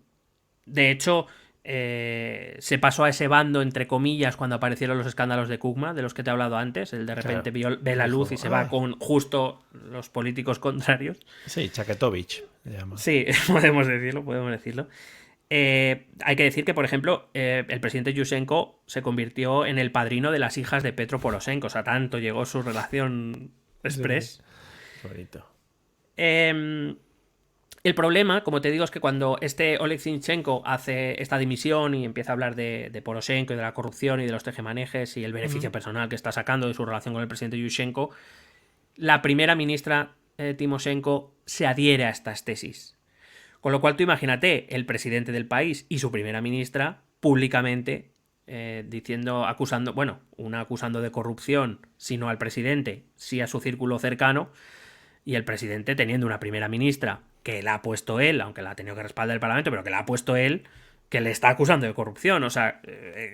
hecho, se pasó a ese bando, entre comillas, cuando aparecieron los escándalos de Kukma, de los que te he hablado antes. Él de repente ve la luz y se va con justo los políticos contrarios. Sí, Chaketovich. Sí, podemos decirlo. Hay que decir que, por ejemplo, el presidente Yushchenko se convirtió en el padrino de las hijas de Petro Poroshenko. O sea, tanto llegó su relación express. Sí, bonito. El problema, como te digo, es que cuando Oleg Zinchenko hace esta dimisión y empieza a hablar de Poroshenko y de la corrupción y de los tejemanejes y el beneficio personal que está sacando de su relación con el presidente Yushchenko, la primera ministra Timoshenko se adhiere a estas tesis. Con lo cual tú imagínate el presidente del país y su primera ministra públicamente acusando de corrupción, si no al presidente, sí a su círculo cercano, y el presidente teniendo una primera ministra que la ha puesto él, aunque la ha tenido que respaldar el Parlamento, pero que la ha puesto él, que le está acusando de corrupción. O sea,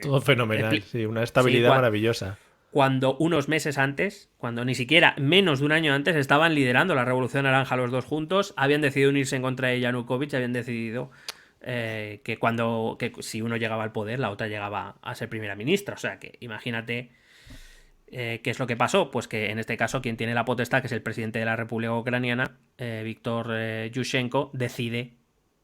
todo fenomenal, sí, una estabilidad maravillosa. Cuando unos meses antes, cuando ni siquiera menos de un año antes, estaban liderando la Revolución Naranja los dos juntos, habían decidido unirse en contra de Yanukovych, habían decidido que si uno llegaba al poder, la otra llegaba a ser primera ministra. O sea, que imagínate qué es lo que pasó. Pues que en este caso quien tiene la potestad, que es el presidente de la República Ucraniana, Víctor Yushchenko, decide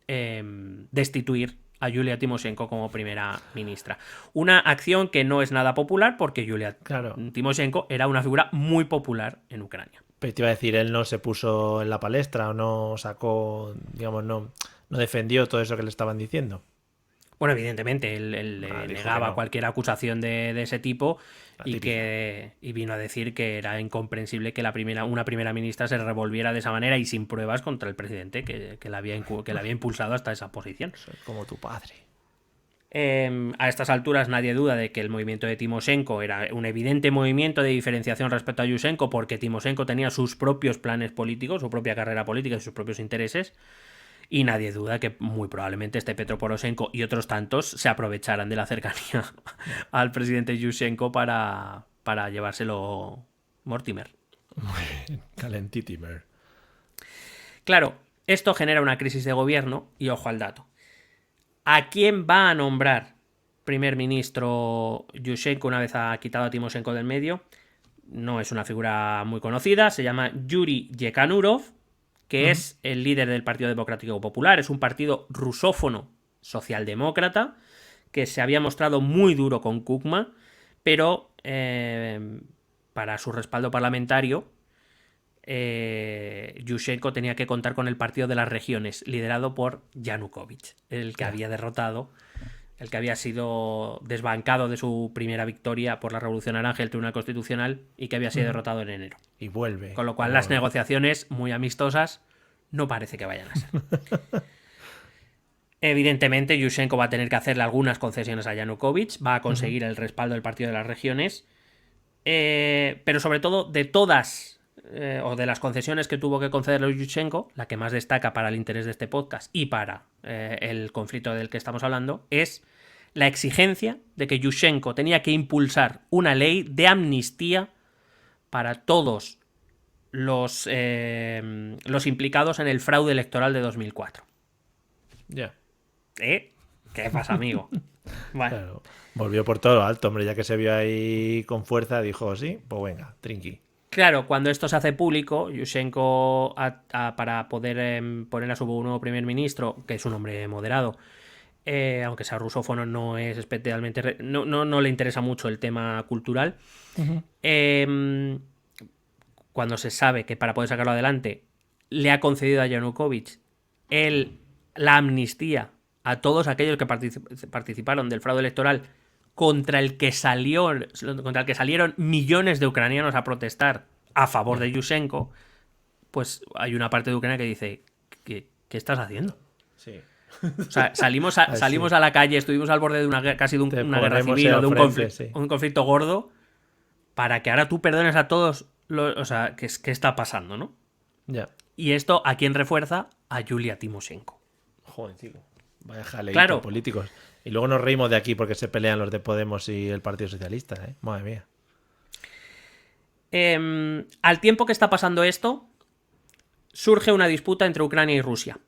destituir a Yulia Timoshenko como primera ministra. Una acción que no es nada popular porque Yulia Timoshenko era una figura muy popular en Ucrania. Pero te iba a decir, él no se puso en la palestra o no sacó, digamos, no defendió todo eso que le estaban diciendo. Bueno, evidentemente, él negaba cualquier acusación de ese tipo y vino a decir que era incomprensible que una primera ministra se revolviera de esa manera y sin pruebas contra el presidente que la había impulsado hasta esa posición. Soy como tu padre. A estas alturas nadie duda de que el movimiento de Timoshenko era un evidente movimiento de diferenciación respecto a Yushchenko, porque Timoshenko tenía sus propios planes políticos, su propia carrera política y sus propios intereses. Y nadie duda que muy probablemente Petro Poroshenko y otros tantos se aprovecharan de la cercanía al presidente Yushchenko para llevárselo Mortimer. Muy bien, calentitimer. Claro, esto genera una crisis de gobierno y ojo al dato. ¿A quién va a nombrar primer ministro Yushchenko una vez ha quitado a Timoshenko del medio? No es una figura muy conocida, se llama Yuri Yekanurov, que es el líder del Partido Democrático Popular. Es un partido rusófono socialdemócrata que se había mostrado muy duro con Kukma, pero para su respaldo parlamentario Yushchenko tenía que contar con el Partido de las Regiones, liderado por Yanukovych, el que había derrotado, el que había sido desbancado de su primera victoria por la Revolución Naranja, el Tribunal Constitucional, y que había sido derrotado en enero. Y vuelve. Con lo cual las negociaciones, muy amistosas, no parece que vayan a ser. Evidentemente, Yushchenko va a tener que hacerle algunas concesiones a Yanukovych, va a conseguir el respaldo del Partido de las Regiones, pero sobre todo de todas o de las concesiones que tuvo que concederle Yushchenko, la que más destaca para el interés de este podcast y para el conflicto del que estamos hablando, es la exigencia de que Yushchenko tenía que impulsar una ley de amnistía para todos los implicados en el fraude electoral de 2004. Ya. ¿Qué pasa, amigo? Bueno. Claro. Volvió por todo lo alto, hombre, ya que se vio ahí con fuerza, dijo, sí, pues venga, trinqui. Claro, cuando esto se hace público, Yushchenko, para poder poner a su nuevo primer ministro, que es un hombre moderado, aunque sea rusófono, no es especialmente... No le interesa mucho el tema cultural. Cuando se sabe que para poder sacarlo adelante le ha concedido a Yanukovych la amnistía a todos aquellos que participaron del fraude electoral contra el que salieron millones de ucranianos a protestar a favor de Yushchenko, pues hay una parte de Ucrania que dice, ¿qué estás haciendo? Sí. O sea, salimos a la calle, estuvimos al borde de una guerra civil o de un conflicto gordo para que ahora tú perdones a todos o sea, ¿qué está pasando, no? Ya. Y esto, ¿a quién refuerza? A Yulia Timoshenko. Joder, tío. Vaya jaleito Claro. políticos. Y luego nos reímos de aquí porque se pelean los de Podemos y el Partido Socialista, ¿eh? Madre mía. Al tiempo que está pasando esto, surge una disputa entre Ucrania y Rusia.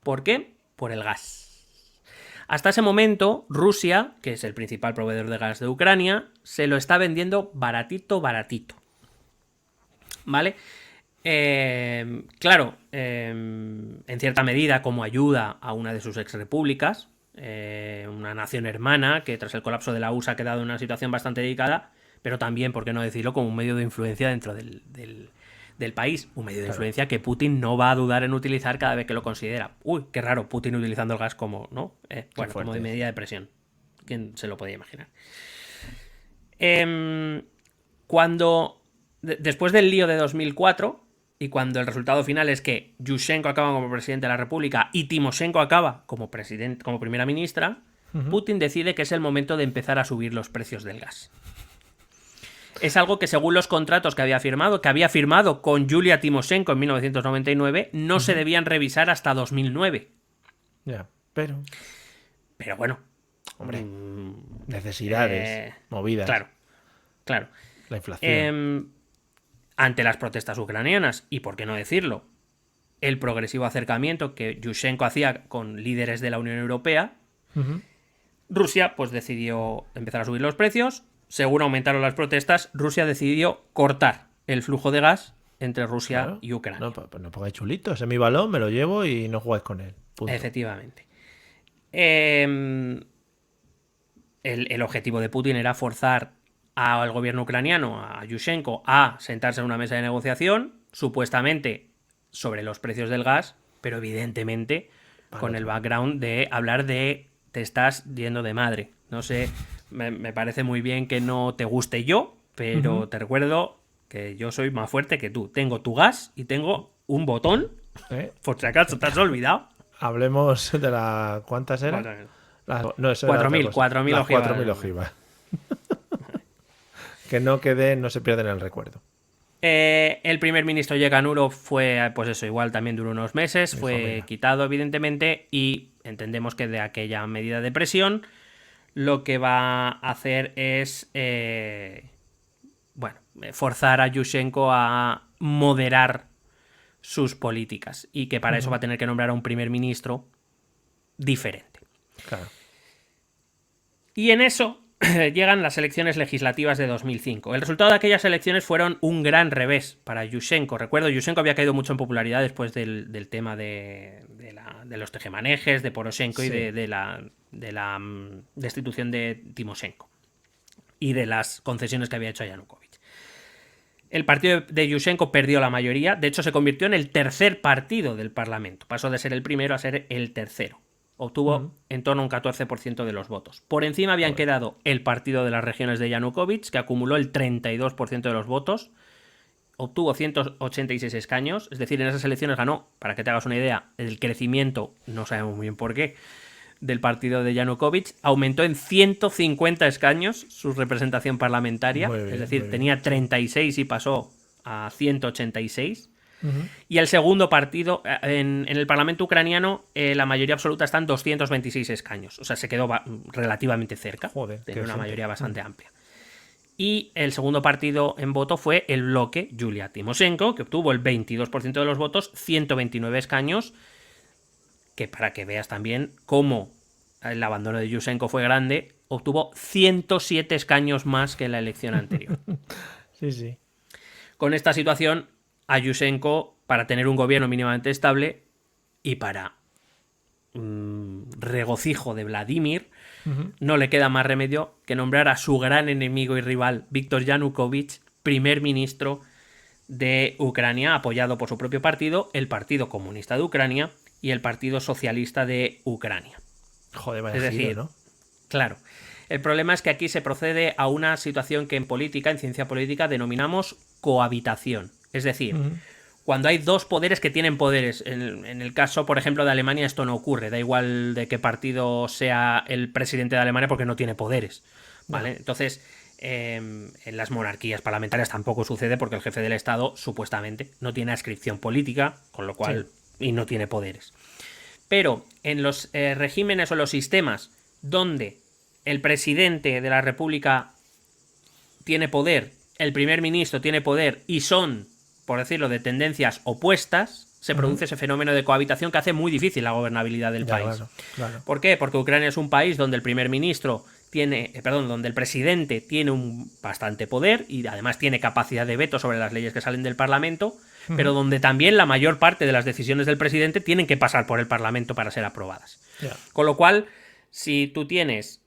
¿Por qué? Por el gas. Hasta ese momento, Rusia, que es el principal proveedor de gas de Ucrania, se lo está vendiendo baratito. ¿Vale? Claro, en cierta medida como ayuda a una de sus exrepúblicas, una nación hermana que tras el colapso de la USA ha quedado en una situación bastante delicada, pero también, por qué no decirlo, como un medio de influencia dentro del país. Un medio de influencia que Putin no va a dudar en utilizar cada vez que lo considera. Uy, qué raro, Putin utilizando el gas como, ¿no? Bueno, como de medida de presión. ¿Quién se lo podía imaginar? Después del lío de 2004, y cuando el resultado final es que Yushchenko acaba como presidente de la República y Timoshenko acaba como primera ministra, Putin decide que es el momento de empezar a subir los precios del gas. Es algo que, según los contratos que había firmado con Yulia Timoshenko en 1999, no se debían revisar hasta 2009. Ya, pero bueno. Hombre, necesidades, movidas. Claro. La inflación. Ante las protestas ucranianas, y por qué no decirlo, el progresivo acercamiento que Yushchenko hacía con líderes de la Unión Europea, Rusia pues decidió empezar a subir los precios. Según aumentaron las protestas, Rusia decidió cortar el flujo de gas entre Rusia y Ucrania. No pongáis chulitos, es mi balón, me lo llevo y no jugáis con él. Punto. Efectivamente. El objetivo de Putin era forzar al gobierno ucraniano, a Yushchenko, a sentarse en una mesa de negociación, supuestamente sobre los precios del gas, pero evidentemente con el background de hablar de te estás yendo de madre. No sé, me parece muy bien que no te guste yo, pero te recuerdo que yo soy más fuerte que tú. Tengo tu gas y tengo un botón, por si acaso te has olvidado. Hablemos de la... ¿Cuántas eran? 4.000 ojivas. Que no queden, no se pierden el recuerdo. El primer ministro Yeganurov fue, pues eso, igual también duró unos meses, fue quitado evidentemente, y entendemos que de aquella medida de presión lo que va a hacer es forzar a Yushchenko a moderar sus políticas, y que para eso va a tener que nombrar a un primer ministro diferente. Claro. Y en eso llegan las elecciones legislativas de 2005. El resultado de aquellas elecciones fueron un gran revés para Yushchenko. Recuerdo, Yushchenko había caído mucho en popularidad después del tema de los tejemanejes, de Poroshenko, y de la destitución de Timoshenko y de las concesiones que había hecho a Yanukovych. El partido de Yushchenko perdió la mayoría, de hecho se convirtió en el tercer partido del Parlamento. Pasó de ser el primero a ser el tercero. Obtuvo en torno a un 14% de los votos. Por encima habían quedado el Partido de las Regiones de Yanukovych, que acumuló el 32% de los votos, obtuvo 186 escaños, es decir, en esas elecciones ganó, para que te hagas una idea, el crecimiento, no sabemos muy bien por qué, del partido de Yanukovych, aumentó en 150 escaños su representación parlamentaria, es decir, tenía 36 y pasó a 186. Y el segundo partido, en el Parlamento ucraniano, la mayoría absoluta está en 226 escaños. O sea, se quedó relativamente cerca. Tenía una mayoría bastante amplia. Y el segundo partido en voto fue el bloque Yulia Timoshenko, que obtuvo el 22% de los votos, 129 escaños, que para que veas también cómo el abandono de Yushchenko fue grande, obtuvo 107 escaños más que en la elección anterior. Sí. Con esta situación, a Yushchenko, para tener un gobierno mínimamente estable y para regocijo de Vladimir, no le queda más remedio que nombrar a su gran enemigo y rival, Víktor Yanukovych, primer ministro de Ucrania, apoyado por su propio partido, el Partido Comunista de Ucrania y el Partido Socialista de Ucrania. Joder, vaya es decir, giro, ¿no? Claro. El problema es que aquí se procede a una situación que en política, en ciencia política, denominamos cohabitación. Es decir, cuando hay dos poderes que tienen poderes. En el caso, por ejemplo, de Alemania, esto no ocurre. Da igual de qué partido sea el presidente de Alemania porque no tiene poderes, ¿vale? Entonces, en las monarquías parlamentarias tampoco sucede porque el jefe del Estado, supuestamente, no tiene adscripción política, con lo cual, y no tiene poderes. Pero en los regímenes o los sistemas donde el presidente de la República tiene poder, el primer ministro tiene poder y son, por decirlo, de tendencias opuestas, se produce ese fenómeno de cohabitación que hace muy difícil la gobernabilidad del país. Claro. ¿Por qué? Porque Ucrania es un país donde donde el presidente tiene un bastante poder y además tiene capacidad de veto sobre las leyes que salen del Parlamento, pero donde también la mayor parte de las decisiones del presidente tienen que pasar por el Parlamento para ser aprobadas. Con lo cual, si tú tienes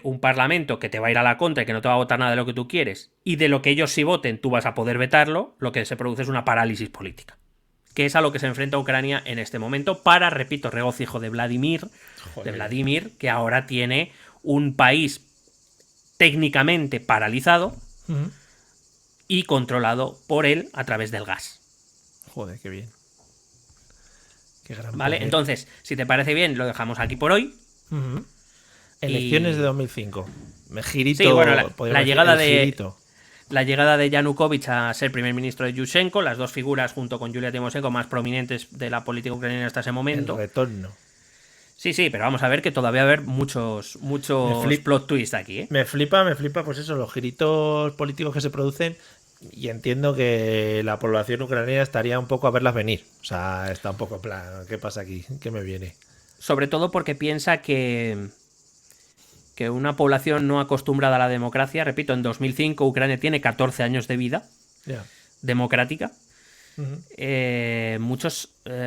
un Parlamento que te va a ir a la contra y que no te va a votar nada de lo que tú quieres, y de lo que ellos sí voten tú vas a poder vetarlo, lo que se produce es una parálisis política, que es a lo que se enfrenta Ucrania en este momento para, repito, regocijo de Vladimir, que ahora tiene un país técnicamente paralizado y controlado por él a través del gas. Joder, qué bien. Qué gran ¿Vale? poder. Entonces, si te parece bien, lo dejamos aquí por hoy. Elecciones de 2005. Girito, Sí, bueno, la llegada girito. La llegada de Yanukovych a ser primer ministro de Yushchenko, las dos figuras junto con Yulia Tymoshenko más prominentes de la política ucraniana hasta ese momento. El retorno. Sí, pero vamos a ver que todavía va a haber muchos plot twists aquí, ¿eh? Me flipa, pues eso, los giritos políticos que se producen, y entiendo que la población ucraniana estaría un poco a verlas venir. O sea, está un poco en plan, ¿qué pasa aquí? ¿Qué me viene? Sobre todo porque piensa que una población no acostumbrada a la democracia, repito, en 2005 Ucrania tiene 14 años de vida democrática.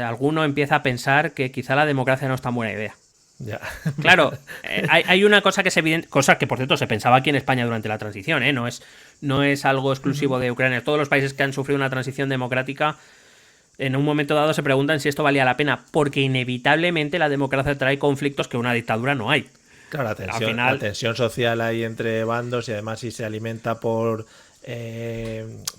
Alguno empieza a pensar que quizá la democracia no es tan buena idea. Claro, hay una cosa que es evidente, cosa que por cierto se pensaba aquí en España durante la transición, no es algo exclusivo de Ucrania. Todos los países que han sufrido una transición democrática en un momento dado se preguntan si esto valía la pena, porque inevitablemente la democracia trae conflictos que una dictadura no hay. Claro, la tensión social ahí entre bandos, y además si se alimenta por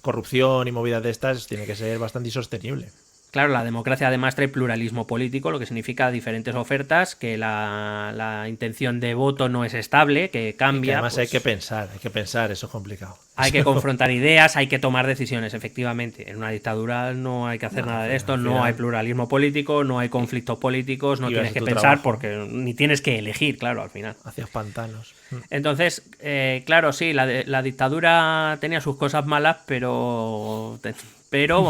corrupción y movidas de estas, tiene que ser bastante insostenible. Claro, la democracia además trae pluralismo político, lo que significa diferentes ofertas, que la intención de voto no es estable, que cambia. Y que además pues, hay que pensar, eso es complicado. Hay que confrontar ideas, hay que tomar decisiones, efectivamente. En una dictadura no hay que hacer nada de esto, no hay pluralismo político, no hay conflictos políticos, no tienes que pensar trabajo. Porque ni tienes que elegir, claro, al final. Hacías pantanos. Entonces, claro, sí, la dictadura tenía sus cosas malas, pero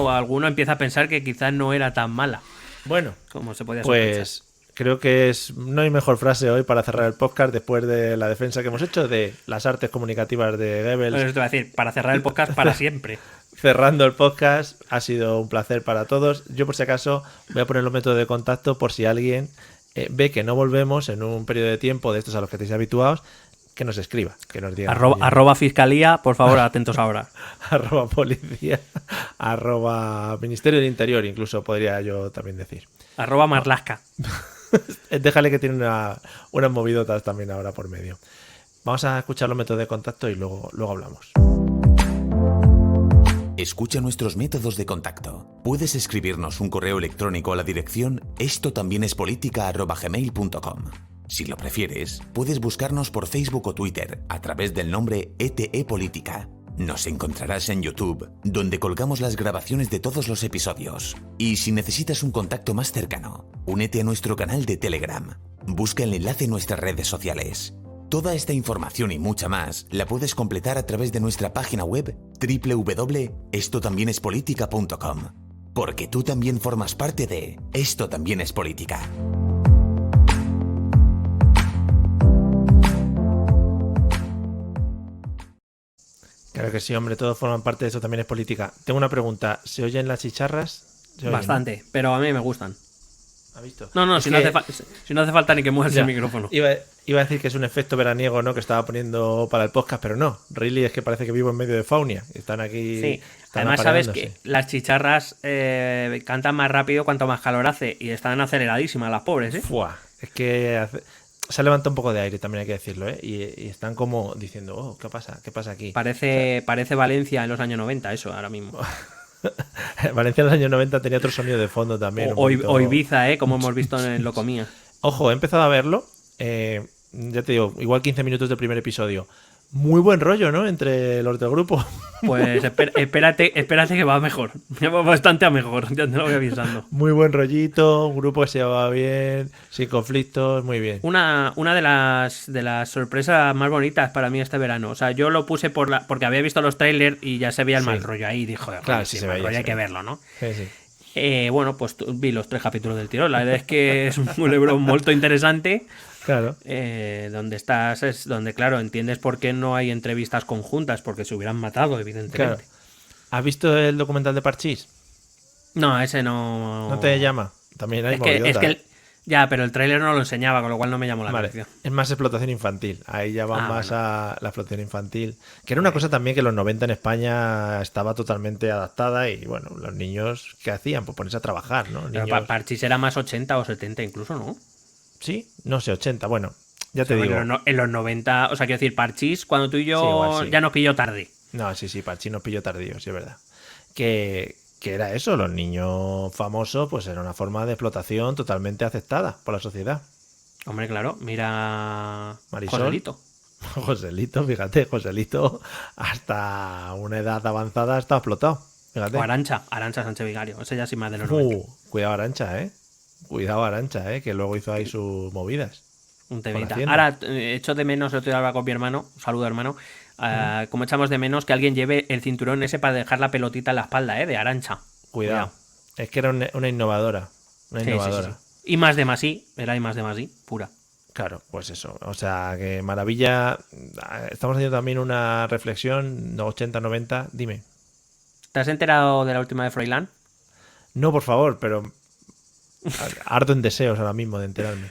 alguno empieza a pensar que quizás no era tan mala. Bueno, como se podía sospechar. Pues creo que no hay mejor frase hoy para cerrar el podcast después de la defensa que hemos hecho de las artes comunicativas de Goebbels. Eso te voy a decir, para cerrar el podcast para siempre. Cerrando el podcast, ha sido un placer para todos. Yo, por si acaso, voy a poner los métodos de contacto por si alguien ve que no volvemos en un periodo de tiempo de estos a los que estáis habituados, que nos escriba, que nos diga. Arroba fiscalía, por favor, atentos ahora. Arroba policía, arroba Ministerio del Interior, incluso podría yo también decir. Arroba Marlaska. Déjale que tiene unas movidotas también ahora por medio. Vamos a escuchar los métodos de contacto y luego hablamos. Escucha nuestros métodos de contacto. Puedes escribirnos un correo electrónico a la dirección estotambiénespolitica@gmail.com. Si lo prefieres, puedes buscarnos por Facebook o Twitter a través del nombre ETE Política. Nos encontrarás en YouTube, donde colgamos las grabaciones de todos los episodios. Y si necesitas un contacto más cercano, únete a nuestro canal de Telegram. Busca el enlace en nuestras redes sociales. Toda esta información y mucha más la puedes completar a través de nuestra página web www.estotambiénespolitica.com. Porque tú también formas parte de Esto también es política. Claro que sí, hombre, todos forman parte de Esto también es política. Tengo una pregunta, ¿se oyen las chicharras? Bastante, ¿no? Pero a mí me gustan. ¿Has visto? No, si no hace falta ni que muevas el micrófono. Iba a decir que es un efecto veraniego, ¿no?, que estaba poniendo para el podcast, pero no. Really es que parece que vivo en medio de Faunia. Están aquí. Sí, además sabes que las chicharras cantan más rápido cuanto más calor hace y están aceleradísimas las pobres, ¿eh? Fua, es que se ha levantado un poco de aire, también hay que decirlo, ¿eh? Y están como diciendo, oh, ¿qué pasa? ¿Qué pasa aquí? Parece Valencia en los años 90, eso, ahora mismo. Valencia en los años 90 tenía otro sonido de fondo también. O Ibiza, como hemos visto en Locomía. Ojo, he empezado a verlo. Ya te digo, igual 15 minutos del primer episodio. Muy buen rollo, ¿no?, entre los del grupo. Pues espérate que va mejor. Va bastante a mejor, ya te lo voy avisando. Muy buen rollito, un grupo que se lleva bien, sin conflictos, muy bien. Una de las sorpresas más bonitas para mí este verano. O sea, yo lo puse porque había visto los trailers y ya se veía el mal rollo ahí. Y dijo, claro, sí, mal rollo hay que verlo, ¿no? Sí. Bueno, pues vi los 3 capítulos del tirón. La verdad es que es un libro muy interesante. Claro. Donde estás es donde, claro, entiendes por qué no hay entrevistas conjuntas, porque se hubieran matado, evidentemente. Claro. ¿Has visto el documental de Parchís? No, ese no. ¿No te llama? También hay es que ya, pero el tráiler no lo enseñaba, con lo cual no me llamó la atención. Es más explotación infantil. Ahí ya va más bueno. a la explotación infantil. Que era una cosa también que en los 90 en España estaba totalmente adaptada y, bueno, los niños, ¿qué hacían? Pues ponerse a trabajar, ¿no? Pero Niños... Parchís era más 80 o 70 incluso, ¿no? Sí, no sé, 80. Bueno, ya te O sea, digo. en los 90, o sea, quiero decir, Parchís, cuando tú y yo Sí, igual sí. ya nos pilló tarde. No, sí, Parchís nos pilló tardío, sí es verdad. Que era eso, los niños famosos, pues era una forma de explotación totalmente aceptada por la sociedad. Hombre, claro, mira Marisol. Joselito. Joselito, fíjate, Joselito hasta una edad avanzada está explotado. Fíjate. O Arantxa Sánchez Vicario, ese ya sí más de los 90. Cuidado Arantxa, Cuidado Arantxa, que luego hizo ahí sus movidas. Un temita. Ahora, echo de menos, el otro día hablaba con mi hermano, saludo hermano, como echamos de menos que alguien lleve el cinturón ese para dejar la pelotita en la espalda, de Arantxa. Cuidado. Es que era una innovadora. Una innovadora. Sí. Y más de más I, era y más de más I, pura. Claro, pues eso. O sea, que maravilla. Estamos haciendo también una reflexión, 80-90. Dime. ¿Te has enterado de la última de Froilán? No, por favor, pero ardo en deseos ahora mismo de enterarme.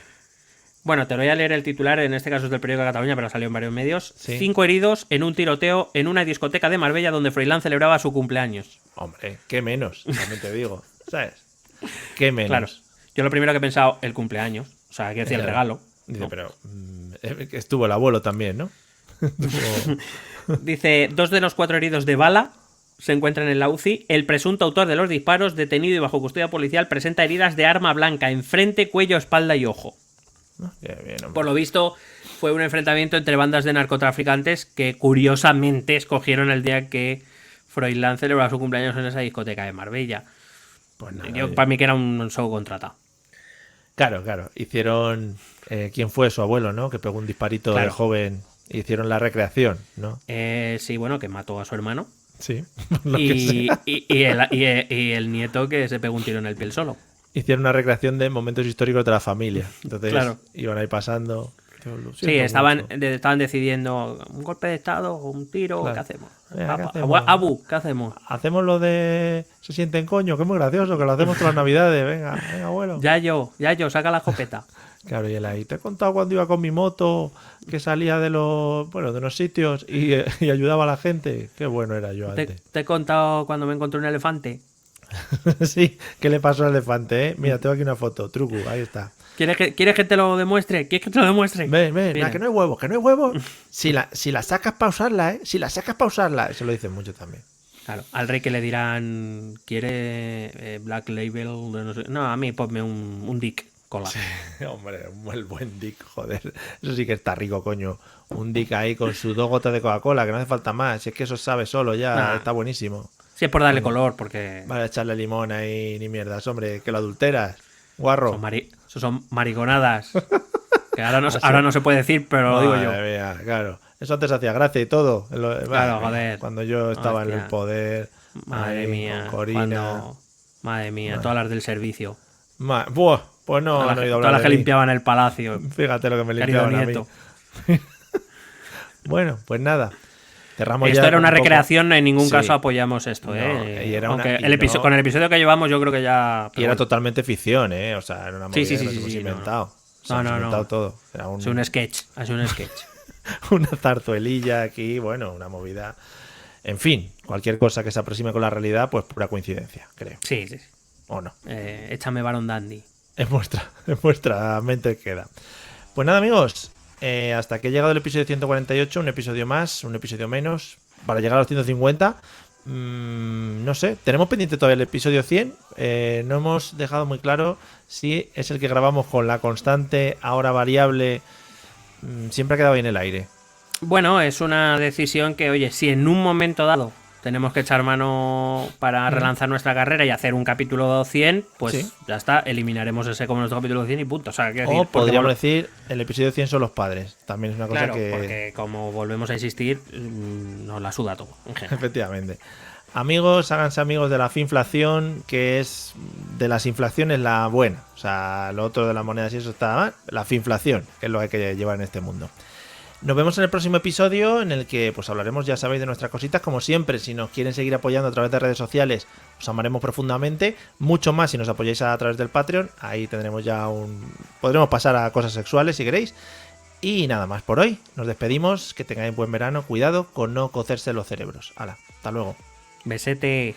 Bueno, te voy a leer el titular, en este caso es del periódico de Cataluña, pero salió en varios medios. Sí. 5 heridos en un tiroteo en una discoteca de Marbella donde Froilán celebraba su cumpleaños. Hombre, qué menos, también te digo. ¿Sabes? Qué menos. Claro. Yo lo primero que he pensado, el cumpleaños. O sea, que decía el regalo. Dice, ¿no? pero estuvo el abuelo también, ¿no? Dice, 2 de los 4 heridos de bala se encuentran en la UCI. El presunto autor de los disparos, detenido y bajo custodia policial, presenta heridas de arma blanca en frente, cuello, espalda y ojo. Bien, por lo visto, fue un enfrentamiento entre bandas de narcotraficantes que curiosamente escogieron el día que Froilán celebraba su cumpleaños en esa discoteca de Marbella. Pues nada, Para mí que era un show contratado. Claro. Hicieron... ¿quién fue su abuelo, no? Que pegó un disparito de joven. Hicieron la recreación, ¿no? Sí, bueno, que mató a su hermano. Sí. Y el nieto que se pegó un tiro en el piel solo. Hicieron una recreación de momentos históricos de la familia. Entonces Claro. iban ahí pasando. Sí, estaban decidiendo un golpe de estado, un tiro, Claro. ¿qué hacemos? Venga, ¿qué hacemos? Abu, ¿qué hacemos? Hacemos lo de se sienten coño, que es muy gracioso, que lo hacemos todas las navidades. Venga, abuelo. Ya yo, saca la escopeta. Claro, y él ahí, te he contado cuando iba con mi moto, que salía de unos sitios y ayudaba a la gente. Qué bueno era yo antes. Te he contado cuando me encontré un elefante. Sí, ¿qué le pasó al elefante, Mira, tengo aquí una foto, truco, ahí está. ¿Quieres que te lo demuestre? ¿Quieres que te lo demuestre? Ven, Mira. mira, que no hay huevos. Si la sacas para usarla, Si la sacas para usarla. Eso lo dicen mucho también. Claro, al rey que le dirán, ¿quiere Black Label? No, a mí ponme un Dick cola. Sí, hombre, el buen Dick, joder. Eso sí que está rico, coño. Un Dick ahí con sus 2 gotas de Coca-Cola, que no hace falta más. Si es que eso sabe solo ya, Nah. está buenísimo. Sí, es por darle color, porque Vale, echarle limón ahí, ni mierdas, hombre, que lo adulteras. Guarro. eso son mariconadas. Que ahora no se puede decir, pero lo digo yo. Madre mía, claro. Eso antes hacía gracia y todo. Claro, joder. Cuando yo estaba en el Hostia. poder. Madre ahí, mía. con Corina. Madre mía, todas las del servicio. Buah, pues no, Todas no he las, oído hablar todas las de que mí. limpiaban el palacio. Fíjate lo que me Querido limpiaban a mí. nieto. Bueno, pues nada. Cerramos Esto ya era una un poco. recreación, en ningún Sí. caso apoyamos esto, No, ¿eh? y era Aunque una- y no- con el episodio que llevamos, yo creo que ya. Y pero era bueno, totalmente ficción, ¿eh? O sea, era una movida Sí, que nos hemos no. inventado. No, Hemos inventado no. todo. Era es un sketch. Es un sketch. una zarzuelilla aquí, bueno, una movida. En fin, cualquier cosa que se aproxime con la realidad, pues pura coincidencia, creo. Sí. ¿O no? Échame Baron Dandy. En vuestra mente queda. Pues nada, amigos, hasta que ha llegado el episodio 148, un episodio más, un episodio menos, para llegar a los 150. No sé, tenemos pendiente todavía el episodio 100. No hemos dejado muy claro si es el que grabamos con la constante, ahora variable. Siempre ha quedado ahí en el aire. Bueno, es una decisión que, oye, si en un momento dado tenemos que echar mano para relanzar nuestra carrera y hacer un capítulo 100, pues Sí. ya está, eliminaremos ese como nuestro capítulo 100 y punto. O sea, quiero O decir, porque podríamos decir, el episodio 100 son los padres. También es una cosa claro, que... porque como volvemos a insistir, nos la suda todo, en general. Efectivamente. Amigos, háganse amigos de la finflación, que es de las inflaciones la buena. O sea, lo otro de las monedas y eso está mal. La finflación, que es lo que hay que llevar en este mundo. Nos vemos en el próximo episodio en el que pues hablaremos, ya sabéis, de nuestras cositas. Como siempre, si nos quieren seguir apoyando a través de redes sociales, os amaremos profundamente. Mucho más si nos apoyáis a través del Patreon. Ahí tendremos ya podremos pasar a cosas sexuales si queréis. Y nada más por hoy. Nos despedimos. Que tengáis buen verano. Cuidado con no cocerse los cerebros. Hala, hasta luego. Besete.